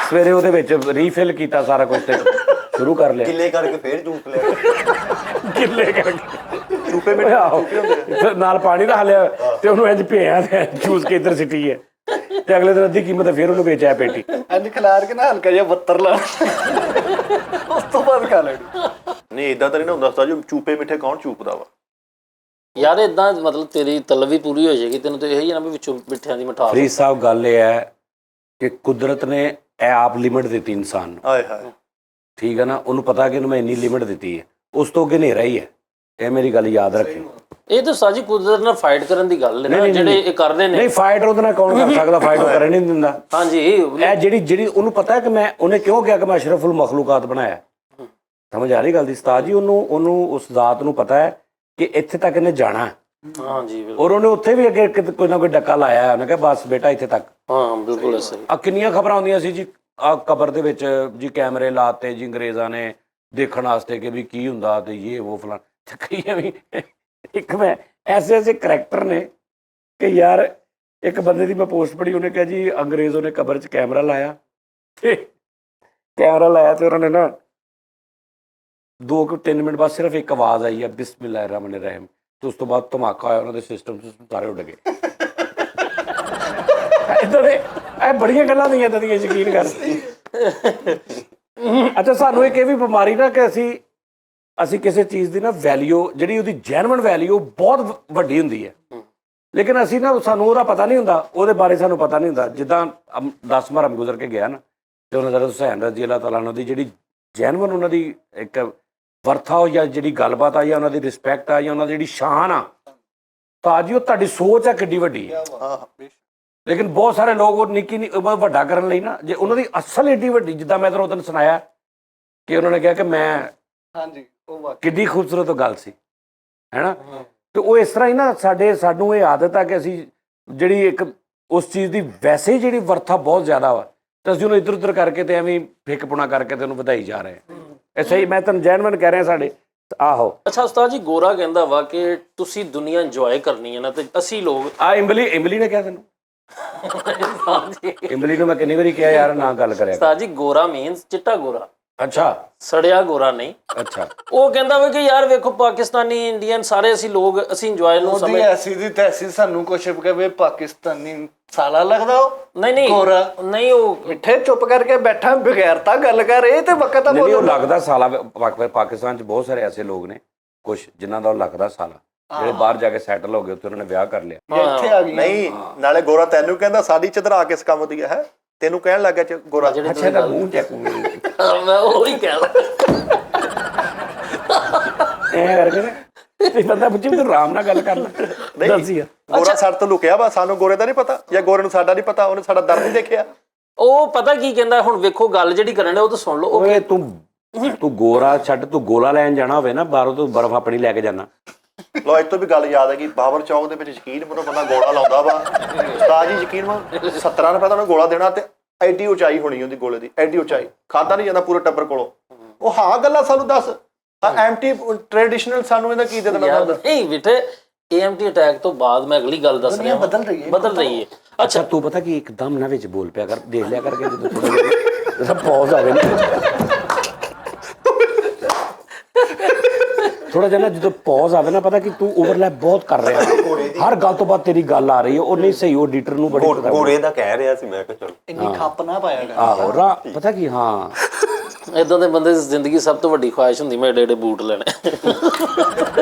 ਸਵੇਰੇ ਉਹਦੇ ਵਿੱਚ ਰੀਫਿਲ ਕੀਤਾ ਸਾਰਾ ਕੁਝ ਤੇ ਸ਼ੁਰੂ ਕਰ ਲਿਆ। ਗਿੱਲੇ ਕਰਕੇ ਫੇਰ ਚੂਪ ਲਿਆ। ਗਿੱਲੇ ਕਰਕੇ ਚੂਪੇ ਫਿਰ ਨਾਲ ਪਾਣੀ ਦਾ ਲਿਆ ਤੇ ਉਹਨੂੰ ਇੰਜ ਭਿਆ ਤੇ ਚੂਸ ਕੇ ਇੱਧਰ ਸਿੱਟੀ ਹੈ ਤੇ ਅਗਲੇ ਦਿਨ ਅੱਧੀ ਕੀਮਤ ਫਿਰ ਉਹਨੂੰ ਵੇਚਿਆ ਪੇਟੀ। ਅੱਜ ਖਿਲਾਰ ਕੇ ਨਾ ਹਲਕਾ ਜਿਹਾ 72 ਲਾ ਉਸ ਤੋਂ ਬਾਅਦ ਖਾ ਲੈਣੀ। ਨਹੀਂ ਇਦਾਂ ਤਾਂ ਨਹੀਂ ਨਾ ਹੁੰਦਾ ਉਸਤਾਦ ਜੀ। ਚੂਪੇ ਮਿੱਠੇ ਕੌਣ ਚੂਪਦਾ ਵਾ? ਯਾਰ ਇਦਾਂ ਮਤਲਬ ਤੇਰੀ ਤਲਬ ਵੀ ਪੂਰੀ ਹੋ ਜਾਏਗੀ। ਤੈਨੂੰ ਤੇ ਇਹੀ ਨਾ ਵੀ ਵਿੱਚੋਂ ਮਿੱਠਿਆਂ ਦੀ ਮਿਠਾਸ। ਫਰੀਦ ਸਾਹਿਬ ਗੱਲ ਇਹ ਹੈ ਕਿ ਕੁਦਰਤ ਨੇ ਇਹ ਆਪ ਲਿਮਿਟ ਦਿੱਤੀ ਇਨਸਾਨ ਨੂੰ, ਹਾਏ ਹਾਏ। ਠੀਕ ਹੈ ਨਾ। ਉਹਨੂੰ ਪਤਾ ਕਿ ਇਹਨੂੰ ਮੈਂ ਇੰਨੀ ਲਿਮਿਟ ਦਿੱਤੀ ਹੈ, ਉਸ ਤੋਂ ਅੱਗੇ ਹਨੇਰਾ ਹੀ ਹੈ। ਇਹ ਮੇਰੀ ਗੱਲ ਯਾਦ ਰੱਖਿਓ। ਇਹ ਤਾਂ ਸਾਜੀ ਕੁਦਰਤ ਨਾਲ ਫਾਈਟ ਕਰਨ ਦੀ ਗੱਲ ਹੈ ਨਾ, ਜਿਹੜੇ ਇਹ ਕਰਦੇ ਨੇ। ਨਹੀਂ ਫਾਈਟ ਉਹਦੇ ਨਾਲ ਕੌਣ ਕਰ ਸਕਦਾ? ਫਾਈਟ ਉਹ ਕਰਨ ਨਹੀਂ ਦਿੰਦਾ। ਹਾਂਜੀ ਇਹ ਜਿਹੜੀ ਉਹਨੂੰ ਪਤਾ ਕਿ ਉਹਨੇ ਕਿਉਂ ਕਿਹਾ ਕਿ ਮੈਂ ਅਸ਼ਰਫੁਲ ਮਖਲੂਕਾਤ ਬਣਾਇਆ। ਸਮਝ ਆ ਰਹੀ ਗੱਲ ਦੀ ਉਸਤਾਦ ਜੀ? ਉਹਨੂੰ ਉਸ ਜ਼ਾਤ ਨੂੰ ਪਤਾ ਹੈ ਕਿ ਇੱਥੇ ਤੱਕ ਇਹਨੇ ਜਾਣਾ। ਹਾਂਜੀ ਬਿਲਕੁਲ। ਔਰ ਉਹਨੇ ਉੱਥੇ ਵੀ ਅੱਗੇ ਕੋਈ ਨਾ ਕੋਈ ਡੱਕਾ ਲਾਇਆ। ਉਹਨੇ ਕਿਹਾ ਬਸ ਬੇਟਾ ਇੱਥੇ ਤੱਕ। ਹਾਂ ਬਿਲਕੁਲ ਸਹੀ। ਆ ਕਿੰਨੀਆਂ ਖਬਰਾਂ ਆਉਂਦੀਆਂ ਸੀ ਜੀ, ਆ ਕਬਰ ਦੇ ਵਿੱਚ ਜੀ ਕੈਮਰੇ ਲਾਤੇ ਜੀ ਅੰਗਰੇਜ਼ਾਂ ਨੇ ਦੇਖਣ ਵਾਸਤੇ ਕਿ ਵੀ ਕੀ ਹੁੰਦਾ ਤੇ ਇਹ ਉਹ ਫਲਾਣ। ਕਈਆਂ ਵੀ ਇੱਕ ਮੈਂ ਐਸੇ ਕਰੈਕਟਰ ਨੇ ਕਿ ਯਾਰ ਇੱਕ ਬੰਦੇ ਦੀ ਮੈਂ ਪੋਸਟ ਪੜ੍ਹੀ, ਉਹਨੇ ਕਿਹਾ ਜੀ ਅੰਗਰੇਜ਼ੋਂ ਨੇ ਕਬਰ 'ਚ ਕੈਮਰਾ ਲਾਇਆ ਤੇ ਉਹਨਾਂ ਨੇ ਨਾ 2-3 ਮਿੰਟ ਬਾਅਦ ਸਿਰਫ ਇੱਕ ਆਵਾਜ਼ ਆਈ ਹੈ, ਬਿਸਮਿਲ੍ਲਾਹਿਰ ਰਹਿਮਾਨਿਰ ਰਹੀਮ, ਤੇ ਉਸ ਤੋਂ ਬਾਅਦ ਧਮਾਕਾ ਹੋਇਆ। ਉਹਨਾਂ ਦੇ ਸਿਸਟਮ ਸਾਰੇ ਉੱਡ ਗਏ। ਇੱਦਾਂ ਦੇ ਇਹ ਬੜੀਆਂ ਗੱਲਾਂ ਹੁੰਦੀਆਂ ਇੱਦਾਂ ਦੀਆਂ, ਯਕੀਨ ਕਰ। ਅੱਛਾ ਸਾਨੂੰ ਇੱਕ ਇਹ ਵੀ ਬਿਮਾਰੀ ਨਾ ਕਿ ਅਸੀਂ ਕਿਸੇ ਚੀਜ਼ ਦੀ ਨਾ ਵੈਲਿਊ, ਜਿਹੜੀ ਉਹਦੀ ਜੈਨੂਇਨ ਵੈਲਿਊ ਬਹੁਤ ਵੱਡੀ ਹੁੰਦੀ ਹੈ, ਲੇਕਿਨ ਅਸੀਂ ਨਾ ਸਾਨੂੰ ਉਹਦਾ ਪਤਾ ਨਹੀਂ ਹੁੰਦਾ, ਉਹਦੇ ਬਾਰੇ ਸਾਨੂੰ ਪਤਾ ਨਹੀਂ ਹੁੰਦਾ। ਜਿੱਦਾਂ 10 ਮੁਹਰਮ ਗੁਜ਼ਰ ਕੇ ਗਿਆ ਨਾ, ਤੇ ਉਹਨਾਂ ਦਾ ਹੁਸੈਨ ਰਜ਼ੀ ਅੱਲਾਹ ਤਾਲਾ ਉਹਨਾਂ ਦੀ ਜਿਹੜੀ ਜੈਨੂਇਨ ਉਹਨਾਂ ਦੀ ਇੱਕ ਵਰਥਾ ਹੋ ਜਾਂ ਜਿਹੜੀ ਗੱਲਬਾਤ ਆ ਜਾਂ ਉਹਨਾਂ ਦੀ ਰਿਸਪੈਕਟ ਆ ਜਾਂ ਉਹਨਾਂ ਦੀ ਜਿਹੜੀ ਸ਼ਾਨ ਆ, ਤਾਂ ਜੀ ਉਹ ਤੁਹਾਡੀ ਸੋਚ ਹੈ ਕਿੱਡੀ ਵੱਡੀ ਹੈ। ਹਾਂ ਲੇਕਿਨ ਬਹੁਤ ਸਾਰੇ ਲੋਕ ਉਹ ਨਿੱਕੀ ਨਹੀਂ ਵੱਡਾ ਕਰਨ ਲਈ ਨਾ, ਜੇ ਉਹਨਾਂ ਦੀ ਅਸਲ ਏਡੀ ਵੱਡੀ, ਜਿੱਦਾਂ ਮੈਂ ਤੁਹਾਨੂੰ ਸੁਣਾਇਆ ਕਿ ਉਹਨਾਂ ਨੇ ਕਿਹਾ ਕਿ ਮੈਂ, ਹਾਂਜੀ ਉਹ ਵਾਕਈ ਕਿੱਡੀ ਖੂਬਸੂਰਤ ਗੱਲ ਸੀ, ਹੈਨਾ। ਤੇ ਉਹ ਇਸ ਤਰ੍ਹਾਂ ਹੀ ਨਾ ਸਾਨੂੰ ਇਹ ਆਦਤ ਆ ਕਿ ਅਸੀਂ ਜਿਹੜੀ ਇੱਕ ਉਸ ਚੀਜ਼ ਦੀ ਵੈਸੇ ਹੀ ਜਿਹੜੀ ਵਰਥਾ ਬਹੁਤ ਜ਼ਿਆਦਾ ਵਾ, ਤੇ ਅਸੀਂ ਉਹਨੂੰ ਇੱਧਰ ਉੱਧਰ ਕਰਕੇ ਤੇ ਐਵੇਂ ਫਿੱਕ ਪੁਣਾ ਕਰਕੇ ਤੇ ਉਹਨੂੰ ਵਧਾਈ ਜਾ ਰਹੇ ਹਾਂ। ਇਹ ਸਹੀ, ਮੈਂ ਤੁਹਾਨੂੰ ਜੈਨੂਇਨ ਕਹਿ ਰਿਹਾ ਸਾਡੇ। ਆਹੋ, ਅੱਛਾ ਉਸਤਾਦ ਜੀ, ਗੋਰਾ ਕਹਿੰਦਾ ਵਾ ਕਿ ਤੁਸੀਂ ਦੁਨੀਆ ਇੰਜੋਏ ਕਰਨੀ ਹੈ ਨਾ, ਤੇ ਅਸੀਂ ਲੋਕ ਇਮਲੀ ਨੇ ਕਿਹਾ ਤੈਨੂੰ? ਇਮਲੀ ਨੂੰ ਮੈਂ ਕਿੰਨੀ ਵਾਰੀ ਕਿਹਾ ਯਾਰ ਨਾ ਗੱਲ ਕਰਿਆ। ਉਸਤਾਦ ਜੀ, ਗੋਰਾ ਮੀਨਸ ਚਿੱਟਾ ਗੋਰਾ, ਅੱਛਾ ਸੜਿਆ ਗੋਰਾ ਨਹੀਂ। ਅੱਛਾ, ਉਹ ਕਹਿੰਦਾ ਵਾ ਕਿ ਯਾਰ ਵੇਖੋ, ਪਾਕਿਸਤਾਨੀ ਇੰਡੀਅਨ ਸਾਰੇ ਅਸੀਂ ਲੋਕ, ਅਸੀਂ ਇੰਜੋਏ ਨੂੰ ਉਹਦੀ ਸਮਝ। ਐਸੀ ਦੀ ਤੈਸੀ ਸਾਨੂੰ ਕੁਛ ਕਹੇ ਪਾਕਿਸਤਾਨੀ ਸਾਲਾ ਲੱਗਦਾ ਉਹ ਨਹੀਂ ਗੋਰਾ। ਨਹੀਂ, ਉਹ ਮਿੱਠੇ ਚੁੱਪ ਕਰਕੇ ਬੈਠਾ, ਬਗੈਰ ਤਾਂ ਗੱਲ ਕਰ, ਇਹ ਤੇ ਵਕਤ ਆ ਨਹੀਂ ਉਹ ਬੋਲਣ ਦਾ। ਲੱਗਦਾ ਸਾਲਾ। ਪਾਕਿਸਤਾਨ 'ਚ ਬਹੁਤ ਸਾਰੇ ਐਸੇ ਲੋਕ ਨੇ ਕੁਛ ਜਿਨ੍ਹਾਂ ਦਾ ਉਹ ਲੱਗਦਾ ਸਾਲਾ, ਜਿਹੜੇ ਬਾਹਰ ਜਾ ਕੇ ਸੈਟਲ ਹੋ ਗਏ, ਉੱਥੇ ਉਹਨਾਂ ਨੇ ਵਿਆਹ ਕਰ ਲਿਆ। ਇਹ ਇੱਥੇ ਆ ਗਈ ਨਹੀਂ, ਨਾਲੇ ਗੋਰਾ ਤੈਨੂੰ ਕਹਿੰਦਾ ਸਾਡੀ ਚਦਰਾ ਕਿਸ ਕੰਮ ਦੀ ਹੈ, ਤੈਨੂੰ ਕਹਿਣ ਲੱਗਾ ਚ ਗੋਰਾ। ਅੱਛਾ, ਤਾਂ ਮੂੰਹ ਚੈੱਕ ਮੈਂ ਉਹੀ ਕਹਿਣਾ। ਐ ਕਰਕੇ ਨਾ ਤੇ ਬੰਦਾ ਪੁੱਛੇ ਤੂੰ ਆਰਾਮ ਨਾਲ ਗੱਲ ਕਰ ਲੈ, ਦੱਸੀ ਗੋਰਾ ਸਾਡੇ ਤੋਂ ਲੁਕਿਆ ਵਾ, ਸਾਨੂੰ ਗੋਰੇ ਦਾ ਨਹੀਂ ਪਤਾ, ਜਾਂ ਗੋਰੇ ਨੂੰ ਸਾਡਾ ਨਹੀਂ ਪਤਾ, ਉਹਨੇ ਸਾਡਾ ਦਰਦ ਨਹੀਂ ਦੇਖਿਆ। ਉਹ ਪਤਾ ਕੀ ਕਹਿੰਦਾ, ਹੁਣ ਵੇਖੋ ਗੱਲ ਜਿਹੜੀ ਕਰਨ ਡਿਆ ਉਹ ਤਾਂ ਸੁਣ ਲਓ। ਉਹ ਓਏ ਤੂੰ ਗੋਰਾ ਛੱਡ, ਤੂੰ ਗੋਲਾ ਲੈਣ ਜਾਣਾ ਹੋਵੇ ਨਾ ਬਾਹਰੋਂ, ਤੂੰ ਬਰਫ਼ ਆਪਣੀ ਲੈ ਕੇ ਜਾਣਾ। ਲੋ ਅੱਜ ਤੋਂ ਵੀ ਗੱਲ ਯਾਦ ਹੈ ਕਿ ਬਾਬਰ ਚੌਕ ਦੇ ਵਿੱਚ ਯਕੀਨ ਕਰੋ, ਬੰਦਾ ਗੋਲਾ ਲਾਉਂਦਾ ਵਾ, ਉਸਤਾਦ ਜੀ ਯਕੀਨ ਕਰੋ 17 ਰੁਪਏ ਦਾ ਉਹਨੇ ਗੋਲਾ ਦੇਣਾ, ਤੇ ਐਡੀ ਉਚਾਈ ਹੋਣੀ ਉਹਦੀ ਗੋਲੇ ਦੀ, ਐਡੀ ਉਚਾਈ, ਖਾਦਾ ਨਹੀਂ ਜਾਂਦਾ ਪੂਰੇ ਟੱਬਰ ਕੋਲੋਂ। ਉਹ ਹਾਂ ਗੱਲਾਂ ਸਾਨੂੰ ਦੱਸ, ਐਮਟੀ ਟ੍ਰੈਡੀਸ਼ਨਲ ਸਾਨੂੰ ਇਹਦਾ ਕੀ ਦੇ ਦੇਣਾ? ਯਾਰ ਨਹੀਂ ਬੇਟੇ, AMT ਅਟੈਕ ਤੋਂ ਬਾਅਦ ਮੈਂ ਅਗਲੀ ਗੱਲ ਦੱਸ ਰਿਹਾ, ਬਦਲ ਰਹੀ ਹੈ। ਅੱਛਾ, ਤੂੰ ਪਤਾ ਕੀ ਇੱਕਦਮ ਨਾ ਵਿੱਚ ਬੋਲ ਪਿਆ ਕਰ, ਦੇਖ ਲਿਆ ਕਰਕੇ ਜਦੋਂ ਥੋੜਾ ਜਿਹਾ ਪੌਜ਼ ਆਵੇ ਨਾ, ਥੋੜਾ ਜਿਹਾ ਨਾ ਜਦੋਂ ਪੌਜ਼ ਆਵੇ ਨਾ, ਪਤਾ ਕਿ ਤੂੰ ਓਵਰਲੈਪ ਬਹੁਤ ਕਰ ਰਿਹਾ, ਹਰ ਗੱਲ ਤੋਂ ਬਾਅਦ ਤੇਰੀ ਗੱਲ ਆ ਰਹੀ ਹੈ। ਉਹ ਨਹੀਂ ਸਹੀ, ਉਹ ਐਡੀਟਰ ਨੂੰ ਬੜੀ ਗੋਰੇ ਦਾ ਕਹਿ ਰਿਹਾ ਸੀ, ਮੈਂ ਕਿਹਾ ਚਲੋ ਇੰਨੀ ਖੱਪ ਨਾ ਪਾਇਆ ਕਰ। ਆਹੋ ਪਤਾ ਕੀ, ਹਾਂ ਇਦਾਂ ਦੇ ਬੰਦੇ ਦੀ ਜ਼ਿੰਦਗੀ ਸਭ ਤੋਂ ਵੱਡੀ ਖੁਆਇਸ਼ ਹੁੰਦੀ ਮੈਂ ਏਡੇ ਏਡੇ ਬੂਟ ਲੈਣੇ।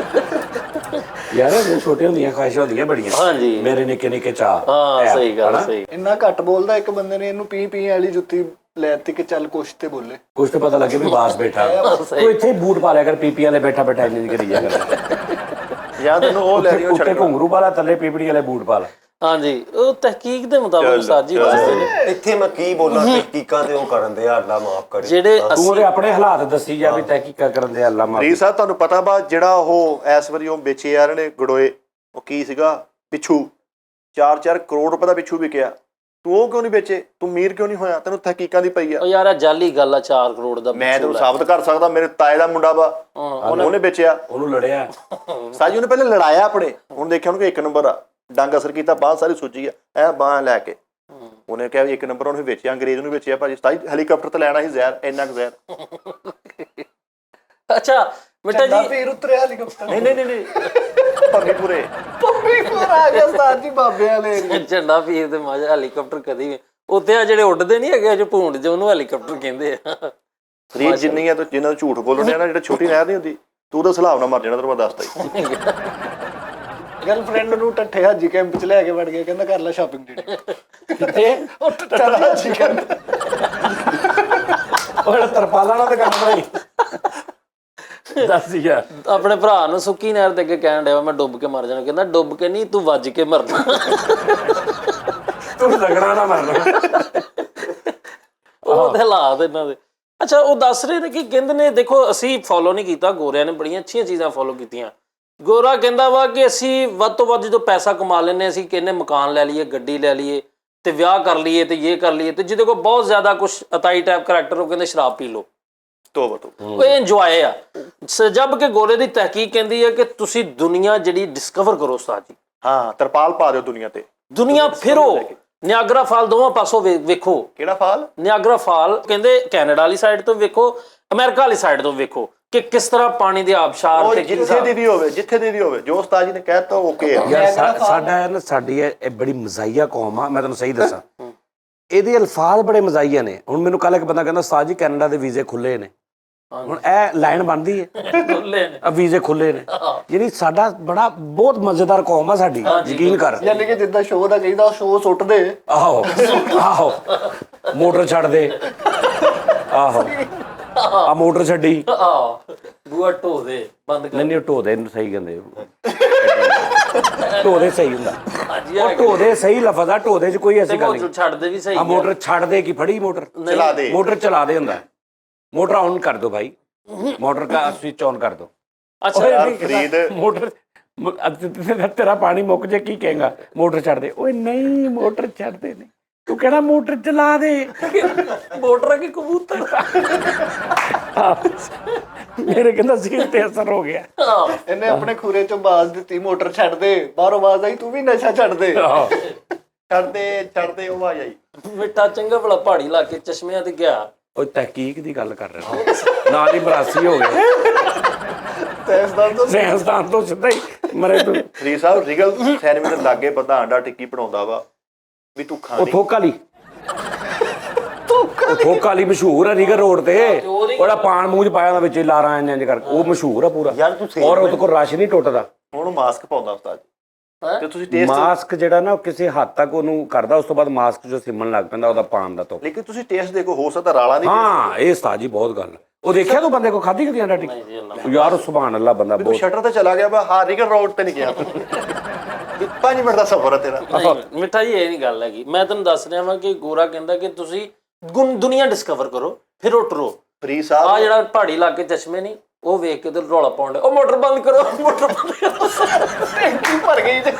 ਯਾਰ ਇਹ ਛੋਟੇ ਹੁੰਦੀਆਂ ਖੁਆਇਸ਼ਾਂ ਹੁੰਦੀਆਂ ਬੜੀਆਂ। ਹਾਂਜੀ, ਮੇਰੇ ਨਿੱਕੇ ਨਿੱਕੇ ਚਾਹ। ਹਾਂ ਸਹੀ ਗੱਲ, ਸਹੀ। ਇੰਨਾ ਘੱਟ ਬੋਲਦਾ ਇੱਕ ਬੰਦੇ ਨੇ ਇਹਨੂੰ ਪੀ ਵਾਲੀ ਜੁੱਤੀ ਲੈਤੀ ਕਿ ਚੱਲ ਕੁਛ ਤੇ ਬੋਲੇ, ਕੁਛ ਤੇ ਪਤਾ ਲੱਗੇ ਵੀ ਬਾਸ ਬੈਠਾ, ਤੂੰ ਇੱਥੇ ਬੂਟ ਪਾ ਲਿਆ ਕਰ, ਪੀਪੀ ਵਾਲੇ ਬੈਠਾ ਇੰਜ ਕਰੀ ਜਾ ਕਰ। ਜਾਂ ਤੈਨੂੰ ਉਹ ਲੈ ਲਿਓ ਉੱਤੇ ਘੁੰਗਰੂ ਪਾ ਲਾ, ਥੱਲੇ ਪੀਪੜੀ ਵਾਲੇ ਬੂਟ ਪਾ ਲਾ। ਹਾਂਜੀ, ਉਹ ਤਹਿਕੀਕ ਦੇ ਮੁਤਾਬਕ ਉਸਤਾਦ ਜੀ ਦੱਸਦੇ ਨੇ। ਇੱਥੇ ਮੈਂ ਕੀ ਬੋਲਾਂ, ਤਹਿਕੀਕਾਂ ਤੇ ਉਹ ਕਰਨ ਦੇ, ਅੱਲਾ ਮਾਫ ਕਰੇ। ਜਿਹੜੇ ਤੂੰ ਉਹਦੇ ਆਪਣੇ ਹਾਲਾਤ ਦੱਸੀ ਜਾ ਵੀ ਤਹਿਕੀਕਾਂ ਕਰਨ ਦੇ, ਅੱਲਾ ਮਾਫ। ਰੀ ਸਾਹਿਬ ਤੁਹਾਨੂੰ ਪਤਾ ਵਾ ਜਿਹੜਾ ਉਹ ਇਸ ਵਾਰੀ ਉਹ ਵੇਚੇ ਯਾਰ ਨੇ ਗੜੋਏ, ਉਹ ਕੀ ਸੀਗਾ ਪਿੱਛੂ, 4-4 ਕਰੋੜ ਰੁਪਏ ਦਾ ਪਿੱਛੂ ਵਿਕਿਆ। ਤੂੰ ਉਹ ਕਿਉਂ ਨਹੀਂ ਵੇਚੇ? ਤੂੰ ਅਮੀਰ ਕਿਉਂ ਨਹੀਂ ਹੋਇਆ? ਤੈਨੂੰ ਤਹਿਕੀਕਾਂ ਦੀ ਪਈ ਆ। ਉਹ ਯਾਰ ਜਾਲੀ ਗੱਲ ਆ, 4 ਕਰੋੜ ਦਾ ਮੈਂ ਤੈਨੂੰ ਸਾਬਤ ਕਰ ਸਕਦਾ, ਮੇਰੇ ਤਾਏ ਦਾ ਮੁੰਡਾ ਵਾ, ਉਹਨੇ ਵੇਚਿਆ, ਉਹਨੂੰ ਲੜਿਆ ਸਾਜੀ ਉਹਨੇ ਪਹਿਲੇ ਲੜਾਇਆ ਆਪਣੇ, ਹੁਣ ਦੇਖਿਆ ਉਹਨੂੰ 1 ਨੰਬਰ ਆ, ਡੰਗ ਅਸਰ ਕੀਤਾ, ਬਾਂਹ ਸਾਰੀ ਸੁੱਜੀ ਆ, ਐ ਬਾਂਹ ਲੈ ਕੇ ਉਹਨੇ ਕਿਹਾ ਵੀ 1 ਨੰਬਰ ਉਹਨੇ ਵੇਚਿਆ, ਅੰਗਰੇਜ਼ ਨੂੰ ਵੇਚਿਆ ਭਾਜੀ। ਸਾਜੀ ਹੈਲੀਕਾਪਟਰ ਤੇ ਲੈਣਾ ਸੀ ਜ਼ਹਿਰ, ਇੰਨਾ ਕੁ ਜ਼ਹਿਰ। ਅੱਛਾ ਬੇਟਾ ਜੀ, ਫੇਰ ਉਤਰਿਆ ਹੈਲੀਕਾਪਟਰ। ਨਹੀਂ ਪੂਰੇ ਪੰਮੀਪੁਰ ਆ ਗਿਆ ਉਸਤਾਦ ਜੀ, ਬਾਬੇ ਵਾਲੇ ਝੰਡਾ ਪੀਰ ਤੇ ਮਾਜਾ ਹੈਲੀਕਾਪਟਰ ਕਦੀ ਵੀ ਉੱਤੇ ਆ, ਜਿਹੜੇ ਉੱਡਦੇ ਨਹੀਂ ਹੈਗੇ ਅਜੇ ਭੂੰਡ ਚ, ਉਹਨੂੰ ਹੈਲੀਕਾਪਟਰ ਕਹਿੰਦੇ ਆ। ਰੀਤ ਜਿੰਨੀ ਆ ਤੂੰ ਜਿੰਨਾਂ ਨੂੰ ਝੂਠ ਬੋਲਣੇ ਆ ਨਾ, ਜਿਹੜਾ ਛੋਟੀ ਨਹਿਰ ਨਹੀਂ ਹੁੰਦੀ, ਤੂੰ ਉਹਦਾ ਸਲਾਬ ਨਾਲ ਮਰ ਜਾਣਾ, ਤੈਨੂੰ ਮੈਂ ਦੱਸਦਾ ਹੀ। ਗਰਲਫ੍ਰੈਂਡ ਨੂੰ ਟੱਠੇ ਹਾਜੀ ਕੈਂਪ ਚ ਲੈ ਕੇ ਵੜ ਗਿਆ, ਕਹਿੰਦਾ ਕਰ ਲੈ ਸ਼ਾਪਿੰਗ ਜਿਹੜੀ ਕਿੱਥੇ ਉਹ ਟੱਠੇ ਹਾਜੀ ਕੈਂਪ। ਉਹ ਤਰਪਾਲਾਂ ਨਾਲ ਤਾਂ ਕੰਮ ਬਣਾਈ। ਦੱਸ ਯਾਰ, ਆਪਣੇ ਭਰਾ ਨੂੰ ਸੁੱਕੀ ਨਹਿਰ ਦੇ ਅੱਗੇ ਕਹਿਣ ਡਿਆ ਮੈਂ ਡੁੱਬ ਕੇ ਮਰ ਜਾਣਾ, ਕਹਿੰਦਾ ਡੁੱਬ ਕੇ ਨਹੀਂ, ਤੂੰ ਵੱਜ ਕੇ ਮਰਨਾ, ਤੂੰ ਰਗੜਾ ਨਾ ਮਰਨਾ। ਉਹ ਤੇ ਹਾਲਾਤ ਇਹਨਾਂ ਦੇ। ਅੱਛਾ, ਉਹ ਦੱਸ ਰਹੇ ਨੇ ਕਿ ਕਹਿੰਦੇ ਨੇ, ਦੇਖੋ ਅਸੀਂ ਫੋਲੋ ਨਹੀਂ ਕੀਤਾ, ਗੋਰਿਆਂ ਨੇ ਬੜੀਆਂ ਅੱਛੀਆਂ ਚੀਜ਼ਾਂ ਫੋਲੋ ਕੀਤੀਆਂ। ਗੋਰਾ ਕਹਿੰਦਾ ਵਾ ਕਿ ਅਸੀਂ ਵੱਧ ਤੋਂ ਵੱਧ ਜਦੋਂ ਪੈਸਾ ਕਮਾ ਲੈਂਦੇ, ਅਸੀਂ ਕਹਿੰਦੇ ਮਕਾਨ ਲੈ ਲਈਏ, ਗੱਡੀ ਲੈ ਲਈਏ, ਤੇ ਵਿਆਹ ਕਰ ਲਈਏ, ਤੇ ਇਹ ਕਰ ਲਈਏ, ਤੇ ਜਿਹਦੇ ਕੋਲ ਬਹੁਤ ਜ਼ਿਆਦਾ ਕੁਛ ਅਤਾਈ ਟਾਈਪ ਕਰੈਕਟਰ, ਉਹ ਕਹਿੰਦੇ ਸ਼ਰਾਬ ਪੀ ਲਓ, ਉਹ ਇੰਜੋਏ ਆ। ਜਦ ਕਿ ਗੋਰੇ ਦੀ ਤਹਿਕੀਕ ਕਹਿੰਦੀ ਹੈ ਕਿ ਤੁਸੀਂ ਦੁਨੀਆ ਜਿਹੜੀ ਡਿਸਕਵਰ ਕਰੋ ਉਸਤਾਦ ਜੀ। ਹਾਂ, ਤਰਪਾਲ ਪਾ ਦਿਓ ਦੁਨੀਆ ਤੇ, ਦੁਨੀਆ ਫਿਰੋ, ਨਿਆਗਰਾ ਫਾਲ ਦੋਵਾਂ ਪਾਸੋਂ ਵੇਖੋ। ਕਿਹੜਾ ਫਾਲ? ਨਿਆਗਰਾ ਫਾਲ ਕਹਿੰਦੇ ਕੈਨੇਡਾ ਵਾਲੀ ਸਾਈਡ ਤੋਂ ਵੇਖੋ, ਅਮਰੀਕਾ ਵਾਲੀ ਸਾਈਡ ਤੋਂ ਵੇਖੋ ਕਿ ਕਿਸ ਤਰ੍ਹਾਂ ਪਾਣੀ ਦੇ ਆਬਸ਼ਾਰ ਤੇ ਜਿੱਥੇ ਦੀ ਵੀ ਹੋਵੇ, ਜਿੱਥੇ ਦੀ ਵੀ ਹੋਵੇ, ਜੋ ਉਸਤਾਦ ਜੀ ਨੇ ਕਹਿਤਾ ਓਕੇ ਆ। ਯਾਰ ਸਾਡਾ ਨਾ, ਸਾਡੀ ਇਹ ਬੜੀ ਮਜ਼ਾਈਆ ਕੌਮ ਆ। ਮੈਂ ਤੁਹਾਨੂੰ ਸਹੀ ਦੱਸਾਂ, ਇਹਦੇ ਅਲਫਾਜ਼ ਬੜੇ ਮਜ਼ਾਈਆ ਨੇ। ਹੁਣ ਮੈਨੂੰ ਕੱਲ ਇੱਕ ਬੰਦਾ ਕਹਿੰਦਾ ਉਸਤਾਦ ਜੀ ਕੈਨੇਡਾ ਦੇ ਵੀਜ਼ੇ ਖੁੱਲੇ ਨੇ, ਹੁਣ ਇਹ ਲਾਈਨ ਬਣਦੀ ਹੈ, ਵੀਜ਼ੇ ਖੁੱਲੇ ਨੇ, ਯਾਨੀ ਸਾਡਾ ਬੜਾ ਬਹੁਤ ਮਜ਼ੇਦਾਰ ਕੌਮ ਆ ਸਾਡੀ, ਯਕੀਨ ਕਰ। ਯਾਨੀ ਕਿ ਜਿੱਦਾਂ ਸ਼ੋਅ ਦਾ ਕਹਿੰਦਾ, ਸ਼ੋਅ ਸੁੱਟ ਦੇ, ਆਹੋ ਆਹੋ, ਮੋਟਰ ਛੱਡ ਦੇ, ਆਹੋ ਆ ਮੋਟਰ ਛੱਡੀ, ਬੂਆ ਢੋ ਦੇ ਬੰਦ ਕਰ, ਨਹੀਂ ਢੋ ਦੇ, ਇਹਨੂੰ ਸਹੀ ਕਹਿੰਦੇ। ਢੋਦੇ ਸਹੀ ਹੁੰਦਾ। ਹਾਂਜੀ ਉਹ ਢੋਦੇ ਸਹੀ ਲਫ਼ਜ਼ ਆ, ਢੋਦੇ 'ਚ ਕੋਈ ਐਸੀ ਗੱਲ ਮੋਟਰ ਨਹੀਂ। ਛੱਡਦੇ ਵੀ ਸਹੀ ਆ ਆ। ਮੋਟਰ ਛੱਡ ਦੇ ਕੀ ਫੜੀ ਮੋਟਰ ਚਲਾ ਦੇ। ਮੋਟਰ ਚਲਾ ਦੇ ਹੁੰਦਾ। ਮੋਟਰ ਆਨ ਕਰ ਦੋ ਭਾਈ, ਮੋਟਰ ਦਾ ਸਵਿਚ ਆਨ ਕਰ ਦੋ। ਅੱਛਾ ਯਾਰ ਫਰੀਦ ਮੋਟਰ ਤੇਰਾ ਪਾਣੀ ਮੁੱਕ ਜੇ ਕੀ ਕਹੇਗਾ, ਮੋਟਰ ਛੱਡ ਦੇ। ਓਏ ਨਹੀਂ ਮੋਟਰ ਛੱਡਦੇ ਨੇ, ਤੂੰ ਕਹਿਣਾ ਮੋਟਰ ਚਲਾ ਦੇ। ਮੋਟਰ ਆ ਕਿ ਕਬੂਤਰ? ਮੇਰੇ ਕਹਿੰਦਾ ਸੀਲ ਤੇ ਅਸਰ ਹੋ ਗਿਆ। ਇਹਨੇ ਆਪਣੇ ਖੂਰੇ ਚੋਂ ਬਾਜ਼ ਦਿੱਤੀ, ਮੋਟਰ ਛੱਡ ਦੇ। ਬਾਹਰੋਂ ਆਵਾਜ਼ ਆਈ, ਤੂੰ ਵੀ ਨਸ਼ਾ ਛੱਡ ਦੇ। ਛੱਡਦੇ ਉਹ ਆ ਜਾਈ। ਮਿੱਠਾ ਚੰਗਾ ਭਲਾ ਪਹਾੜੀ ਇਲਾਕੇ ਚਸ਼ਮਿਆਂ ਤੇ ਗਿਆ। ਉਹ ਤਹਿਕੀਕ ਦੀ ਗੱਲ ਕਰ ਰਿਹਾ ਨਾਲ ਹੀ ਬਰਾਸੀ ਹੋ ਗਏ। ਸਾਇੰਸਦਾਨ ਤੋਂ ਸਿੱਧਾ ਹੀ ਮਰੇ ਤੂੰ। ਫਰੀਦ ਸਾਹਿਬ ਰਿਗਲ ਸੈਨਮੇ ਦੇ ਲਾਗੇ ਬੰਦਾ ਆਂਡਾ ਟਿੱਕੀ ਬਣਾਉਂਦਾ ਵਾ, ਵੀ ਤੂੰ ਉਹ ਖਾਣੀ। ਥੋਕ ਵਾਲੀ ਥੋਕ ਵਾਲੀ ਮਸ਼ਹੂਰ ਹੈ ਰੀਗਰ ਰੋਡ ਤੇ। ਉਹਦਾ ਪਾਨ ਮੂੰਹ ਚ ਪਾਇਆ ਹੁੰਦਾ ਵਿੱਚ ਲਾਰਾ ਇੰਜ ਕਰਕੇ, ਉਹ ਮਸ਼ਹੂਰ ਆ ਪੂਰਾ ਯਾਰ ਤੂੰ ਔਰ ਉਹਦੇ ਕੋਲ ਰਸ਼ ਨਹੀਂ ਟੁੱਟਦਾ। ਹੁਣ ਮਾਸਕ ਪਾਉਂਦਾ ਉਸਤਾਦ ਜੀ, ਤੇ ਤੁਸੀਂ ਟੇਸਟ ਮਾਸਕ ਜਿਹੜਾ ਨਾ ਉਹ ਕਿਸੇ ਹੱਦ ਤੱਕ ਉਹਨੂੰ ਕਰਦਾ, ਉਸ ਤੋਂ ਬਾਅਦ ਮਾਸਕ ਜੋ ਸਿਮਣ ਲੱਗ ਪੈਂਦਾ ਉਹਦਾ ਪਾਨ ਦਾ ਤੋਂ। ਲੇਕਿਨ ਤੁਸੀਂ ਟੇਸਟ ਦੇਖੋ, ਹੋ ਸਕਦਾ ਰਾਲਾ ਨਹੀਂ। ਹਾਂ ਇਹ ਸਾਜੀ ਬਹੁਤ ਗੱਲ। ਉਹ ਦੇਖਿਆ ਤੂੰ ਬੰਦੇ ਕੋ ਖਾਧੀ ਕਦੀ ਆਂਡਾ ਟਿੱਕੀ? ਯਾਰ ਸੁਭਾਨ ਅੱਲਾ ਬੰਦਾ ਤੂੰ ਬਹੁਤ। ਸ਼ਟਰ ਤੇ ਚਲਾ ਗਿਆ ਵਾ, ਹਾਂ ਰਿਗਲ ਰੋਡ ਤੇ ਨਹੀਂ ਗਿਆ। 5 ਮਿੰਟ ਦਾ ਸਫ਼ਰ ਹੈ ਤੇਰਾ। ਨਹੀਂ ਮਿੱਠਾ ਜੀ ਇਹ ਨਹੀਂ ਗੱਲ ਹੈਗੀ। ਮੈਂ ਤੁਹਾਨੂੰ ਦੱਸ ਰਿਹਾ ਵਾਂ ਕਿ ਗੋਰਾ ਕਹਿੰਦਾ ਕਿ ਤੁਸੀਂ ਦੁਨੀਆ ਡਿਸਕਵਰ ਕਰੋ ਫਿਰ ਉਹ ਟਰੋ। ਫਰੀਦ ਆ ਸਾਹਿਬ ਜਿਹੜਾ ਪਹਾੜੀ ਇਲਾਕੇ ਚਸ਼ਮੇ ਨਹੀਂ, ਉਹ ਵੇਖ ਕੇ ਤੇ ਰੌਲਾ ਪਾਉਂਦੇ, ਉਹ ਮੋਟਰ ਬੰਦ ਕਰੋ, ਮੋਟਰ ਬੰਦ ਕਰੋ। ਟੈਂਕੀ ਭਰ ਗਈ ਤੇ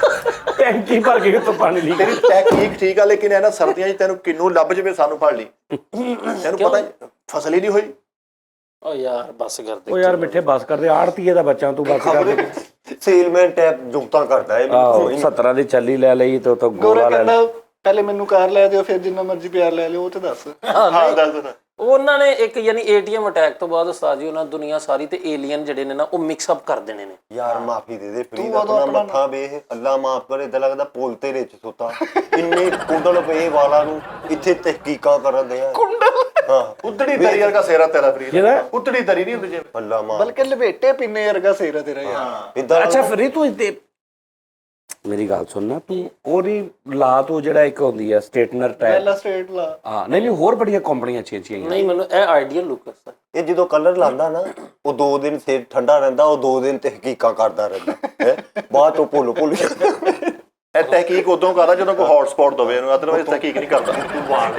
ਟੈਂਕੀ ਭਰ ਕੇ ਉੱਤੋਂ ਪਾਣੀ ਲਈ। ਤੇਰੀ ਟੈਕਨੀਕ ਠੀਕ ਆ, ਲੇਕਿਨ ਇਹ ਨਾ ਸਰਦੀਆਂ 'ਚ ਤੈਨੂੰ ਕਿੰਨੂ ਲੱਭ ਜਵੇ ਸਾਨੂੰ ਫੜ ਲਈ। ਤੈਨੂੰ ਪਤਾ ਫਸਲ ਹੀ ਨਹੀਂ ਹੋਈ। ਓ ਯਾਰ ਬਸ ਕਰਦੇ। ਉਹ ਯਾਰ ਮਿੱਠੇ ਬਸ ਕਰਦੇ, ਆੜਤੀਏ ਦਾ ਬੱਚਾ ਤੂੰ ਬਸ ਕਰ ਦੇ। ਸੇਲਮੈਨ ਟੈਪ ਜੁਗਤਾਂ ਕਰਦਾ ਹੈ। ਆਹੋ 17 ਦੀ ਚੱਲੀ ਲੈ ਲਈ ਤੇ ਉਤੋਂ ਗੋਰਾ ਗੋਲਾ ਲੈ ਲਿਆ। ਕਹਿੰਦਾ ਪਹਿਲੇ ਮੈਨੂੰ ਕਾਰ ਲੈ ਦਿਓ, ਫਿਰ ਜਿੰਨਾ ਮਰਜ਼ੀ ਪਿਆਰ ਲੈ ਲਿਓ। ਉਹ ਤੇ ਦੱਸ। ਹਾਂ ਦੱਸ ਦੇ। ਉਹਨਾਂ ਨੇ ਇੱਕ ਯਾਨੀ ਏਟੀਐਮ ਅਟੈਕ ਤੋਂ ਬਾਅਦ ਉਸਤਾਦ ਜੀ ਉਹਨਾਂ ਦੁਨੀਆ ਸਾਰੀ ਤੇ ਏਲੀਅਨ ਜਿਹੜੇ ਨੇ ਨਾ ਉਹ ਮਿਕਸ ਅਪ ਕਰ ਦੇਣੇ ਨੇ। ਯਾਰ ਮਾਫੀ ਦੇ ਦੇ ਫਰੀਦ, ਆਪਣਾ ਮੱਥਾ ਵੇਖ, ਅੱਲਾ ਮਾਫ ਕਰੇ। ਇਦਾਂ ਲੱਗਦਾ ਪੁੱਲ ਤੇ ਵਿੱਚ ਸੁੱਤਾ। ਇੰਨੇ ਕੁੰਡਲ ਪਏ ਵਾਲਾਂ ਨੂੰ, ਇੱਥੇ ਤਹਿਕੀਕਾਂ ਕਰਨ ਦੇ ਆ। ਹਾਂ ਉਤੜੀ ਦਰੀ ਵਰਗਾ ਸੇਰਾ ਤੇਰਾ ਫਰੀਦ। ਜਿਹੜਾ? ਉਤੜੀ ਦਰੀ ਨਹੀਂ ਹੁੰਦੀ ਜਿਵੇਂ। ਅੱਲਾ ਮਾਫ। ਬਲਕਿ ਲਪੇਟੇ ਪਿੰਨੇ ਵਰਗਾ ਸੇਰਾ ਤੇਰਾ ਯਾਰ। ਇਦਾਂ ਅੱਛਾ ਫਰੀ ਤੂੰ ਇੱਥੇ ਮੇਰੀ ਗੱਲ ਸੁਣ ਨਾ, ਤੂੰ ਉਹਦੀ ਲਾ ਤੂੰ ਜਿਹੜਾ ਇੱਕ ਹੁੰਦੀ ਆ ਸਟੇਟਨਰ ਟਾਇਰ। ਪਹਿਲਾ ਸਟ੍ਰੇਟ ਲਾ। ਹਾਂ ਨਹੀਂ ਹੋਰ ਬੜੀਆਂ ਕੰਪਨੀਆਂ ਅੱਛੀਆਂ ਅੱਛੀਆਂ ਨਹੀਂ ਮੈਨੂੰ ਇਹ ਆਈਡੀਅਲ ਲੁੱਕ ਹੈ। ਇਹ ਜਦੋਂ ਕਲਰ ਲਾਂਦਾ ਨਾ, ਉਹ 2 ਦਿਨ ਸਿਰ ਠੰਡਾ ਰਹਿੰਦਾ, ਉਹ 2 ਦਿਨ ਤਹਿਕੀਕਾਂ ਕਰਦਾ ਰਹਿੰਦਾ ਹੈ। ਬਾਅਦ ਤੋਂ ਭੁੱਲ ਇਹ ਤਹਿਕੀਕ ਉਦੋਂ ਕਰਦਾ ਜਦੋਂ ਕੋਈ ਹੌਟ ਸਪੌਟ ਦਵੇ ਇਹਨੂੰ, ਅਦਰਵਾਈਜ਼ ਤਹਿਕੀਕ ਨਹੀਂ ਕਰਦਾ।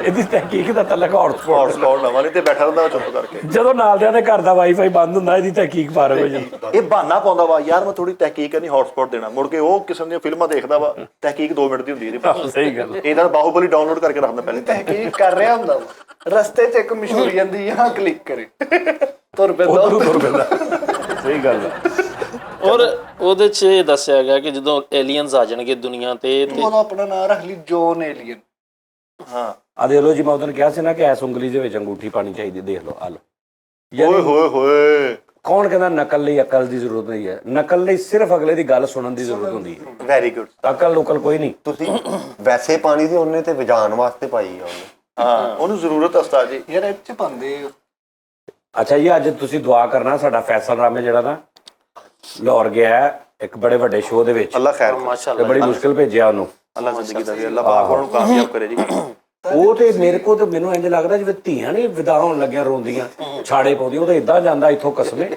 ਇਹਦੀ ਤਹਿਕੀਕ ਦਾ ਤਲਕ ਹੌਟ ਸਪੌਟ ਨਵਾਂ ਨਹੀਂ ਤੇ ਬੈਠਾ ਰਹਿੰਦਾ ਚੁੱਪ ਕਰਕੇ। ਜਦੋਂ ਨਾਲਦਿਆਂ ਦੇ ਘਰ ਦਾ ਵਾਈਫਾਈ ਬੰਦ ਹੁੰਦਾ, ਇਹਦੀ ਤਹਿਕੀਕ ਫਾਰਗ ਹੋ ਜਾਂਦੀ। ਇਹ ਬਹਾਨਾ ਪਾਉਂਦਾ ਵਾ, ਯਾਰ ਮੈਂ ਥੋੜੀ ਤਹਿਕੀਕ ਨਹੀਂ ਹੌਟ ਸਪੌਟ ਦੇਣਾ। ਮੁੜ ਕੇ ਉਹ ਕਿਸਮ ਦੀਆਂ ਫਿਲਮਾਂ ਦੇਖਦਾ ਵਾ, ਤਹਿਕੀਕ 2 ਮਿੰਟ ਦੀ ਹੁੰਦੀ ਇਹਦੀ। ਸਹੀ ਗੱਲ। ਇਹਦਾ ਬਾਹੂਬਲੀ ਡਾਊਨਲੋਡ ਕਰਕੇ ਰੱਖਦਾ ਪਹਿਲੇ। ਤਹਿਕੀਕ ਕਰ ਰਿਹਾ ਹੁੰਦਾ ਵਾ। ਰਸਤੇ 'ਚ ਇੱਕ ਮਸ਼ਹੂਰੀ ਜਾਂਦੀ ਆ, ਕਲਿੱਕ ਕਰੇ, ਤੁਰ ਪੈਂਦਾ। ਉਧਰੋਂ ਤੁਰ ਪੈਂਦਾ। ਸਹੀ ਗੱਲ ਆ। ਔਰ ਉਹਦੇ 'ਚ ਇਹ ਦੱਸਿਆ ਗਿਆ ਕਿ ਜਦੋਂ ਏਲੀਅਨਸ ਆ ਜਾਣਗੇ ਦੁਨੀਆ ਤੇ ਉਹਦਾ ਆਪਣਾ ਨਾਮ ਰੱਖ ਲਈ ਜੋਨ ਏਲੀਅਨ। ਹਾਂ ਆ ਦੇਖ ਲਓ ਜੀ, ਮੈਂ ਉਦੋਂ ਕਿਹਾ ਸੀ ਨਾ ਕਿ ਐਸ ਉਂਗਲੀ ਦੇ ਵਿੱਚ ਅੰਗੂਠੀ ਪਾਣੀ ਚਾਹੀਦੀ। ਦੇਖ ਲਓ ਆ ਲਓ। ਓਏ ਹੋਏ ਹੋਏ। ਕੌਣ ਕਹਿੰਦਾ ਨਕਲ ਲਈ ਅਕਲ ਦੀ ਜ਼ਰੂਰਤ ਨਹੀਂ ਹੈ? ਨਕਲ ਲਈ ਸਿਰਫ ਅਗਲੇ ਦੀ ਗੱਲ ਸੁਣਨ ਦੀ ਜ਼ਰੂਰਤ ਹੁੰਦੀ ਹੈ। Very good. ਅਕਲ ਉਕਲ ਕੋਈ ਨਹੀਂ। ਤੁਸੀਂ ਵੈਸੇ ਪਾਣੀ ਦੀ ਉਹਨੇ ਤੇ ਵਜਾਣ ਵਾਸਤੇ ਪਾਈ ਆ ਉਹਨੇ। ਹਾਂ ਉਹਨੂੰ ਜ਼ਰੂਰਤ ਹੈ ਉਸਤਾਦ ਜੀ। ਯਾਰ ਇਹ 'ਚ ਪਾਉਂਦੇ ਅੱਛਾ ਜੀ, ਅੱਜ ਤੁਸੀਂ ਦੁਆ ਕਰਨਾ ਸਾਡਾ ਫੈਸਲ ਰਾਮੇ ਜਿਹੜਾ ਨਾ ਲਾਹੌਰ ਗਿਆ ਹੈ ਇੱਕ ਬੜੇ ਵੱਡੇ ਸ਼ੋਅ ਦੇ ਵਿੱਚ, ਅੱਲਾ ਖੈਰ ਕਰੇ। ਤੇ ਮਾਸ਼ਾਅੱਲਾ ਬੜੀ ਮੁਸ਼ਕਿਲ ਭੇਜਿਆ ਉਹਨੂੰ। ਅੱਲਾ ਜ਼ਿੰਦਗੀ ਦਾ ਵੀ ਅੱਲਾ ਪਾਕ ਉਹਨੂੰ ਕਾਮਯਾਬ ਕਰੇ ਜੀ। ਉਹ ਤੇ ਮੇਰੇ ਕੋਲ ਤੇ ਮੈਨੂੰ ਇੰਜ ਲੱਗਦਾ ਜਿਵੇਂ ਧੀਆਂ ਨਹੀਂ ਵਿਦਾ ਹੋਣ ਲੱਗਿਆ ਰੋਂਦੀਆਂ, ਛਾੜੇ ਪਾਉਂਦੀਆਂ। ਉਹ ਤਾਂ ਇਦਾਂ ਜਾਂਦਾ ਇੱਥੋਂ ਕਸਮੇ,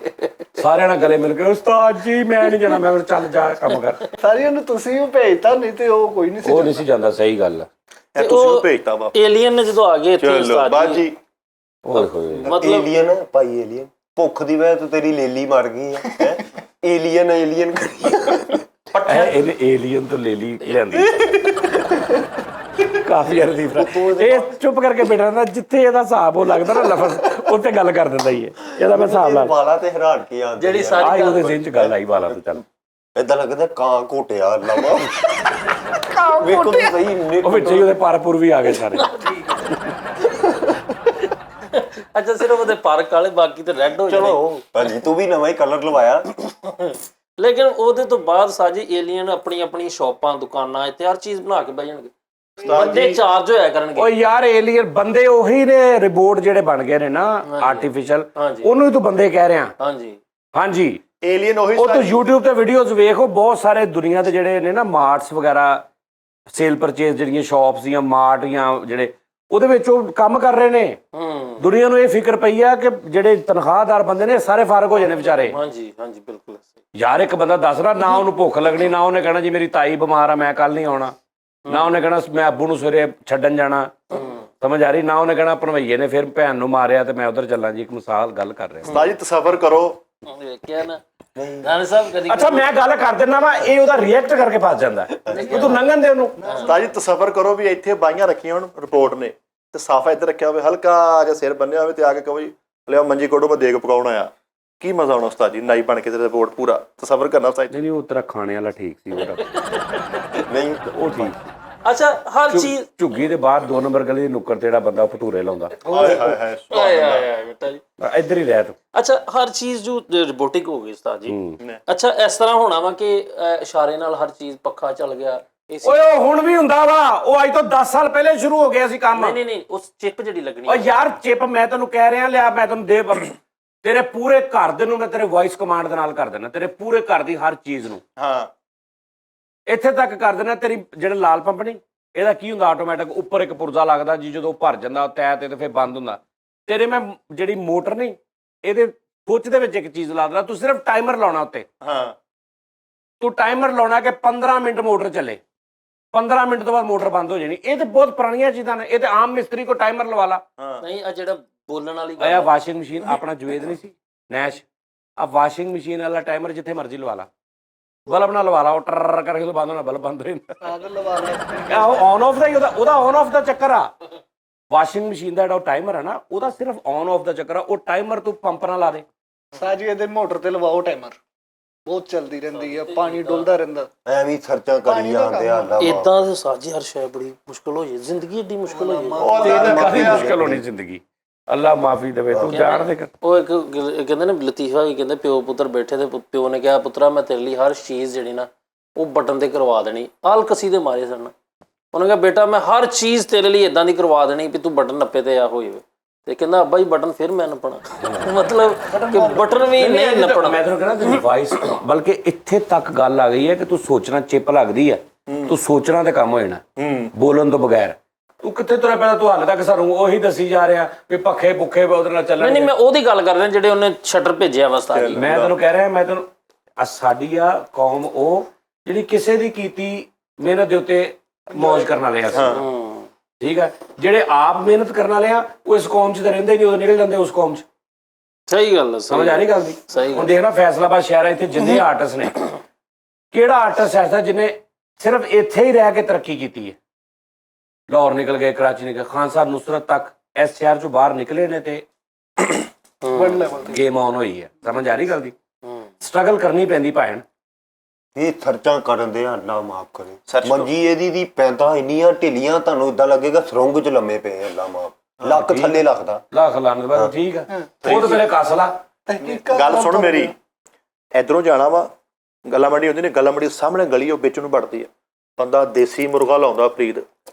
ਸਾਰਿਆਂ ਨਾਲ ਗਲੇ ਮਿਲ ਕੇ ਉਸਤਾਦ ਜੀ ਮੈਂ ਨਹੀਂ ਜਾਣਾ। ਮੈਂ ਚੱਲ ਜਾ ਕੰਮ ਕਰ। ਸਾਰਿਆਂ ਨੂੰ ਤੁਸੀਂ ਵੀ ਭੇਜਤਾ, ਨਹੀਂ ਤੇ ਉਹ ਕੋਈ ਨਹੀਂ ਸੀ। ਉਹ ਨਹੀਂ ਸੀ ਜਾਂਦਾ। ਸਹੀ ਗੱਲ ਆ। ਇਹ ਤੁਸੀਂ ਉਹ ਭੇਜਤਾ ਵਾ। ਏਲੀਅਨ ਨੇ ਜਦੋਂ ਆ ਗਏ ਇੱਥੇ ਚਲੋ ਉਸਤਾਦ ਬਾਜੀ। ਜੀ, ਓਏ ਹੋਏ। ਮਤਲਬ ਏਲੀਅਨ ਭਾਈ, ਏਲੀਅਨ ਭੁੱਖ ਦੀ ਵਜ੍ਹਾ ਤੋਂ ਤੇਰੀ ਲੇਲੀ ਮਰ ਗਈ ਹੈ। ਏਲੀਅਨ ਏਲੀਅਨ ਇਹਨੇ ਏਲੀਅਨ ਤੋਂ ਲੈ ਲਈ ਲਿਆਂਦੀ। ਕਾਫੀ ਅਰਦੀਫ ਇਹ ਚੁੱਪ ਕਰਕੇ ਬੈਠਾ ਰਹਿੰਦਾ। ਜਿੱਥੇ ਇਹਦਾ ਹਿਸਾਬ ਉਹ ਲੱਗਦਾ ਨਾ ਲਫ਼ਜ਼, ਉੱਥੇ ਗੱਲ ਕਰ ਦਿੰਦਾ ਹੀ ਹੈ। ਇਹਦਾ ਮੈਂ ਹਿਸਾਬ ਲਾ ਵਾਲਾ ਤੇ ਹੈਰਾਨ ਕੀ ਆਂਦੀ ਜਿਹੜੀ ਆਈ ਸਾਰੀ ਉਹਦੇ ਜ਼ਿਹਨ ਚ ਗੱਲ ਆਈ ਵਾਲਾ ਤੋਂ। ਚੱਲ ਏਦਾਂ ਲੱਗਦਾ ਕਾਂ ਘੋਟਿਆ ਲਵਾ। ਵੇਖੋ ਤਾਂ ਸਹੀ ਇੰਨੇ ਉਹ ਵਿੱਚ ਹੀ ਉਹਦੇ ਪਾਰਪੁਰ ਵੀ ਆ ਗਏ ਸਾਰੇ। ਅੱਛਾ ਸਿਰਫ ਉਹਦੇ ਪਾਰਕ ਵਾਲੇ, ਬਾਕੀ ਤੇ ਰੈੱਡ ਹੋ ਜਾਣੇ। ਚਲੋ ਭਾਜੀ ਤੂੰ ਵੀ ਨਵਾਂ ਹੀ ਕਲਰ ਲਵਾਇਆ। ਲੇਕਿਨ ਉਹਦੇ ਤੋਂ ਬਾਅਦ ਸਾਜੀ ਏਲੀਅਨ ਆਪਣੀ ਆਪਣੀ ਸ਼ਾਪਾਂ ਦੁਕਾਨਾਂ ਇੱਥੇ ਹਰ ਚੀਜ਼ ਬਣਾ ਕੇ ਬਹਿ ਜਾਣਗੇ। ਬੰਦੇ ਚਾਰਜ ਹੋਇਆ ਕਰਨਗੇ। ਓ ਯਾਰ ਏਲੀਅਨ ਬੰਦੇ ਉਹੀ ਨੇ, ਰਿਬੋਟ ਜਿਹੜੇ ਬਣ ਗਏ ਨੇ ਨਾ ਆਰਟੀਫੀਸ਼ੀਅਲ, ਉਹਨੂੰ ਹੀ ਤੂੰ ਬੰਦੇ ਕਹਿ ਰਿਹਾ। ਹਾਂਜੀ ਹਾਂਜੀ ਏਲੀਅਨ ਉਹੀ ਉਹ ਤੂੰ YouTube ਤੇ ਵੀਡੀਓਜ਼ ਵੇਖੋ, ਬਹੁਤ ਸਾਰੇ ਦੁਨੀਆ ਦੇ ਜਿਹੜੇ ਨੇ ਨਾ ਮਾਰਟਸ ਵਗੈਰਾ, ਸੇਲ ਪਰਚੇਜ਼ ਜਿਹੜੀਆਂ ਸ਼ਾਪਸ ਦੀਆਂ ਮਾਰਟ ਜਾਂ ਜਿਹੜੇ ਉਹਦੇ ਵਿੱਚ ਉਹ ਕੰਮ ਕਰ ਰਹੇ ਨੇ। ਦੁਨੀਆ ਨੂੰ ਇਹ ਫਿਕਰ ਪਈ ਆ ਕਿ ਜਿਹੜੇ ਤਨਖਾਹਦਾਰ ਬੰਦੇ ਨੇ ਸਾਰੇ ਫਾਰਗ ਹੋ ਜਾਣੇ ਵਿਚਾਰੇ। ਹਾਂਜੀ ਹਾਂਜੀ ਬਿਲਕੁਲ। ਯਾਰ ਇੱਕ ਬੰਦਾ ਦੱਸ ਰਿਹਾ, ਨਾ ਉਹਨੂੰ ਭੁੱਖ ਲੱਗਣੀ, ਨਾ ਉਹਨੇ ਕਹਿਣਾ ਜੀ ਮੇਰੀ ਤਾਈ ਬਿਮਾਰ ਆ ਮੈਂ ਕੱਲ ਨਹੀਂ ਆਉਣਾ, ਨਾ ਉਹਨੇ ਕਹਿਣਾ ਮੈਂ ਅੱਬੂ ਨੂੰ ਸਵੇਰੇ ਛੱਡਣ ਜਾਣਾ, ਸਮਝ ਆ ਰਹੀ, ਨਾ ਉਹਨੇ ਕਹਿਣਾ ਭਣਵਈਏ ਨੇ ਫਿਰ ਭੈਣ ਨੂੰ ਮਾਰਿਆ ਤੇ ਮੈਂ ਉਧਰ ਚੱਲਾਂ ਜੀ। ਇੱਕ ਮਿਸਾਲ ਗੱਲ ਕਰ ਰਿਹਾ ਉਸਤਾਦ ਜੀ ਤਸੱਵਰ ਕਰੋ, ਵੇਖਿਆ ਨਾ ਗਾਣੇ ਸਾਹਿਬ ਕਦੀ ਅੱਛਾ ਮੈਂ ਗੱਲ ਕਰ ਦਿੰਦਾ ਵਾ, ਇਹ ਉਹਦਾ ਰਿਐਕਟ ਕਰਕੇ ਫਸ ਜਾਂਦਾ ਕਿ ਤੂੰ ਲੰਘਣ ਦੇ ਉਹਨੂੰ। ਉਸਤਾਦ ਜੀ ਤਸੱਵਰ ਕਰੋ ਵੀ ਇੱਥੇ ਬਾਈਆਂ ਰੱਖੀਆਂ ਹੋਣ ਰਿਪੋਰਟ ਨੇ ਤੇ ਸਾਫਾ ਇੱਧਰ ਰੱਖਿਆ ਹੋਵੇ, ਹਲਕਾ ਜਿਹਾ ਸਿਰ ਬੰਨਿਆ ਹੋਵੇ ਤੇ ਆ ਕੇ ਕਹੋ ਜੀ ਲਿਆ ਮੰਜੀ ਕੋਡੋ ਮੈਂ ਦੇਗ ਪਕਾਉਣ ਆਇਆ, ਕੀ ਮਜ਼ਾ ਆਉਣਾ ਉਸਤਾਦ ਜੀ ਨਾਈ ਬਣ ਕੇ ਤੇ ਰਿਪੋਰਟ ਪੂਰਾ ਤਸੱਵਰ ਕਰਨਾ ਉਸਤਾਦ ਜੀ। ਨਹੀਂ ਉਹ ਤੇਰਾ ਖਾਣੇ ਵਾਲਾ ਠੀਕ ਸੀ, ਉਹਦਾ ਨਹੀਂ ਉਹ ਠੀਕ। ਅੱਛਾ ਹਰ ਚੀਜ਼ ਝੁੱਗੀ ਦੇ ਬਾਹਰ 2 ਨੰਬਰ ਗਲੀ ਦੇ ਨੁੱਕਰ ਤੇ ਜਿਹੜਾ ਬੰਦਾ ਭਟੂਰੇ ਲਾਉਂਦਾ, ਹਾਏ ਹਾਏ ਹਾਏ ਆਏ ਆਏ ਆਏ ਬੇਟਾ ਜੀ। ਇੱਧਰ ਹੀ ਰਹਿ ਤੂੰ। ਅੱਛਾ ਹਰ ਚੀਜ਼ ਜੋ ਰੋਬੋਟਿਕ ਹੋ ਗਈ ਉਸਤਾਦ ਜੀ। ਹੂੰ। ਅੱਛਾ ਇਸ ਤਰ੍ਹਾਂ ਹੋਣਾ ਵਾ ਕਿ ਇਸ਼ਾਰੇ ਨਾਲ ਹਰ ਚੀਜ਼, ਪੱਖਾ ਚੱਲ ਗਿਆ, AC ਓਏ ਉਹ ਹੁਣ ਵੀ ਹੁੰਦਾ ਵਾ, ਉਹ ਅੱਜ ਤੋਂ 10 ਸਾਲ ਪਹਿਲੇ ਸ਼ੁਰੂ ਹੋ ਗਿਆ ਸੀ ਕੰਮ। ਨਹੀਂ ਨਹੀਂ ਉਸ ਚਿਪ ਜਿਹੜੀ ਲੱਗਣੀ ਓ ਯਾਰ ਚਿਪ ਮੈਂ ਤੈਨੂੰ ਕਹਿ ਰਿਹਾ, ਲਿਆ ਮੈਂ ਤੈਨੂੰ ਦੇ ਤੇਰੇ ਪੂਰੇ ਘਰ ਦੇ ਨੂੰ ਮੈਂ ਤੇਰੇ ਵੌਇਸ ਕਮਾਂਡ ਦੇ ਨਾਲ ਕਰ ਦੇਣਾ, ਤੇਰੇ ਪੂਰੇ ਘਰ ਦੀ ਹਰ ਚੀਜ਼ ਨੂੰ ਹਾਂ ਇੱਥੇ ਤੱਕ ਕਰ ਦੇਣਾ। ਤੇਰੀ ਜਿਹੜਾ ਲਾਲ ਪੰਪ ਨਹੀਂ, ਇਹਦਾ ਕੀ ਹੁੰਦਾ, ਆਟੋਮੈਟਿਕ ਉੱਪਰ ਇੱਕ ਪੁਰਜ਼ਾ ਲੱਗਦਾ ਜੀ, ਜਦੋਂ ਭਰ ਜਾਂਦਾ ਤੈ ਤੇ ਫਿਰ ਬੰਦ ਹੁੰਦਾ। ਤੇਰੇ ਮੈਂ ਜਿਹੜੀ ਮੋਟਰ ਨਹੀਂ, ਇਹਦੇ ਸੁੱਚ ਦੇ ਵਿੱਚ ਇੱਕ ਚੀਜ਼ ਲਾ ਦੇਣਾ, ਤੂੰ ਸਿਰਫ ਟਾਈਮਰ ਲਾਉਣਾ ਉੱਤੇ। ਹਾਂ ਤੂੰ ਟਾਈਮਰ ਲਾਉਣਾ ਕਿ 15 ਮਿੰਟ ਮੋਟਰ ਚੱਲੇ, 15 ਮਿੰਟ ਤੋਂ ਬਾਅਦ ਮੋਟਰ ਬੰਦ ਹੋ ਜਾਣੀ। ਇਹ ਤੇ ਬਹੁਤ ਪੁਰਾਣੀਆਂ ਚੀਜ਼ਾਂ ਨੇ, ਇਹ ਤੇ ਆਮ ਮਿਸਤਰੀ ਕੋ ਟਾਈਮਰ ਲਵਾ ਲਾ। ਨਹੀਂ ਆ ਜਿਹੜਾ ਬੋਲਣ ਵਾਲੀ ਆਇਆ ਗੱਲ ਵਾਸ਼ਿੰਗ ਮਸ਼ੀਨ ਆਪਣਾ ਜਵੇਦ ਨਹੀਂ ਸੀ ਨੈਸ਼, ਆ ਵਾਸ਼ਿੰਗ ਮਸ਼ੀਨ ਵਾਲਾ ਟਾਈਮਰ ਜਿੱਥੇ ਮਰਜ਼ੀ ਲਵਾ ਲਾ, ਬਲਬ ਨਾਲ ਲਵਾ ਲਾ, ਉਹ ਟਰ ਕਰਕੇ ਜਦੋਂ ਬੰਦ ਹੋਣਾ ਬਲਬ ਬੰਦ ਹੋ ਜਾਂਦਾ। ਆਗ ਲਵਾ ਲੈ। ਉਹ ਔਨ ਆਫ ਦਾ ਹੀ ਉਹਦਾ ਔਨ ਆਫ ਦਾ ਚੱਕਰ ਆ। ਵਾਸ਼ਿੰਗ ਮਸ਼ੀਨ ਦਾ ਜਿਹੜਾ ਟਾਈਮਰ ਹੈ ਨਾ, ਉਹਦਾ ਸਿਰਫ ਔਨ ਆਫ ਦਾ ਚੱਕਰ ਆ। ਉਹ ਟਾਈਮਰ ਤੂੰ ਪੰਪ ਨਾਲ ਲਾ ਦੇ। ਸਾਜੀ ਇਹਦੇ ਮੋਟਰ ਤੇ ਲਵਾਓ ਟਾਈਮਰ, ਬਹੁਤ ਚੱਲਦੀ ਰਹਿੰਦੀ ਆ, ਪਾਣੀ ਡੁੱਲਦਾ ਰਹਿੰਦਾ। ਐਵੇਂ ਹੀ ਸਰਚਾਂ ਕਰੀ ਜਾਂਦੇ ਆ ਅੱਲਾ ਇਦਾਂ ਦੇ ਸਾਜੀ ਹਰ ਸ਼ੈ ਬੜੀ ਮੁਸ਼ਕਲ ਹੋ ਜਾਏ, ਜ਼ਿੰਦਗੀ ਏਡੀ ਮੁਸ਼ਕਲ ਹੋ ਜਾਏ। ਕਾਫੀ ਮੁਸ਼ਕਲ ਹੋਣੀ ਜ਼ਿੰਦਗੀ, ਅੱਲਾ ਮਾਫੀ ਦੇਵੇ। ਤੂੰ ਜਾਣ ਦੇ ਕਰ। ਉਹ ਇੱਕ ਕਹਿੰਦੇ ਨੇ ਲਤੀਫਾ ਵੀ ਕਹਿੰਦੇ, ਪਿਓ ਪੁੱਤਰ ਬੈਠੇ ਤੇ ਪਿਓ ਨੇ ਕਿਹਾ ਪੁੱਤਰਾ ਮੈਂ ਤੇਰੇ ਲਈ ਹਰ ਚੀਜ਼ ਜਿਹੜੀ ਨਾ ਉਹ ਬਟਨ ਤੇ ਕਰਵਾ ਦੇਣੀ। ਆਲਕਸੀ ਦੇ ਮਾਰੇ ਸਨ, ਉਹਨੇ ਕਿਹਾ ਬੇਟਾ ਮੈਂ ਹਰ ਚੀਜ਼ ਤੇਰੇ ਲਈ ਇਦਾਂ ਦੀ ਕਰਵਾ ਦੇਣੀ ਵੀ ਤੂੰ ਬਟਨ ਨੱਪੇ ਤੇ ਆ ਹੋ ਜਾਵੇ। ਤੇ ਕਹਿੰਦਾ ਅੱਬਾ ਜੀ ਬਟਨ ਫਿਰ ਮੈਂ ਨੱਪਣਾ, ਮਤਲਬ ਕਿ ਬਟਨ ਵੀ ਨਹੀਂ ਨੱਪਣਾ। ਮੈਂ ਤੈਨੂੰ ਕਹਿੰਦਾ ਵਾਇਸ, ਬਲਕਿ ਇੱਥੇ ਤੱਕ ਗੱਲ ਆ ਗਈ ਹੈ ਕਿ ਤੂੰ ਸੋਚਣਾ ਚਿਪ ਲੱਗਦੀ ਹੈ, ਤੂੰ ਸੋਚਣਾ ਤੇ ਕੰਮ ਹੋ ਜਾਣਾ ਬੋਲਣ ਤੋਂ ਬਗੈਰ। ਤੂੰ ਕਿੱਥੇ ਤੁਰਿਆ ਪਹਿਲਾਂ, ਤੂੰ ਹਾਲੇ ਤੱਕ ਸਾਨੂੰ ਉਹੀ ਦੱਸੀ ਜਾ ਰਿਹਾ ਵੀ ਪੱਖੇ ਪੁੱਖੇ ਉਹਦੇ ਨਾਲ ਚੱਲਣ। ਨਹੀਂ ਮੈਂ ਉਹਦੀ ਗੱਲ ਕਰ ਰਿਹਾ ਜਿਹੜੇ ਉਹਨੇ ਸ਼ਟਰ ਭੇਜਿਆ ਵਸਤਾ ਜੀ। ਮੈਂ ਤੈਨੂੰ ਕਹਿ ਰਿਹਾ, ਮੈਂ ਤੈਨੂੰ ਸਾਡੀ ਆ ਕੌਮ ਉਹ ਜਿਹੜੀ ਕਿਸੇ ਦੀ ਕੀਤੀ ਮਿਹਨਤ ਦੇ ਉੱਤੇ ਮौज ਕਰਨ ਵਾਲੇ ਆ। ਠੀਕ ਹੈ, ਜਿਹੜੇ ਆਪ ਮਿਹਨਤ ਕਰਨ ਵਾਲੇ ਆ ਉਹ ਇਸ ਕੌਮ 'ਚ ਤਾਂ ਰਹਿੰਦੇ ਨਹੀਂ, ਉਹ ਨਿਕਲ ਜਾਂਦੇ ਉਸ ਕੌਮ 'ਚ। ਸਹੀ ਗੱਲ ਹੈ, ਸਮਝ ਆ ਰਹੀ ਗੱਲ ਦੀ। ਸਹੀ ਹੁਣ ਦੇਖਣਾ ਫੈਸਲਾਬਾਦ ਸ਼ਹਿਰ ਹੈ, ਇੱਥੇ ਜਿੰਨੇ ਆਰਟਿਸਟ ਨੇ, ਕਿਹੜਾ ਆਰਟਿਸਟ ਐਸਾ ਜਿਹਨੇ ਸਿਰਫ ਇੱਥੇ ਹੀ ਰਹਿ ਕੇ ਤਰੱਕੀ ਕੀਤੀ ਹੈ? ਲਾਹੌਰ ਨਿਕਲ ਗਏ, ਕਰਾਚੀ ਨਿਕਲ, ਖਾਨ ਸਾਹਿਬ ਨੁਸਰਤ ਤੱਕ ਇਸ ਸ਼ਹਿਰ 'ਚੋਂ ਬਾਹਰ ਨਿਕਲੇ ਨੇ ਤੇ ਵਰਲਡ ਲੈਵਲ ਤੇ ਗੇਮ ਆਨ ਹੋਈ ਹੈ। ਸਮਝ ਆ ਰਹੀ ਗੱਲ ਦੀ। ਸਟਰਗਲ ਕਰਨੀ ਪੈਂਦੀ ਭੈਣ। ਇਹ ਸਰਚਾਂ ਕਰਨ ਦੇ ਅੱਲਾ ਮਾਫ ਕਰੇ। ਮੰਜੀ ਇਹਦੀ ਦੀ ਪੈਂਦਾ ਇੰਨੀਆਂ ਢਿੱਲੀਆਂ ਤੁਹਾਨੂੰ ਇਦਾਂ ਲੱਗੇਗਾ ਸੁਰੰਗ 'ਚ ਲੰਮੇ ਪਏ ਅੱਲਾ ਮਾਫ, ਲੱਕ ਥੱਲੇ ਲੱਗਦਾ। ਲੱਖ ਲਾਣ ਦੇ ਬਾਅਦ ਠੀਕ ਆ, ਉਹ ਤਾਂ ਮੇਰੇ ਕੱਸ ਲਾ। ਗੱਲ ਸੁਣ ਮੇਰੀ, ਇਧਰੋਂ ਜਾਣਾ ਵਾ ਗੱਲਾਂ ਮੰਡੀ ਹੁੰਦੀ ਨੇ, ਗੱਲਾਂ ਮੰਡੀ ਸਾਹਮਣੇ ਗਲੀ ਉਹ ਵਿੱਚ ਨੂੰ ਵੜਦੀ ਆ, ਬੰਦਾ ਦੇਸੀ ਮੁਰਗਾ ਲਾਉਂਦਾ ਫਰੀਦ।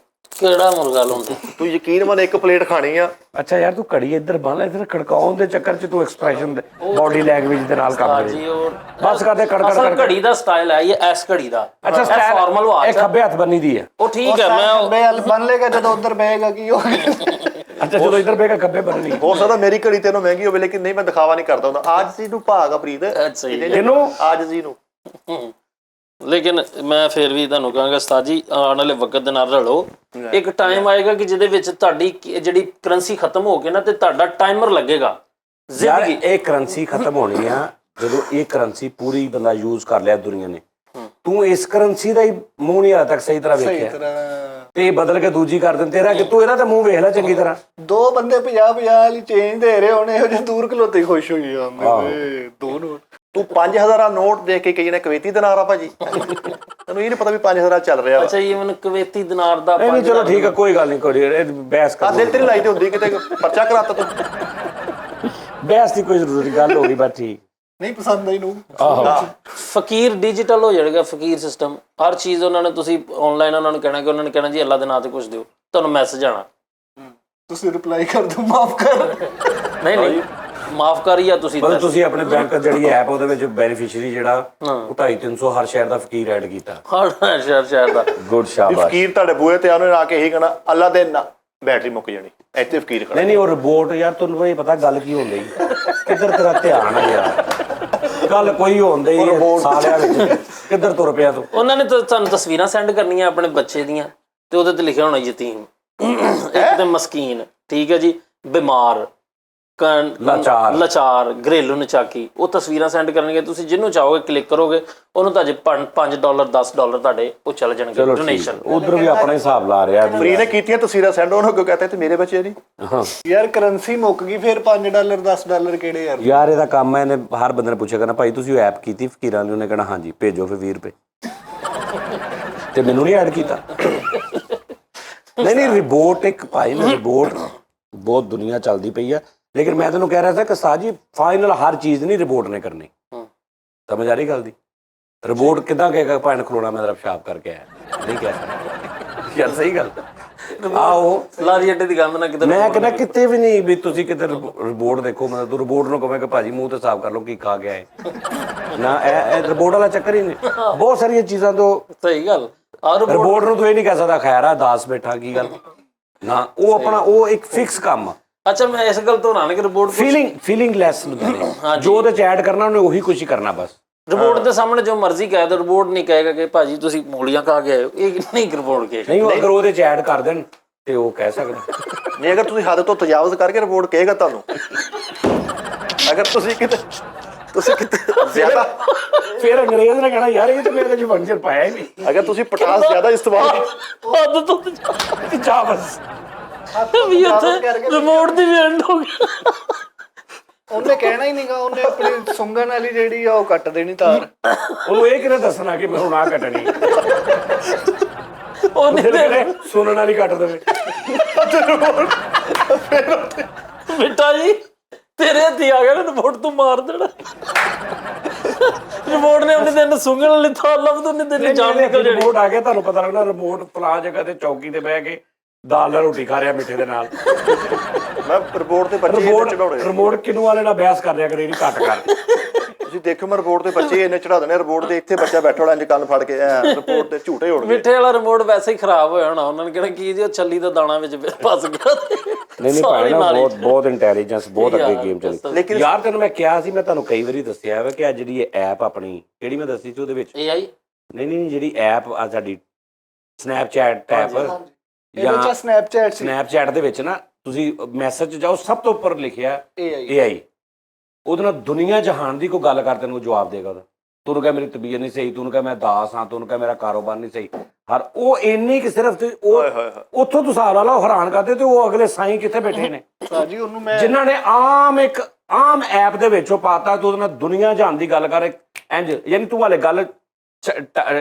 ਕਿਹੜਾ ਮੁਰਗਾ ਲਾਉਂਦੇ? ਤੂੰ ਯਕੀਨ ਮੰਨ ਇੱਕ ਪਲੇਟ ਖਾਣੀ ਆ। ਅੱਛਾ ਯਾਰ ਤੂੰ ਘੜੀ ਇੱਧਰ ਬੰਨ ਲੈ, ਇੱਧਰ ਖੜਕਾਉਣ ਦੇ ਚੱਕਰ 'ਚ ਤੂੰ ਐਕਸਪ੍ਰੈਸ਼ਨ ਦੇ ਬਾਡੀ ਲੈਂਗੁਏਜ ਦੇ ਨਾਲ ਕੰਮ ਜੀ ਕਰੇ। ਉਹ ਬਸ ਕਰਦੇ ਕੜਕੜ ਅਸਲ ਕੜਕੜ। ਘੜੀ ਦਾ ਸਟਾਈਲ ਹੈ ਇਹ, ਐਸ ਘੜੀ ਦਾ। ਅੱਛਾ ਸਟਾਈਲ ਫਾਰਮਲ ਇਹ ਵਾਚ ਖੱਬੇ ਹੱਥ ਬੰਨੀ ਦੀ ਹੈ। ਉਹ ਠੀਕ ਹੈ, ਮੈਂ ਬੇਲ ਬਣ ਲੇਗਾ ਜਦੋਂ ਉਧਰ ਬਹੇਗਾ ਕੀ ਹੋਗਾ। ਅੱਛਾ ਜਦੋਂ ਇੱਧਰ ਬੇਗਾ ਖੱਬੇ ਬੰਨਣੀ। ਹੋ ਸਕਦਾ ਮੇਰੀ ਘੜੀ ਤੈਨੂੰ ਮਹਿੰਗੀ ਹੋਵੇ, ਲੇਕਿਨ ਨਹੀਂ, ਮੈਂ ਦਿਖਾਵਾ ਨਹੀਂ ਕਰਦਾ ਹੁੰਦਾ। ਆਜਜ਼ੀ ਨੂੰ ਭਾਗ ਆ ਫਰੀਦ, ਇਹਨੂੰ ਆਜਜ਼ੀ ਨੂੰ। ਲੇਕਿਨ ਮੈਂ ਫਿਰ ਵੀ ਤੁਹਾਨੂੰ ਕਹਾਂਗਾ ਉਸਤਾਦ ਜੀ ਆਉਣ ਵਾਲੇ ਵਕਤ ਦੇ ਨਾਲ ਰਲੋ। ਇੱਕ ਟਾਈਮ ਆਏਗਾ ਕਿ ਜਿਹਦੇ ਵਿੱਚ ਤੁਹਾਡੀ ਜਿਹੜੀ ਕਰੰਸੀ ਖਤਮ ਹੋ ਕੇ ਨਾ ਤੇ ਤੁਹਾਡਾ ਟਾਈਮਰ ਲੱਗੇਗਾ ਯਾਰ। ਜ਼ਿੰਦਗੀ। ਇਹ ਕਰੰਸੀ ਖਤਮ ਹੋਣੀ ਆ ਜਦੋਂ ਇਹ ਕਰੰਸੀ ਪੂਰੀ ਬੰਦਾ ਯੂਜ਼ ਕਰ ਲਿਆ ਦੁਨੀਆ ਨੇ। ਤੂੰ ਇਸ ਕਰੰਸੀ ਦਾ ਹੀ ਮੂੰਹ ਨਹੀਂ ਹਾਲੇ ਤੱਕ ਸਹੀ ਤਰ੍ਹਾਂ ਵੇਖਿਆ ਤੇ ਇਹ ਬਦਲ ਕੇ ਦੂਜੀ ਕਰ ਦਿੰਦੇ ਤੇਰਾ, ਕਿ ਤੂੰ ਇਹਦਾ ਤਾਂ ਮੂੰਹ ਵੇਖ ਲੈ ਚੰਗੀ ਤਰ੍ਹਾਂ। ਦੋ ਬੰਦੇ 50-50 ਵਾਲੀ ਚੇਂਜ ਦੇ ਰਹੇ ਹੋਣੇ, ਇਹੋ ਜਿਹੇ ਦੂਰ ਖਲੋਤੇ ਖੁਸ਼ ਹੋਈ ਜਾਂਦੇ। ਦੋ ਨੋਟ ਤੂੰ 5000 ਦਾ ਨੋਟ ਦੇਖ ਕੇ ਕਹੀ ਨੇ ਕੁਵੈਤੀ ਦਿਨਾਰ ਆ ਭਾਜੀ, ਤੈਨੂੰ ਇਹ ਨਹੀਂ ਪਤਾ ਵੀ 5000 ਚੱਲ ਰਿਹਾ ਵਾ। ਅੱਛਾ ਇਹ ਮੈਨੂੰ ਕੁਵੈਤੀ ਦਿਨਾਰ ਦਾ ਨਹੀਂ ਚਲੋ ਠੀਕ ਆ, ਕੋਈ ਗੱਲ ਨਹੀਂ, ਕੋਈ ਬਹਿਸ ਆ ਕਰ। ਦਿਲ ਤੇ ਲਾਈ ਤੇ ਹੁੰਦੀ ਕਿਤੇ ਪਰਚਾ ਕਰਾਤਾ ਤੂੰ। ਬਹਿਸ ਦੀ ਕੋਈ ਜ਼ਰੂਰੀ ਗੱਲ ਹੋ ਗਈ, ਬਸ ਠੀਕ। ਨਹੀਂ ਪਸੰਦ ਆਈ ਨੂੰ। ਆਹੋ ਫਕੀਰ ਡਿਜੀਟਲ ਹੋ ਜਾਏਗਾ, ਫਕੀਰ ਸਿਸਟਮ। ਹਰ ਚੀਜ਼ ਉਹਨਾਂ ਨੇ, ਤੁਸੀਂ ਆਨਲਾਈਨ ਉਹਨਾਂ ਨੂੰ ਕਹਿਣਾ ਕਿ ਉਹਨਾਂ ਨੇ ਕਹਿਣਾ ਜੀ ਅੱਲਾ ਦੇ ਨਾਂ ਤੇ ਕੁਝ ਦਿਓ, ਤੁਹਾਨੂੰ ਮੈਸੇਜ ਆਣਾ। ਤੁਸੀਂ ਰਿਪਲਾਈ ਕਰ ਦਿਓ ਮਾਫ ਕਰ। ਨਹੀਂ ਮਾਫ ਕਰ, ਜਾਂ ਤੁਸੀਂ ਮਤਲਬ ਤੁਸੀਂ ਆਪਣੇ ਬੈਂਕ ਜਿਹੜੀ ਐਪ ਉਹਦੇ ਵਿੱਚ ਬੈਨੀਫੀਸ਼ੀਅਰੀ ਜਿਹੜਾ ਉਹ 250-300 ਹਰ ਸ਼ਹਿਰ ਦਾ ਫਕੀਰ ਐਡ ਕੀਤਾ। ਹਰ ਸ਼ਹਿਰ ਦਾ ਗੁੱਡ ਵੀ ਸ਼ਾਬਾਸ਼। ਫਕੀਰ ਤੁਹਾਡੇ ਬੂਹੇ ਤੇ ਆਉਣੇ ਆ ਕੇ ਇਹੀ ਕਹਿਣਾ ਅੱਲਾ ਦੇ ਨਾ ਬੈਟਰੀ ਮੁੱਕ ਜਾਣੀ, ਇੱਥੇ ਫਕੀਰ ਖੜਾ। ਨਹੀਂ ਉਹ ਰਿਪੋਰਟ ਯਾਰ ਤੁਹਾਨੂੰ ਇਹ ਪਤਾ ਗੱਲ ਕੀ ਹੋਣ ਲਈ, ਕਿੱਧਰ ਤੇਰਾ ਧਿਆਨ ਆ ਯਾਰ। ਕੱਲ ਕੋਈ ਹੁੰਦੇ ਹੀ ਹੈ ਸਾਲਿਆਂ ਵਿੱਚ ਕਿੱਧਰ ਤੁਰ ਪਿਆ ਤੂੰ। ਉਹਨਾਂ ਨੇ ਤਾਂ ਤੁਹਾਨੂੰ ਤਸਵੀਰਾਂ ਸੈਂਡ ਕਰਨੀਆਂ ਆਪਣੇ ਬੱਚੇ ਦੀਆਂ ਤੇ ਉਹਦੇ ਤੇ ਲਿਖਿਆ ਹੋਣਾ ਯਤੀਮ, ਇੱਕ ਤੇ ਮਸਕੀਨ, ਠੀਕ ਹੈ ਜੀ, ਬਿਮਾਰ, ਲਾਚਾਰ, ਘਰੇਲੂ ਨਚਾਕੀ। ਉਹ ਤਸਵੀਰਾਂ ਸੈਂਡ ਕਰਨਗੇ, ਤੁਸੀਂ ਜਿਹਨੂੰ ਚਾਹੋਗੇ ਕਲਿੱਕ ਕਰੋਗੇ, ਉਹਨੂੰ ਤਾਂ ਅੱਜ $5 $10 ਤੁਹਾਡੇ ਉਹ ਚੱਲ ਜਾਣਗੇ ਡੋਨੇਸ਼ਨ। ਉਧਰ ਵੀ ਆਪਣਾ ਹਿਸਾਬ ਲਾ ਰਿਹਾ ਫਰੀ ਨੇ ਕੀਤੀਆਂ ਤਸਵੀਰਾਂ ਸੈਂਡ, ਉਹਨੂੰ ਕਿਉਂ ਕਹਤੇ ਤੇ ਮੇਰੇ ਬੱਚੇ ਨਹੀਂ। ਹਾਂ ਯਾਰ ਕਰੰਸੀ ਮੁੱਕ ਗਈ, ਫਿਰ $5 $10 ਕਿਹੜੇ ਯਾਰ। ਯਾਰ ਇਹਦਾ ਕੰਮ ਹੈ, ਇਹਨੇ ਹਰ ਬੰਦੇ ਨੇ ਪੁੱਛਿਆ ਕਰਨਾ ਭਾਈ ਤੁਸੀਂ ਉਹ ਐਪ ਕੀਤੀ ਫਕੀਰਾਂ ਦੀ, ਉਹਨੇ ਕਹਿਣਾ ਹਾਂਜੀ ਭੇਜੋ ਫਿਰ 20 ਰੁਪਏ ਤੇ ਮੈਨੂੰ ਨਹੀਂ ਐਡ ਕੀਤਾ। ਨਹੀਂ ਰਿਪੋਰਟ ਇੱਕ ਭਾਈ ਨੇ ਰਿਪੋਰਟ ਬਹੁਤ ਦੁਨੀਆ ਚੱਲਦੀ ਪਈ ਆ, ਲੇਕਿਨ ਮੈਂ ਤੈਨੂੰ ਕਹਿ ਰਿਹਾ ਸੀ ਕਿ ਸਾਜੀ ਫਾਈਨਲ ਹਰ ਚੀਜ਼ ਨਹੀਂ ਰਿਪੋਰਟ ਨੇ ਕਰਨੀ। ਸਮਝ ਆ ਰਹੀ ਗੱਲ ਦੀ? ਰਿਪੋਰਟ ਕਿੱਦਾਂ ਕਹੇਗਾ ਭੈਣ ਖਲੋਣਾ ਮੈਂ ਤੇਰਾ ਪਿਸ਼ਾਬ ਕਰਕੇ ਆਇਆ, ਨਹੀਂ ਕਹਿ ਸਕਦਾ ਯਾਰ, ਸਹੀ ਗੱਲ। ਆਓ ਲਾਰੀ ਅੱਡੇ ਦੀ ਗੰਦ ਨਾ ਕਿਤੇ ਮੈਂ ਕਹਿੰਦਾ ਕਿਤੇ ਵੀ ਨਹੀਂ ਵੀ ਤੁਸੀਂ ਕਿਤੇ ਰਿਪੋਰਟ ਦੇਖੋ, ਮਤਲਬ ਤੂੰ ਰਿਪੋਰਟ ਨੂੰ ਕਹਵੇਂ ਕਿ ਭਾਜੀ ਮੂੰਹ ਤੇ ਸਾਫ਼ ਕਰ ਲਓ ਕੀ ਖਾ ਗਿਆ ਹੈ ਨਾ, ਇਹ ਰਿਪੋਰਟ ਵਾਲਾ ਚੱਕਰ ਹੀ ਨਹੀਂ। ਬਹੁਤ ਸਾਰੀਆਂ ਚੀਜ਼ਾਂ ਤੋਂ ਸਹੀ ਗੱਲ। ਰਿਪੋਰਟ ਨੂੰ ਤੂੰ ਇਹ ਨਹੀਂ ਕਹਿ ਸਕਦਾ ਖੈਰ ਆ ਦਾਸ ਬੈਠਾ ਕੀ ਗੱਲ ਨਾ, ਉਹ ਆਪਣਾ ਉਹ ਇੱਕ ਫਿਕਸ ਕੰਮ ਆ। ਅੱਛਾ ਮੈਂ ਇਸ ਗੱਲ ਤੋਂ ਨਾ ਕਿ ਰਿਪੋਰਟ ਫੀਲਿੰਗ ਲੈਸ ਜੋ ਉਹਦੇ ਚ ਐਡ ਕਰਨਾ ਉਹਨੇ ਉਹੀ ਕੁਛ ਹੀ ਕਰਨਾ ਬਸ। ਰਿਪੋਰਟ ਦੇ ਸਾਹਮਣੇ ਜੋ ਮਰਜ਼ੀ ਕਹੇ ਤਾਂ ਰਿਪੋਰਟ ਨਹੀਂ ਕਹੇਗਾ ਕਿ ਭਾਜੀ ਤੁਸੀਂ ਮੂਲੀਆਂ ਖਾ ਕੇ ਆਏ ਹੋ, ਇਹ ਨਹੀਂ ਰਿਪੋਰਟ ਕਹੇਗਾ। ਨਹੀਂ ਅਗਰ ਉਹਦੇ ਚ ਐਡ ਕਰ ਦੇਣ ਤੇ ਉਹ ਕਹਿ ਸਕਦਾ। ਨਹੀਂ ਅਗਰ ਤੁਸੀਂ ਹੱਦ ਤੋਂ ਤਜਾਵਜ਼ ਕਰਕੇ ਰਿਪੋਰਟ ਕਹੇਗਾ ਤੁਹਾਨੂੰ। ਅਗਰ ਤੁਸੀਂ ਕਿਤੇ ਜ਼ਿਆਦਾ ਫਿਰ ਅੰਗਰੇਜ਼ ਨੇ ਕਹਿਣਾ ਯਾਰ ਇਹ ਤਾਂ ਮੇਰੇ ਚ ਫੰਕਸ਼ਨ ਪਾਇਆ ਹੀ ਨਹੀਂ। ਅਗਰ ਤੁਸੀਂ ਪਟਾਸ ਜ਼ਿਆਦਾ ਇਸਤੇਮਾਲ ਹੱਦ ਤੋਂ ਜਾ ਬਸ ਵੀ ਉੱਥੇ ਰਿਮੋਟ ਦੀ ਵੀ ਐਂਡ ਹੋ ਗਿਆ। ਉਹਨੇ ਕਹਿਣਾ ਹੀ ਨਹੀਂਗਾ, ਉਹਨੇ ਆਪਣੀ ਸੁੰਗਣ ਵਾਲੀ ਜਿਹੜੀ ਆ ਉਹ ਕੱਟ ਦੇਣੀ ਤਾਰ। ਉਹਨੂੰ ਇਹ ਕਿਹਨੇ ਦੱਸਣਾ ਕਿ ਮੈਂ ਹੁਣ ਆ ਕੱਟਣੀ, ਉਹਨੇ ਸੁਣਨ ਵਾਲੀ ਕੱਟ ਦੇਵੇ। ਬੇਟਾ ਜੀ ਤੇਰੇ ਹੱਥੀ ਆ ਗਿਆ ਨਾ ਰਿਮੋਟ, ਤੂੰ ਮਾਰ ਦੇਣਾ। ਰਿਮੋਟ ਨੇ ਆਪਣੇ ਦਿਨ ਸੁੰਘਣ ਵਾਲੀ ਥਾਂ ਲੱਭ ਤੋਂ ਨਹੀਂ ਦਿਨ ਜਾਨ ਨਿਕਲ ਜਾਣੀ। ਰਿਮੋਟ ਆ ਗਿਆ, ਤੁਹਾਨੂੰ ਪਤਾ ਲੱਗਣਾ ਰਿਮੋਟ ਫਲਾਂ ਜਗ੍ਹਾ ਤੇ ਚੌਕੀ ਤੇ ਬਹਿ ਕੇ ਦਾਲ ਨਾਲ ਰੋਟੀ ਖਾ ਰਿਹਾ ਮਿੱਠੇ ਦੇ ਨਾਲ। ਮੈਂ ਰਿਪੋਰਟ ਤੇ ਬੱਚੇ ਚੜਾਉਣੇ। ਰਿਮੋਟ ਕਿਨੂੰ ਵਾਲੇ ਨਾਲ ਬਹਿਸ ਕਰ ਰਿਹਾ ਕਰੇ ਨਹੀਂ ਘੱਟ ਕਰ। ਤੁਸੀਂ ਦੇਖੋ ਮੈਂ ਰਿਪੋਰਟ ਤੇ ਬੱਚੇ ਇੰਨੇ ਚੜਾ ਦਿੰਦੇ, ਰਿਪੋਰਟ ਤੇ ਇੱਥੇ ਬੱਚਾ ਬੈਠਾ ਹੋਣਾ ਇੰਜ ਕੰਨ ਫੜ ਕੇ ਰਿਪੋਰਟ ਤੇ ਝੂਟੇ ਉੜ ਗਏ। ਮਿੱਠੇ ਵਾਲਾ ਰਿਮੋਟ ਵੈਸੇ ਹੀ ਖਰਾਬ ਹੋਇਆ ਹੋਣਾ, ਉਹਨਾਂ ਨੇ ਕਹਿਣਾ ਕੀ ਜੀ ਉਹ ਛੱਲੀ ਦਾ ਦਾਣਾ ਵਿੱਚ ਫਸ ਗਿਆ। ਨਹੀਂ ਭਾਈ ਨਾ ਬਹੁਤ ਇੰਟੈਲੀਜੈਂਸ ਬਹੁਤ ਅੱਗੇ ਗੇਮ ਚੱਲੀ। ਲੇਕਿਨ ਯਾਰ ਤੈਨੂੰ ਮੈਂ ਕਿਹਾ ਸੀ, ਮੈਂ ਤੁਹਾਨੂੰ ਕਈ ਵਾਰੀ ਦੱਸਿਆ ਵਾ ਕਿ ਆ ਜਿਹੜੀ ਇਹ ਐਪ ਆਪਣੀ ਕਿਹੜੀ ਮੈਂ ਦੱਸੀ ਸੀ ਉਹਦੇ ਵਿੱਚ AI ਨਹੀਂ ਜਿਹੜੀ ਐਪ ਆ ਸਾਡੀ ਸਨੈਪਚੈਟ ਐਪ ਜਾਂ ਸਨੈਪਚੈਟ ਦੇ ਵਿੱਚ ਨਾ ਤੁਸੀਂ ਮੈਸੇਜ ਜਾਓ ਸਭ ਤੋਂ ਉੱਪਰ ਲਿਖਿਆ AI। ਉਹਦੇ ਨਾਲ ਦੁਨੀਆ ਜਹਾਨ ਦੀ ਕੋਈ ਗੱਲ ਕਰ ਤੈਨੂੰ ਜਵਾਬ ਦੇਗਾ ਉਹਦਾ। ਤੂੰ ਕਹੇ ਮੇਰੀ ਤਬੀਅਤ ਨਹੀਂ ਸਹੀ, ਤੂੰ ਕਹੇ ਮੈਂ ਦਾਸ ਹਾਂ, ਤੂੰ ਕਹੇ ਮੇਰਾ ਕਾਰੋਬਾਰ ਨਹੀਂ ਸਹੀ, ਹਰ ਉਹ ਇੰਨੀ ਕਿ ਸਿਰਫ ਉਹ ਉੱਥੋਂ ਤੂੰ ਹਿਸਾਬ ਲਾ ਲਾ ਹੈਰਾਨ ਕਰਦੇ ਤੇ ਉਹ ਅਗਲੇ ਸਾਈਂ ਕਿੱਥੇ ਬੈਠੇ ਨੇ ਜੀ। ਉਹਨੂੰ ਮੈਂ ਜਿਨ੍ਹਾਂ ਨੇ ਇੱਕ ਆਮ ਐਪ ਦੇ ਵਿੱਚ ਉਹ ਪਾਤਾ ਤੂੰ ਉਹਦੇ ਨਾਲ ਦੁਨੀਆ ਜਹਾਨ ਦੀ ਗੱਲ ਕਰ ਇੰਜ, ਯਾਨੀ ਤੂੰ ਹਾਲੇ ਗੱਲ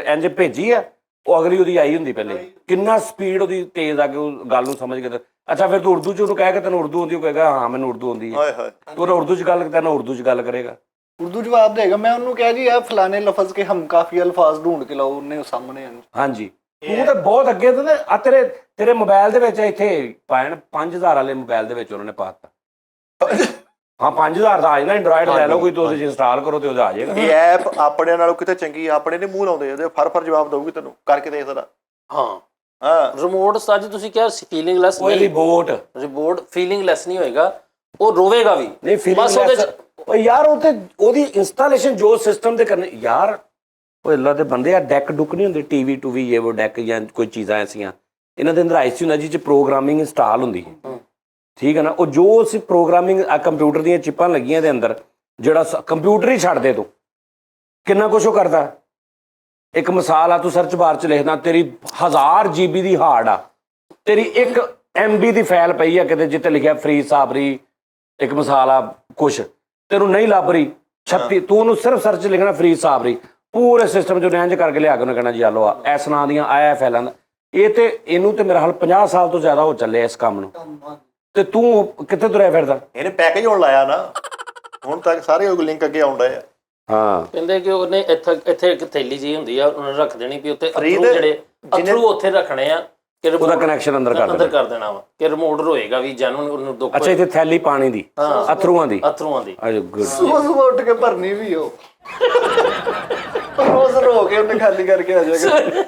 ਇੰਜ ਭੇਜੀ ਆ, ਉਹ ਅਗਲੀ ਉਹਦੀ ਆਈ ਹੁੰਦੀ ਪਹਿਲੇ। ਕਿੰਨਾ ਸਪੀਡ ਉਹਦੀ ਤੇਜ਼ ਆ ਕਿ ਉਹ ਗੱਲ ਨੂੰ ਸਮਝ ਕੇ। ਅੱਛਾ ਫਿਰ ਤੂੰ ਉਰਦੂ ਚ ਉਹਨੂੰ ਕਹਿ ਕੇ ਤੈਨੂੰ ਉਰਦੂ ਆਉਂਦੀ, ਉਹ ਕਹੇਗਾ ਹਾਂ ਮੈਨੂੰ ਉਰਦੂ ਆਉਂਦੀ ਹੈ। ਤੂੰ ਉਰਦੂ ਚ ਗੱਲ ਕਰਨਾ, ਉਰਦੂ ਚ ਗੱਲ ਕਰੇਗਾ, ਉਰਦੂ ਜਵਾਬ ਦੇਗਾ। ਮੈਂ ਉਹਨੂੰ ਕਿਹਾ ਜੀ ਇਹ ਫਲਾਣੇ ਲਫ਼ਜ਼ ਕੇ ਹਮ ਕਾਫੀ ਅਲਫਾਜ਼ ਢੂੰਡ ਕੇ ਲਾਓ, ਉਹਨੇ ਸਾਹਮਣੇ। ਹਾਂਜੀ ਤੂੰ ਤਾਂ ਬਹੁਤ ਅੱਗੇ ਤੇ ਆ ਤੇਰੇ ਮੋਬਾਈਲ ਦੇ ਵਿੱਚ ਇੱਥੇ ਪਾਣ 5000 ਵਾਲੇ ਮੋਬਾਈਲ ਦੇ ਵਿੱਚ ਉਹਨਾਂ ਨੇ ਪਾਤਾ। ਹਾਂ 5000 ਦਾ ਆ ਜਾਣਾ, ਐਂਡਰੋਇਡ ਲੈ ਲਓ ਕੋਈ, ਤੁਸੀਂ ਇੰਸਟਾਲ ਕਰੋ ਤੇ ਉਹਦਾ ਆ ਜਾਏਗਾ। ਇਹ ਐਪ ਆਪਣੇ ਨਾਲੋਂ ਕਿਤੇ ਚੰਗੀ, ਆਪਣੇ ਨੇ ਮੂੰਹ ਲਾਉਂਦੇ ਉਹਦੇ ਫਰ ਜਵਾਬ ਦਊਗੀ ਤੈਨੂੰ ਕਰਕੇ ਦੇਖ ਸਕਦਾ। ਹਾਂ ਰਿਮੋਟ ਸਾਜ ਤੁਸੀਂ ਕਿਹਾ ਫੀਲਿੰਗ ਲੈਸ ਉਹ ਰਿਪੋਰਟ ਫੀਲਿੰਗ ਲੈਸ ਨਹੀਂ ਹੋਏਗਾ, ਉਹ ਰੋਵੇਗਾ ਵੀ ਨਹੀਂ। ਬਸ ਉਹਦੇ ਚ ਯਾਰ ਉਹ ਤੇ ਉਹਦੀ ਇੰਸਟਾਲੇਸ਼ਨ ਜੋ ਸਿਸਟਮ ਦੇ ਕਰਨੇ ਯਾਰ, ਉਹ ਅੱਲਾ ਦੇ ਬੰਦੇ ਆ ਡੈਕ ਡੁੱਕ ਨਹੀਂ ਹੁੰਦੇ, ਟੀਵੀ ਟੂਵੀ ਇਹ ਉਹ ਡੈਕ ਜਾਂ ਕੋਈ ਚੀਜ਼ਾਂ ਐਸੀਆਂ ਇਹਨਾਂ ਦੇ ਅੰਦਰ ਆਈਸੀ ਹੁੰਦਾ ਜਿਹ 'ਚ ਪ੍ਰੋਗਰਾਮਿੰਗ ਇੰਸਟਾਲ ਹੁੰਦੀ ਹੈ, ਠੀਕ ਹੈ ਨਾ। ਉਹ ਜੋ ਅਸੀਂ ਪ੍ਰੋਗਰਾਮਿੰਗ ਕੰਪਿਊਟਰ ਦੀਆਂ ਚਿੱਪਾਂ ਲੱਗੀਆਂ ਦੇ ਅੰਦਰ, ਜਿਹੜਾ ਕੰਪਿਊਟਰ ਹੀ ਛੱਡ ਦੇ ਤੂੰ ਕਿੰਨਾ ਕੁਛ ਉਹ ਕਰਦਾ। ਇੱਕ ਮਿਸਾਲ ਆ, ਤੂੰ ਸਰਚ ਬਾਰ 'ਚ ਲਿਖਦਾ ਤੇਰੀ 1000 GB ਦੀ ਹਾਰਡ ਆ, ਤੇਰੀ 1 MB ਦੀ ਫਾਈਲ ਪਈ ਆ ਕਿਤੇ ਜਿੱਥੇ ਲਿਖਿਆ ਫਰੀ ਸਾਬਰੀ, ਇੱਕ ਮਿਸਾਲ ਆ ਕੁਛ ਤੈਨੂੰ ਨਹੀਂ ਲੱਭ ਰਹੀ 36, ਤੂੰ ਉਹਨੂੰ ਸਿਰਫ ਸਰਚ ਲਿਖਣਾ ਫਰੀ ਸਾਬਰੀ, ਪੂਰੇ ਸਿਸਟਮ 'ਚੋਂ ਰੇਂਜ ਕਰਕੇ ਲਿਆ ਕੇ ਉਹਨੇ ਕਹਿਣਾ ਜੀ ਆ ਲਓ ਆ ਇਸ ਨਾਂ ਦੀਆਂ ਆਇਆ ਫਾਈਲਾਂ ਦਾ। ਇਹ ਤੇ ਇਹਨੂੰ ਤੇ ਮੇਰਾ ਹਾਲ 50 ਸਾਲ ਤੋਂ ਜ਼ਿਆਦਾ ਹੋ ਚੱਲੇ ਇਸ ਕੰਮ ਨੂੰ, ਤੇ ਤੂੰ ਕਿੱਥੇ ਤੁਰਿਆ ਫਿਰਦਾ। ਇਹਨੇ ਪੈਕੇਜ ਹੁਣ ਲਾਇਆ ਨਾ, ਹੁਣ ਤੱਕ ਸਾਰੇ ਲਿੰਕ ਅੱਗੇ ਆਉਣ ਡਏ ਆ। ਹਾਂ ਕਹਿੰਦੇ ਕਿ ਉਹਨੇ ਇੱਥੇ ਇੱਕ ਥੈਲੀ ਜੀ ਹੁੰਦੀ ਆ, ਉਹਨੇ ਰੱਖ ਦੇਣੀ ਵੀ ਉੱਤੇ ਅਥਰੂ ਜਿਹੜੇ ਅਥਰੂ ਉੱਥੇ ਰੱਖਣੇ ਆ ਕਿ ਉਹਦਾ ਕਨੈਕਸ਼ਨ ਅੰਦਰ ਕਰ ਦੇਣਾ ਵਾ ਕਿ ਰਿਮੋਟ ਹੋਏਗਾ ਵੀ ਜੈਨੂਨ ਉਹਨੂੰ ਦੁੱਖ। ਅੱਛਾ ਇੱਥੇ ਥੈਲੀ ਪਾਣੀ ਦੀ ਅਥਰੂਆਂ ਦੀ ਸੁਬਹ ਉੱਠ ਕੇ ਭਰਨੀ ਵੀ ਉਹ ਰੋਜ਼ ਰੋ ਕੇ ਉਹਨੇ ਖਾਲੀ ਕਰਕੇ ਆ ਜਾਏਗਾ।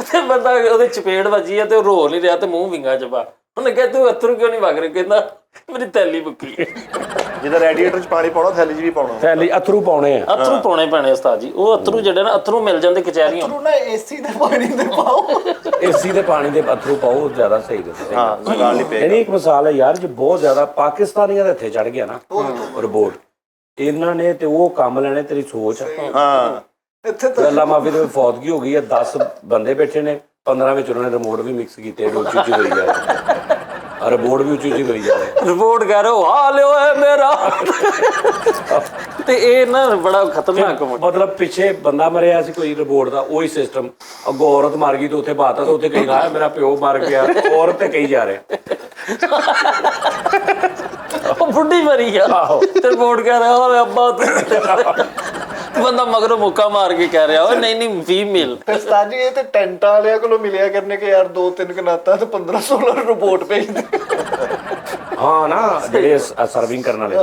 ਤੇ ਬੰਦਾ ਉਹਦੇ ਚਪੇੜ ਵੱਜੀ ਆ ਤੇ ਉਹ ਰੋ ਨਹੀਂ ਰਿਹਾ ਤੇ ਮੂੰਹ ਵਿੰਗਾ ਚ ਪਾ, ਉਹਨੇ ਕਿਹਾ ਤੂੰ ਅਥਰੂ ਕਿਉਂ ਨਹੀਂ ਵਗ ਰਿਹਾ, ਕਹਿੰਦਾ ਮੇਰੀ ਥੈਲੀ ਮੁੱਕੀ। ਜਿਹਦਾ ਰੈਡੀਏਟਰ 'ਚ ਪਾਣੀ ਪਾਉਣਾ ਥੈਲੀ 'ਚ ਵੀ ਪਾਉਣਾ। ਥੈਲੀ ਅਥਰੂ ਪਾਉਣੇ ਆ। ਅਥਰੂ ਪਾਉਣੇ ਪੈਣੇ ਉਸਤਾਦ ਜੀ, ਉਹ ਅਥਰੂ ਜਿਹੜੇ ਨਾ ਅਥਰੂ ਮਿਲ ਜਾਂਦੇ ਕਚਹਿਰੀਆਂ। ਤੂੰ ਨਾ ਏਸੀ ਦੇ ਪਾਣੀ ਦੇ ਪਾਓ। ਏਸੀ ਦੇ ਪਾਣੀ ਦੇ ਅਥਰੂ ਪਾਓ, ਜ਼ਿਆਦਾ ਸਹੀ ਦੱਸਦੇ। ਹਾਂ ਲਗਾਉਣ ਲਈ ਪਏਗਾ। ਇਹਨੀ ਇੱਕ ਮਿਸਾਲ ਹੈ ਯਾਰ, ਜੇ ਬਹੁਤ ਜ਼ਿਆਦਾ ਪਾਕਿਸਤਾਨੀਆਂ ਦੇ ਇੱਥੇ ਚੜ ਗਿਆ ਨਾ ਰਿਪੋਰਟ, ਇਹਨਾਂ ਨੇ ਤੇ ਉਹ ਕੰਮ ਲੈਣੇ, ਤੇਰੀ ਸੋਚ। ਹਾਂ ਇੱਥੇ ਤਾਂ ਗੱਲਾਂ ਮਾਫੀ ਦੇ ਫੌਤਗੀ ਹੋ ਗਈ ਹੈ, 10 ਬੰਦੇ ਬੈਠੇ ਨੇ, 15 ਵਿੱਚ ਉਹਨਾਂ ਨੇ ਰਿਮੋਟ ਵੀ ਮਿਕਸ ਕੀਤੇ, ਉੱਚੀ ਉੱਚੀ ਹੋਈ ਜਾ ਰਹੇ, ਰਿਪੋਰਟ ਵੀ ਉੱਚੀ ਉੱਚੀ ਹੋਈ ਜਾ ਰਹੇ। ਰਿਪੋਰਟ ਕਰ ਰਹੇ ਹੋ ਆ ਲਿਓ ਹੈ ਮੇਰਾ। ਤੇ ਇਹ ਨਾ ਬੜਾ ਖਤਰਨਾਕ ਮਤਲਬ ਪਿੱਛੇ ਬੰਦਾ ਮਰਿਆ ਸੀ ਕੋਈ ਰਿਪੋਰਟ ਦਾ, ਉਹੀ ਸਿਸਟਮ, ਅੱਗੋਂ ਔਰਤ ਮਰ ਗਈ ਤੇ ਉੱਥੇ ਬਾਤ ਆ, ਤੇ ਉੱਥੇ ਕਹੀ ਗਾ ਮੇਰਾ ਪਿਓ ਮਰ ਗਿਆ, ਔਰਤ ਤੇ ਕਹੀ ਜਾ ਰਿਹਾ। ਉਹ ਬੁੱਢੀ ਮਰੀ ਆ ਆਹੋ। ਤੇ ਰਿਪੋਰਟ ਕਰ ਰਿਹਾ ਓਏ ਅੱਬਾ ਬੰਦਾ ਮਗਰੋਂ ਮੁੱਕਾ ਮਾਰ ਕੇ ਕਹਿ ਰਿਹਾ ਓਏ ਨਹੀਂ ਨਹੀਂ ਫੀਮੇਲ। ਤੇ ਉਸਤਾਦ ਜੀ ਇਹ ਤੇ ਟੈਂਟਾਂ ਵਾਲਿਆਂ ਕੋਲੋਂ ਮਿਲਿਆ ਕਰਨੇ ਕਿ ਯਾਰ 2-3 ਕਨਾਤਾਂ ਤੇ 1500 ਰਿਪੋਰਟ ਭੇਜ ਦੇ। ਹਾਂ ਨਾ, ਜਿਹੜੇ ਸਰਵਿੰਗ ਕਰਨ ਵਾਲੇ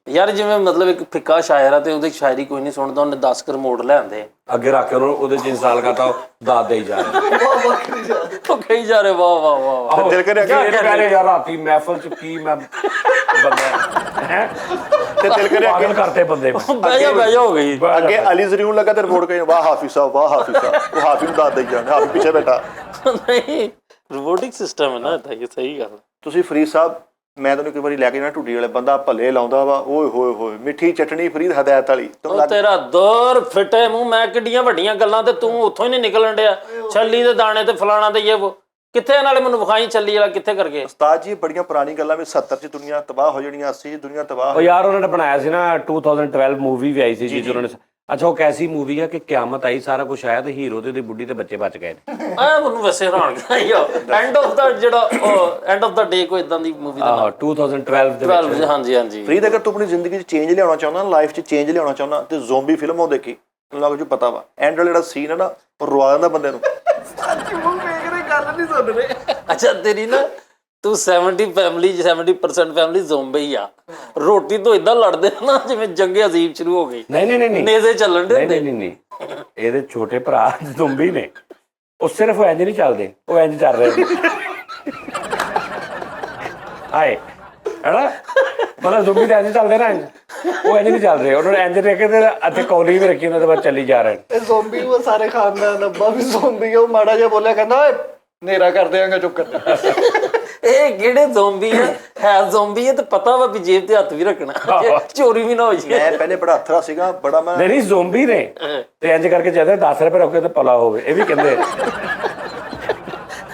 ਯਾਰ ਜਿਵੇਂ ਮਤਲਬ ਇੱਕ ਫਿੱਕਾ ਸ਼ਾਇਰ ਆ ਤੇ ਉਹਦੀ ਸ਼ਾਇਰੀ ਕੋਈ ਨਹੀਂ ਸੁਣਦਾ, ਉਹਨੇ 10 ਕਰ ਰਿਮੋਟ ਲੈ ਆਂਦੇ ਅੱਗੇ ਰੱਖ ਕੇ ਉਹਦੇ 'ਚ ਇੰਸਟਾਲ ਕਰਤਾ, ਉਹ ਦਾਦ ਦੇਈ ਜਾ ਰਿਹਾ। ਉਹ ਕਹੀ ਜਾ ਰਹੇ ਵਾਹ ਵਾਹ ਵਾਹ। ਆਹੋ, ਦਿਲ ਕਰਿਆ ਕਿ ਇਹ ਕਹਿ ਰਹੇ ਯਾਰ ਰਾਤੀ ਮਹਿਫਲ 'ਚ ਕੀ ਮੈਂ ਬੰਦਾ ਹੈ, ਤੇ ਦਿਲ ਕਰਿਆ ਪਾਗਲ ਕਰਤੇ ਬੰਦੇ ਨੂੰ। ਬਹਿ ਜਾ ਹੋ ਗਈ। ਅੱਗੇ ਅਲੀ ਜ਼ਰੀਉਨ ਲੱਗਾ ਤੇ ਰਿਪੋਰਟ ਕਹੀ ਵਾਹ ਹਾਫਿਜ਼ ਸਾਹਿਬ, ਵਾਹ ਹਾਫਿਜ਼ ਸਾਹਿਬ। ਉਹ ਹਾਫਿਜ਼ ਨੂੰ ਦੱਸ ਦੇਈ ਜਾਂਦੇ, ਹਾਫਿਜ਼ ਪਿੱਛੇ ਬੈਠਾ। ਨਹੀਂ ਰੋਬੋਟਿਕ ਸਿਸਟਮ ਹੈ ਨਾ, ਇਹ ਸਹੀ ਗੱਲ। ਤੁਸੀਂ ਫਰੀਦ ਸਾਹਿਬ, ਮੈਂ ਤੁਹਾਨੂੰ ਇੱਕ ਵਾਰੀ ਲੈ ਕੇ ਜਾਣਾ ਢੁੱਡੀ ਵਾਲੇ, ਬੰਦਾ ਭੱਲੇ ਲਾਉਂਦਾ ਵਾ, ਓਏ ਹੋਏ ਹੋਏ, ਮਿੱਠੀ ਚਟਣੀ ਫਰੀਦ ਹਦਾਇਤ ਵਾਲੀ। ਉਹ ਤੇਰਾ ਦੌਰ ਫਿੱਟੇ ਮੂੰਹ, ਮੈਂ ਕਿੱਡੀਆਂ ਵੱਡੀਆਂ ਗੱਲਾਂ ਤੇ ਤੂੰ ਉੱਥੋਂ ਹੀ ਨਹੀਂ ਨਿਕਲਣ ਡਿਆ। ਛੱਲੀ ਦੇ ਦਾਣੇ ਤੇ ਫਲਾਣਾ ਤੇ ਇਹ ਕਿੱਥੇ, ਨਾਲੇ ਮੈਨੂੰ ਵਿਖਾਈ ਛੱਲੀ ਵਾਲਾ ਕਿੱਥੇ ਕਰਕੇ। ਉਸਤਾਦ ਜੀ ਬੜੀਆਂ ਪੁਰਾਣੀ ਗੱਲਾਂ ਵਿੱਚ 70 ਚ ਦੁਨੀਆ ਤਬਾਹ ਹੋ ਜਾਣੀ, 80 ਚ ਦੁਨੀਆ ਤਬਾਹ ਉਹ ਯਾਰ ਉਹਨਾਂ ਨੇ ਬਣਾਇਆ ਸੀ ਨਾ 2012 ਮੂਵੀ ਵੀ ਆਈ ਸੀ ਜੀ, ਉਹਨਾਂ ਨੇ। ਅੱਛਾ, ਉਹ ਕੈਸੀ ਮੂਵੀ ਆ ਕਿ ਕਿਆਮਤ ਆਈ, ਸਾਰਾ ਕੁਝ ਆਇਆ ਤੇ ਹੀਰੋ ਤੇ ਉਹਦੀ ਬੁੱਢੀ ਤੇ ਬੱਚੇ ਬਚ ਗਏ ਨੇ। ਆ ਮੈਨੂੰ ਵੈਸੇ ਹੈਰਾਨ ਕੀਤਾ ਐਂਡ ਆਫ ਦਾ ਜਿਹੜਾ ਐਂਡ ਆਫ ਦਾ ਡੇ ਕੋਈ ਇਦਾਂ ਦੀ ਮੂਵੀ ਦਾ ਆਹ 2012 ਦੇ ਵਿੱਚ। ਹਾਂਜੀ ਹਾਂਜੀ। ਫਰੀਦ, ਅਗਰ ਤੂੰ ਆਪਣੀ ਜ਼ਿੰਦਗੀ 'ਚ ਚੇਂਜ ਲਿਆਉਣਾ ਚਾਹੁੰਦਾ, ਲਾਈਫ 'ਚ ਚੇਂਜ ਲਿਆਉਣਾ ਚਾਹੁੰਦਾ, ਤੇ ਜ਼ੋਂਬੀ ਫਿਲਮ ਉਹ ਦੇਖੀ, ਤੈਨੂੰ ਲੱਗ ਜੂ ਪਤਾ ਵਾ ਐਂਡ ਵਾਲਾ ਜਿਹੜਾ ਸੀਨ ਹੈ ਨਾ, ਉਹ ਰਵਾ ਦਿੰਦਾ ਬੰਦੇ ਨੂੰ। ਗੱਲ ਨਹੀਂ ਸੁਣ ਰਹੇ। ਅੱਛਾ ਤੇਰੀ ਨਾ ਤੂੰ 70% ਫੈਮਿਲੀ ਜ਼ੋਂਬੀ ਆ, ਰੋਟੀ ਤੋਂ ਇਦਾਂ ਲੜਦੇ ਨਾ ਜਿਵੇਂ ਜੰਗੇ ਅਜ਼ੀਬ ਸ਼ੁਰੂ ਹੋ ਗਈ। ਨਹੀਂ ਨਹੀਂ ਨਹੀਂ ਨੇਜ਼ੇ ਚੱਲਣ ਦੇ ਹੁੰਦੇ। ਨਹੀਂ, ਇਹਦੇ ਛੋਟੇ ਭਰਾ ਜ਼ੋਂਬੀ ਨੇ, ਉਹ ਸਿਰਫ ਇੰਜ ਨਹੀਂ ਚੱਲਦੇ, ਉਹ ਇੰਜ ਚੱਲ ਰਹੇ ਨੇ। ਹਾਏ ਹੈਨਾ, ਮਤਲਬ ਜ਼ੋਂਬੀ ਤਾਂ ਇੰਜ ਚੱਲਦੇ ਨਾ, ਉਹ ਇੰਜ ਨਹੀਂ ਚੱਲ ਰਹੇ, ਉਹਨਾਂ ਨੇ ਇੰਜ ਰੱਖੇ ਤੇ ਇੱਥੇ ਕੌਲੀ ਵੀ ਰੱਖੀ, ਉਹਨਾਂ ਦੇ ਬਾਅਦ ਚੱਲੀ ਜਾ ਰਹੇ ਨੇ। ਇਹ ਜ਼ੋਂਬੀ ਉਹ ਸਾਰੇ ਖਾਨਦਾਨ, ਅੱਬਾ ਵੀ ਜ਼ੋਂਬੀ ਆ। ਉਹ ਮਾੜਾ ਜਿਹਾ ਬੋਲਿਆ, ਕਹਿੰਦਾ ਓਏ ਨੇਰਾ ਕਰ ਦਿਆਂਗਾ, ਚੁੱਪ ਕਰ। ਇਹ ਕਿਹੜੇ ਜ਼ੋਂਬੀ ਹੈ ਜ਼ੋਂਬੀ ਹੈ ਤੇ ਪਤਾ ਵਾ ਵੀ ਜੇਬ ਤੇ ਹੱਥ ਵੀ ਰੱਖਣਾ, ਚੋਰੀ ਵੀ ਨਾ ਹੋ ਜਾਏ। ਮੈਂ ਪਹਿਲੇ ਬੜਾ ਅਥਰਾ ਸੀਗਾ, ਬੜਾ ਮੈਂ ਨਹੀਂ ਜ਼ੋਂਬੀ ਨੇ ਤੇ ਇੰਜ ਕਰਕੇ ਜਦ 10 ਰੁਪਏ ਰੋਕੇ ਤੇ ਪਲਾ ਹੋਵੇ, ਇਹ ਵੀ ਕਹਿੰਦੇ।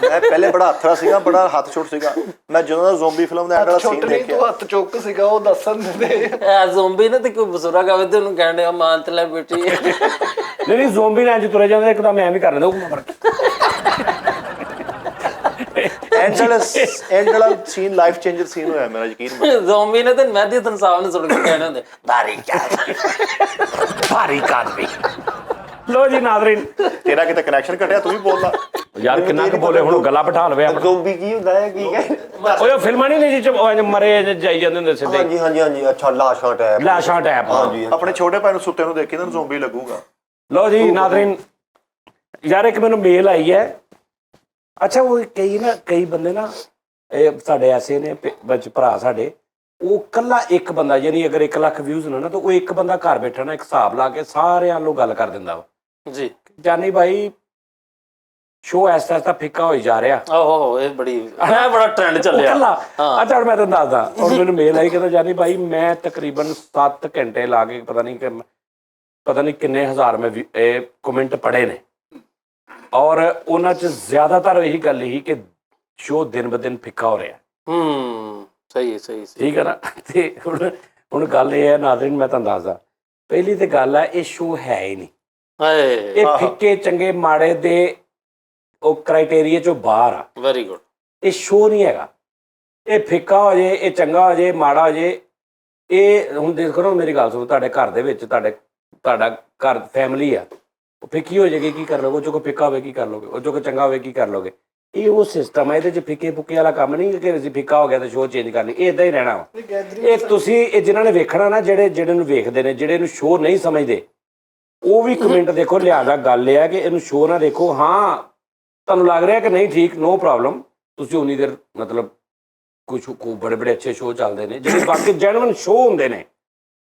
ਮੈਂ ਪਹਿਲੇ ਬੜਾ ਅਥਰਾ ਸੀਗਾ, ਬੜਾ ਹੱਥ ਛੋਟ ਸੀਗਾ। ਮੈਂ ਜਦੋਂ ਦਾ ਜ਼ੋਂਬੀ ਫਿਲਮ ਦਾ ਐਂਡ ਵਾਲਾ ਸੀਨ ਛੋਟ ਨਹੀਂ, ਦੇਖਿਆ, ਤੂੰ ਹੱਥ ਚੁੱਕ ਸੀਗਾ, ਉਹ ਦੱਸਣ ਦੇ। ਐ ਜ਼ੋਂਬੀ ਨੇ ਤੇ ਕੋਈ ਬਜ਼ੁਰਗ ਆਵੇ ਤੇ ਉਹਨੂੰ ਕਹਿਣ ਡਿਆ ਮਾਂ ਤੇ ਲੈ ਬੇਟੀ। ਨਹੀਂ ਜ਼ੋਂਬੀ ਨੇ ਇੰਜ ਤੁਰੇ ਜਾਂਦੇ, ਇੱਕਦਮ ਮੈਂ ਵੀ ਕਰ ਲੈਂਦਾ ਉਹ। ਐਂਡ ਵਾਲਾ ਸੀਨ ਲਾਈਫ ਚੇਂਜਰ ਸੀਨ ਹੋਇਆ ਮੇਰਾ, ਯਕੀਨ ਮੰਨ। ਜ਼ੋਂਬੀ ਨੇ ਤੇ ਮਹਿਦੀ ਹਸਨ ਸਾਹਿਬ ਨੇ ਸੁਣ ਕੇ ਕਹਿਣੇ ਹੁੰਦੇ ਭਾਰੀ ਕਾਦਮੀ। ਲੋ ਜੀ ਨਾਜ਼ਰੀਨ, ਤੇਰਾ ਕਿਤੇ ਕਨੈਕਸ਼ਨ ਘਟਿਆ, ਤੂੰ ਵੀ ਬੋਲਦਾ ਯਾਰ ਕਿੰਨਾ ਕੁ ਬੋਲੇ, ਹੁਣ ਗਲਾ ਬਿਠਾ ਲਵੇ ਆਪਣਾ। ਜ਼ੋਂਬੀ ਕੀ ਹੁੰਦਾ ਹੈ, ਕੀ ਕਹਿੰਦੇ? ਉਹ ਫਿਲਮਾਂ ਨਹੀਂ ਜੀ ਚ ਮਰੇ ਜਾਈ ਜਾਂਦੇ ਹੁੰਦੇ ਸਿੱਧੇ ਹਾਂਜੀ ਹਾਂਜੀ ਹਾਂਜੀ, ਅੱਛਾ ਲਾਸ਼ਾਂ ਟੈਪ। ਲਾਸ਼ਾਂ ਟੈਪ। ਹਾਂਜੀ ਆਪਣੇ ਛੋਟੇ ਭਾਈ ਨੂੰ ਸੁੱਤੇ ਨੂੰ ਦੇਖੀ ਨਾ ਜ਼ੋਂਬੀ ਲੱਗੂਗਾ। ਲੋ ਜੀ ਨਾਜ਼ਰੀਨ, ਯਾਰ ਇੱਕ ਮੈਨੂੰ ਮੇਲ ਆਈ ਹੈ। ਅੱਛਾ, ਉਹ ਕਈ ਬੰਦੇ ਨਾ, ਇਹ ਸਾਡੇ ਐਸੇ ਨੇ ਵਿੱਚ ਭਰਾ ਸਾਡੇ, ਉਹ ਕੱਲਾ ਇੱਕ ਬੰਦਾ, ਯਾਨੀ ਅਗਰ 1 ਲੱਖ ਵਿਊਜ਼ ਹੋਣਾ ਨਾ, ਤਾਂ ਉਹ ਇੱਕ ਬੰਦਾ ਘਰ ਬੈਠਾ ਨਾ ਇੱਕ ਹਿਸਾਬ ਲਾ ਕੇ ਸਾਰਿਆਂ ਨੂੰ ਗੱਲ ਕਰ ਦਿੰਦਾ ਵਾ ਜੀ। ਜਾਨੀ ਭਾਈ ਸ਼ੋ ਐਸਾ ਐਸਾ ਫਿੱਕਾ ਹੋਈ ਜਾ ਰਿਹਾ। ਆਹੋ ਇਹ ਬੜਾ ਟ੍ਰੈਂਡ ਚੱਲਿਆ। ਅੱਛਾ ਮੈਂ ਤੁਹਾਨੂੰ ਦੱਸਦਾ, ਔਰ ਮੈਨੂੰ ਮੇਲ ਆਈ, ਕਹਿੰਦਾ ਜਾਨੀ ਭਾਈ ਮੈਂ ਤਕਰੀਬਨ 7 ਘੰਟੇ ਲਾ ਕੇ ਪਤਾ ਨਹੀਂ ਕਿੰਨੇ ਹਜ਼ਾਰ ਮੈਂ ਇਹ ਕਮੈਂਟ ਪੜ੍ਹੇ ਨੇ, ਔਰ ਉਹਨਾਂ 'ਚ ਜ਼ਿਆਦਾਤਰ ਇਹੀ ਗੱਲ ਹੀ ਕਿ ਸ਼ੋ ਦਿਨ ਬ ਦਿਨ ਫਿੱਕਾ ਹੋ ਰਿਹਾ। ਸਹੀ ਠੀਕ ਹੈ ਨਾ। ਤੇ ਹੁਣ ਗੱਲ ਇਹ ਹੈ ਨਾਜ਼ਰੀਨ, ਮੈਂ ਤੁਹਾਨੂੰ ਦੱਸਦਾ, ਪਹਿਲੀ ਤੇ ਗੱਲ ਹੈ ਇਹ ਸ਼ੋ ਹੈ ਹੀ ਨਹੀਂ। ਇਹ ਫਿੱਕੇ ਚੰਗੇ ਮਾੜੇ ਦੇ ਉਹ ਕ੍ਰਾਈਟੇਰੀਆ ਚੋਂ ਬਾਹਰ ਆ। Very good. ਇਹ ਸ਼ੋ ਨਹੀਂ ਹੈਗਾ। ਇਹ ਫਿੱਕਾ ਹੋ ਜੇ, ਇਹ ਚੰਗਾ ਹੋ ਜੇ, ਮਾੜਾ ਹੋ ਜੇ, ਇਹ ਹੁਣ ਦੇਖੋ ਨਾ, ਮੇਰੀ ਗੱਲ ਸੁਣੋ, ਤੁਹਾਡੇ ਘਰ ਦੇ ਵਿੱਚ ਤੁਹਾਡਾ ਘਰ ਫੈਮਿਲੀ ਆ, ਉਹ ਫਿੱਕੀ ਹੋ ਜਾਏਗੀ, ਕੀ ਕਰ ਲੋਗੇ? ਉਹ 'ਚੋਂ ਕੋਈ ਫਿੱਕਾ ਹੋਵੇ ਕੀ ਕਰ ਲੋਗੇ? ਉਹ 'ਚੋਂ ਕੋਈ ਚੰਗਾ ਹੋਵੇ ਕੀ ਕਰ ਲੋਗੇ? ਇਹ ਉਹ ਸਿਸਟਮ ਹੈ, ਇਹਦੇ 'ਚ ਫਿੱਕੇ ਫੁੱਕੇ ਵਾਲਾ ਕੰਮ ਨਹੀਂ ਕਿ ਅਸੀਂ ਫਿੱਕਾ ਹੋ ਗਿਆ ਤਾਂ ਸ਼ੋਅ ਚੇਂਜ ਕਰਨੀ, ਇਹ ਇੱਦਾਂ ਹੀ ਰਹਿਣਾ ਵਾ। ਇਹ ਤੁਸੀਂ ਇਹ ਜਿਨ੍ਹਾਂ ਨੇ ਵੇਖਣਾ ਨਾ, ਜਿਹੜੇ ਨੂੰ ਵੇਖਦੇ ਨੇ, ਜਿਹੜੇ ਨੂੰ ਸ਼ੋਅ ਨਹੀਂ ਸਮਝਦੇ, ਉਹ ਵੀ ਕਮੈਂਟ ਦੇਖੋ। ਲਿਹਾਜ਼ਾ ਗੱਲ ਇਹ ਹੈ ਕਿ ਇਹਨੂੰ ਸ਼ੋਅ ਨਾ ਦੇਖੋ। ਹਾਂ ਤੁਹਾਨੂੰ ਲੱਗ ਰਿਹਾ ਕਿ ਨਹੀਂ ਠੀਕ, ਨੋ ਪ੍ਰੋਬਲਮ, ਤੁਸੀਂ ਉਨੀ ਦੇਰ ਮਤਲਬ ਕੁਝ ਬੜੇ ਬੜੇ ਅੱਛੇ ਸ਼ੋਅ ਚੱਲਦੇ ਨੇ ਜਿਹੜੇ ਬਾਕੀ ਜੈਨੂਇਨ ਸ਼ੋਅ ਹੁੰਦੇ ਨੇ,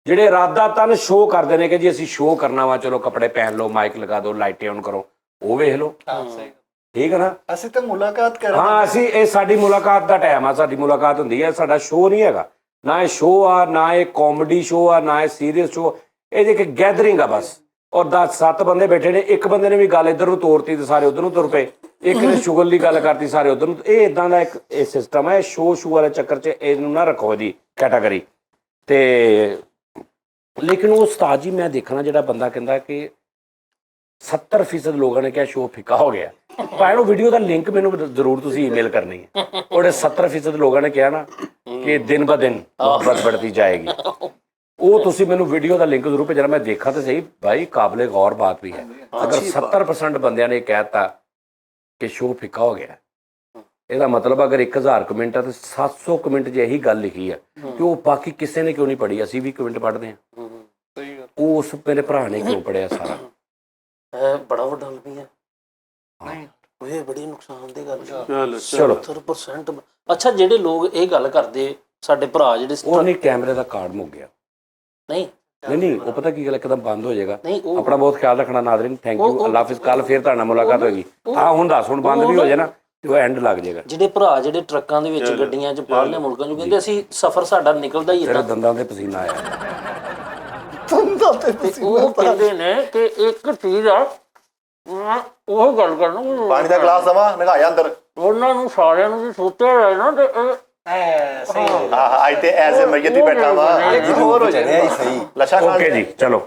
ਜਿਹੜੇ ਇਰਾਦਾਤਨ ਸ਼ੋਅ ਕਰਦੇ ਨੇ ਕਿ ਜੀ ਅਸੀਂ ਸ਼ੋਅ ਕਰਨਾ ਵਾ, ਚਲੋ ਕੱਪੜੇ ਪਹਿਨ ਲਓ, ਮਾਈਕ ਲਗਾ ਦਿਓ, ਲਾਈਟੇ ਔਨ ਕਰੋ, ਉਹ ਵੇਖ ਲਓ। ਠੀਕ ਹੈ ਨਾ। ਅਸੀਂ ਤਾਂ ਮੁਲਾਕਾਤ ਕਰ ਹਾਂ, ਅਸੀਂ ਇਹ ਸਾਡੀ ਮੁਲਾਕਾਤ ਦਾ ਟਾਈਮ ਆ, ਸਾਡੀ ਮੁਲਾਕਾਤ ਹੁੰਦੀ ਹੈ, ਸਾਡਾ ਸ਼ੋਅ ਨਹੀਂ ਹੈਗਾ, ਨਾ ਇਹ ਸ਼ੋਅ ਆ, ਨਾ ਇਹ ਕਾਮੇਡੀ ਸ਼ੋਅ ਆ, ਨਾ ਇਹ ਸੀਰੀਅਸ ਸ਼ੋਅ, ਇਹ ਇੱਕ ਗੈਦਰਿੰਗ ਆ ਬਸ। ਔਰ 10-7 ਬੰਦੇ ਬੈਠੇ ਨੇ, ਇੱਕ ਬੰਦੇ ਨੇ ਵੀ ਗੱਲ ਇੱਧਰ ਨੂੰ ਤੋਰਤੀ ਤੇ ਸਾਰੇ ਉੱਧਰ ਨੂੰ ਤੁਰ ਪਏ, ਇੱਕ ਨੇ ਸ਼ੁਗਲ ਦੀ ਗੱਲ ਕਰਤੀ ਸਾਰੇ ਉੱਧਰ ਨੂੰ। ਇਹ ਇਦਾਂ ਦਾ ਇੱਕ ਇਹ ਸਿਸਟਮ ਹੈ। ਸ਼ੋਅ ਸ਼ੂ ਵਾਲੇ ਚੱਕਰ 'ਚ ਇਹਨੂੰ ਨਾ ਰੱਖੋ ਇਹਦੀ ਕੈਟਾਗਰੀ ਤੇ। ਲੇਕਿਨ ਉਹ ਉਸਤਾਦ ਜੀ ਮੈਂ ਦੇਖਣਾ ਜਿਹੜਾ ਬੰਦਾ ਕਹਿੰਦਾ ਕਿ 70% ਲੋਕਾਂ ਨੇ ਕਿਹਾ ਸ਼ੋਅ ਫਿੱਕਾ ਹੋ ਗਿਆ, ਭਾਵੇਂ ਉਹ ਵੀਡੀਓ ਦਾ ਲਿੰਕ ਮੈਨੂੰ ਜ਼ਰੂਰ ਤੁਸੀਂ ਈਮੇਲ ਕਰਨੀ ਹੈ। ਉਹਦੇ 70% ਲੋਕਾਂ ਨੇ ਕਿਹਾ ਨਾ ਕਿ ਦਿਨ ਬ ਦਿਨ ਮੁਹੱਬਤ बढ़ती ਜਾਏਗੀ, ਉਹ ਤੁਸੀਂ ਮੈਨੂੰ ਵੀਡੀਓ ਦਾ ਲਿੰਕ ਜ਼ਰੂਰ ਭੇਜਣਾ, ਮੈਂ ਦੇਖਾਂ ਤਾਂ ਸਹੀ ਭਾਈ, ਕਾਬਲੇ ਗੌਰ ਬਾਤ ਵੀ ਹੈ। ਅਗਰ 70% ਬੰਦਿਆਂ ਨੇ ਕਹਿਤਾ ਕਿ ਸ਼ੋਅ ਫਿੱਕਾ ਹੋ ਗਿਆ, ਇਹਦਾ ਮਤਲਬ ਅਗਰ 1000 ਕਮੈਂਟ ਆ ਤਾਂ 700 ਕਮੈਂਟ 'ਚ ਇਹੀ ਗੱਲ ਲਿਖੀ ਆ ਕਿ ਉਹ ਬਾਕੀ ਕਿਸੇ ਨੇ ਕਿਉਂ ਨਹੀਂ ਪੜ੍ਹੀ, ਅਸੀਂ ਵੀ ਕਮੈਂਟ ਪੜ੍ਹਦੇ ਹਾਂ, ਉਹ ਉਸ ਮੇਰੇ ਭਰਾ ਨੇ ਕਿਉਂ ਪੜ੍ਹਿਆ ਸਾਰਾ। ਇਹ ਬੜਾ ਵੱਡਾ ਲੰਮੀ ਹੈ, ਇਹ ਬੜੀ ਨੁਕਸਾਨ ਦੀ ਗੱਲ ਹੈ। ਚਲੋ 70%। ਅੱਛਾ, ਜਿਹੜੇ ਲੋਕ ਇਹ ਗੱਲ ਕਰਦੇ ਸਾਡੇ ਭਰਾ ਜਿਹੜੇ ਉਹ ਨਹੀਂ, ਕੈਮਰੇ ਦਾ ਕਾਰਡ ਮੁੱਕ ਗਿਆ। ਨਹੀਂ ਨਹੀਂ ਉਹ ਪਤਾ ਕੀ ਗੱਲ, ਇੱਕਦਮ ਬੰਦ ਹੋ ਜਾਏਗਾ। ਨਹੀਂ, ਉਹ ਆਪਣਾ ਬਹੁਤ ਖਿਆਲ ਰੱਖਣਾ ਨਾਜ਼ਰੀਨ, ਥੈਂਕ ਯੂ, ਅੱਲਾ ਹਾਫਿਜ਼। ਕੱਲ ਫੇਰ ਤੁਹਾਡੇ ਨਾਲ ਮੁਲਾਕਾਤ ਹੋਏਗੀ। ਹਾਂ ਹੁਣ ਦੱਸ, ਹੁਣ ਬੰਦ ਵੀ ਹੋ ਜਾਏ ਨਾ ਤੇ ਉਹ ਐਂਡ ਲੱਗ ਜਾਏਗਾ। ਜਿਹੜੇ ਭਰਾ ਜਿਹੜੇ ਟਰੱਕਾਂ ਦੇ ਵਿੱਚ ਗੱਡੀਆਂ 'ਚ ਬਾਹਰਲੇ ਮੁਲਕਾਂ 'ਚ ਕਹਿੰਦੇ ਅਸੀਂ ਸਫ਼ਰ ਸਾਡਾ ਨਿਕਲਦਾ ਹੀ ਤੇਰੇ ਇਦਾਂ, ਦੰਦਾਂ ਤੇ ਪਸੀਨਾ ਆਇਆ। ਉਹ ਕਹਿੰਦੇ ਨੇ ਕਿ ਇੱਕ ਚੀਜ਼ ਆ, ਉਹ ਗੱਲ ਕਰਨਾ, ਪਾਣੀ ਦਾ ਗਲਾਸ ਦਵਾ, ਨਗਾਇਆ ਅੰਦਰ। ਉਹਨਾਂ ਨੂੰ ਸਾਰਿਆਂ ਨੂੰ ਵੀ ਸੋਚਿਆ ਜਾਏ ਨਾ ਤੇ ਹਾਂ ਅੱਜ ਤੇ ਐਜ਼ ਅ ਮਈਅਤ ਹੀ ਬੈਠਾ ਵਾ, ਹੋਰ ਹੋ ਜਾਏ ਸਹੀ। ਲਸ਼ਾ ਖਾਨ ਓਕੇ ਜੀ, ਚਲੋ।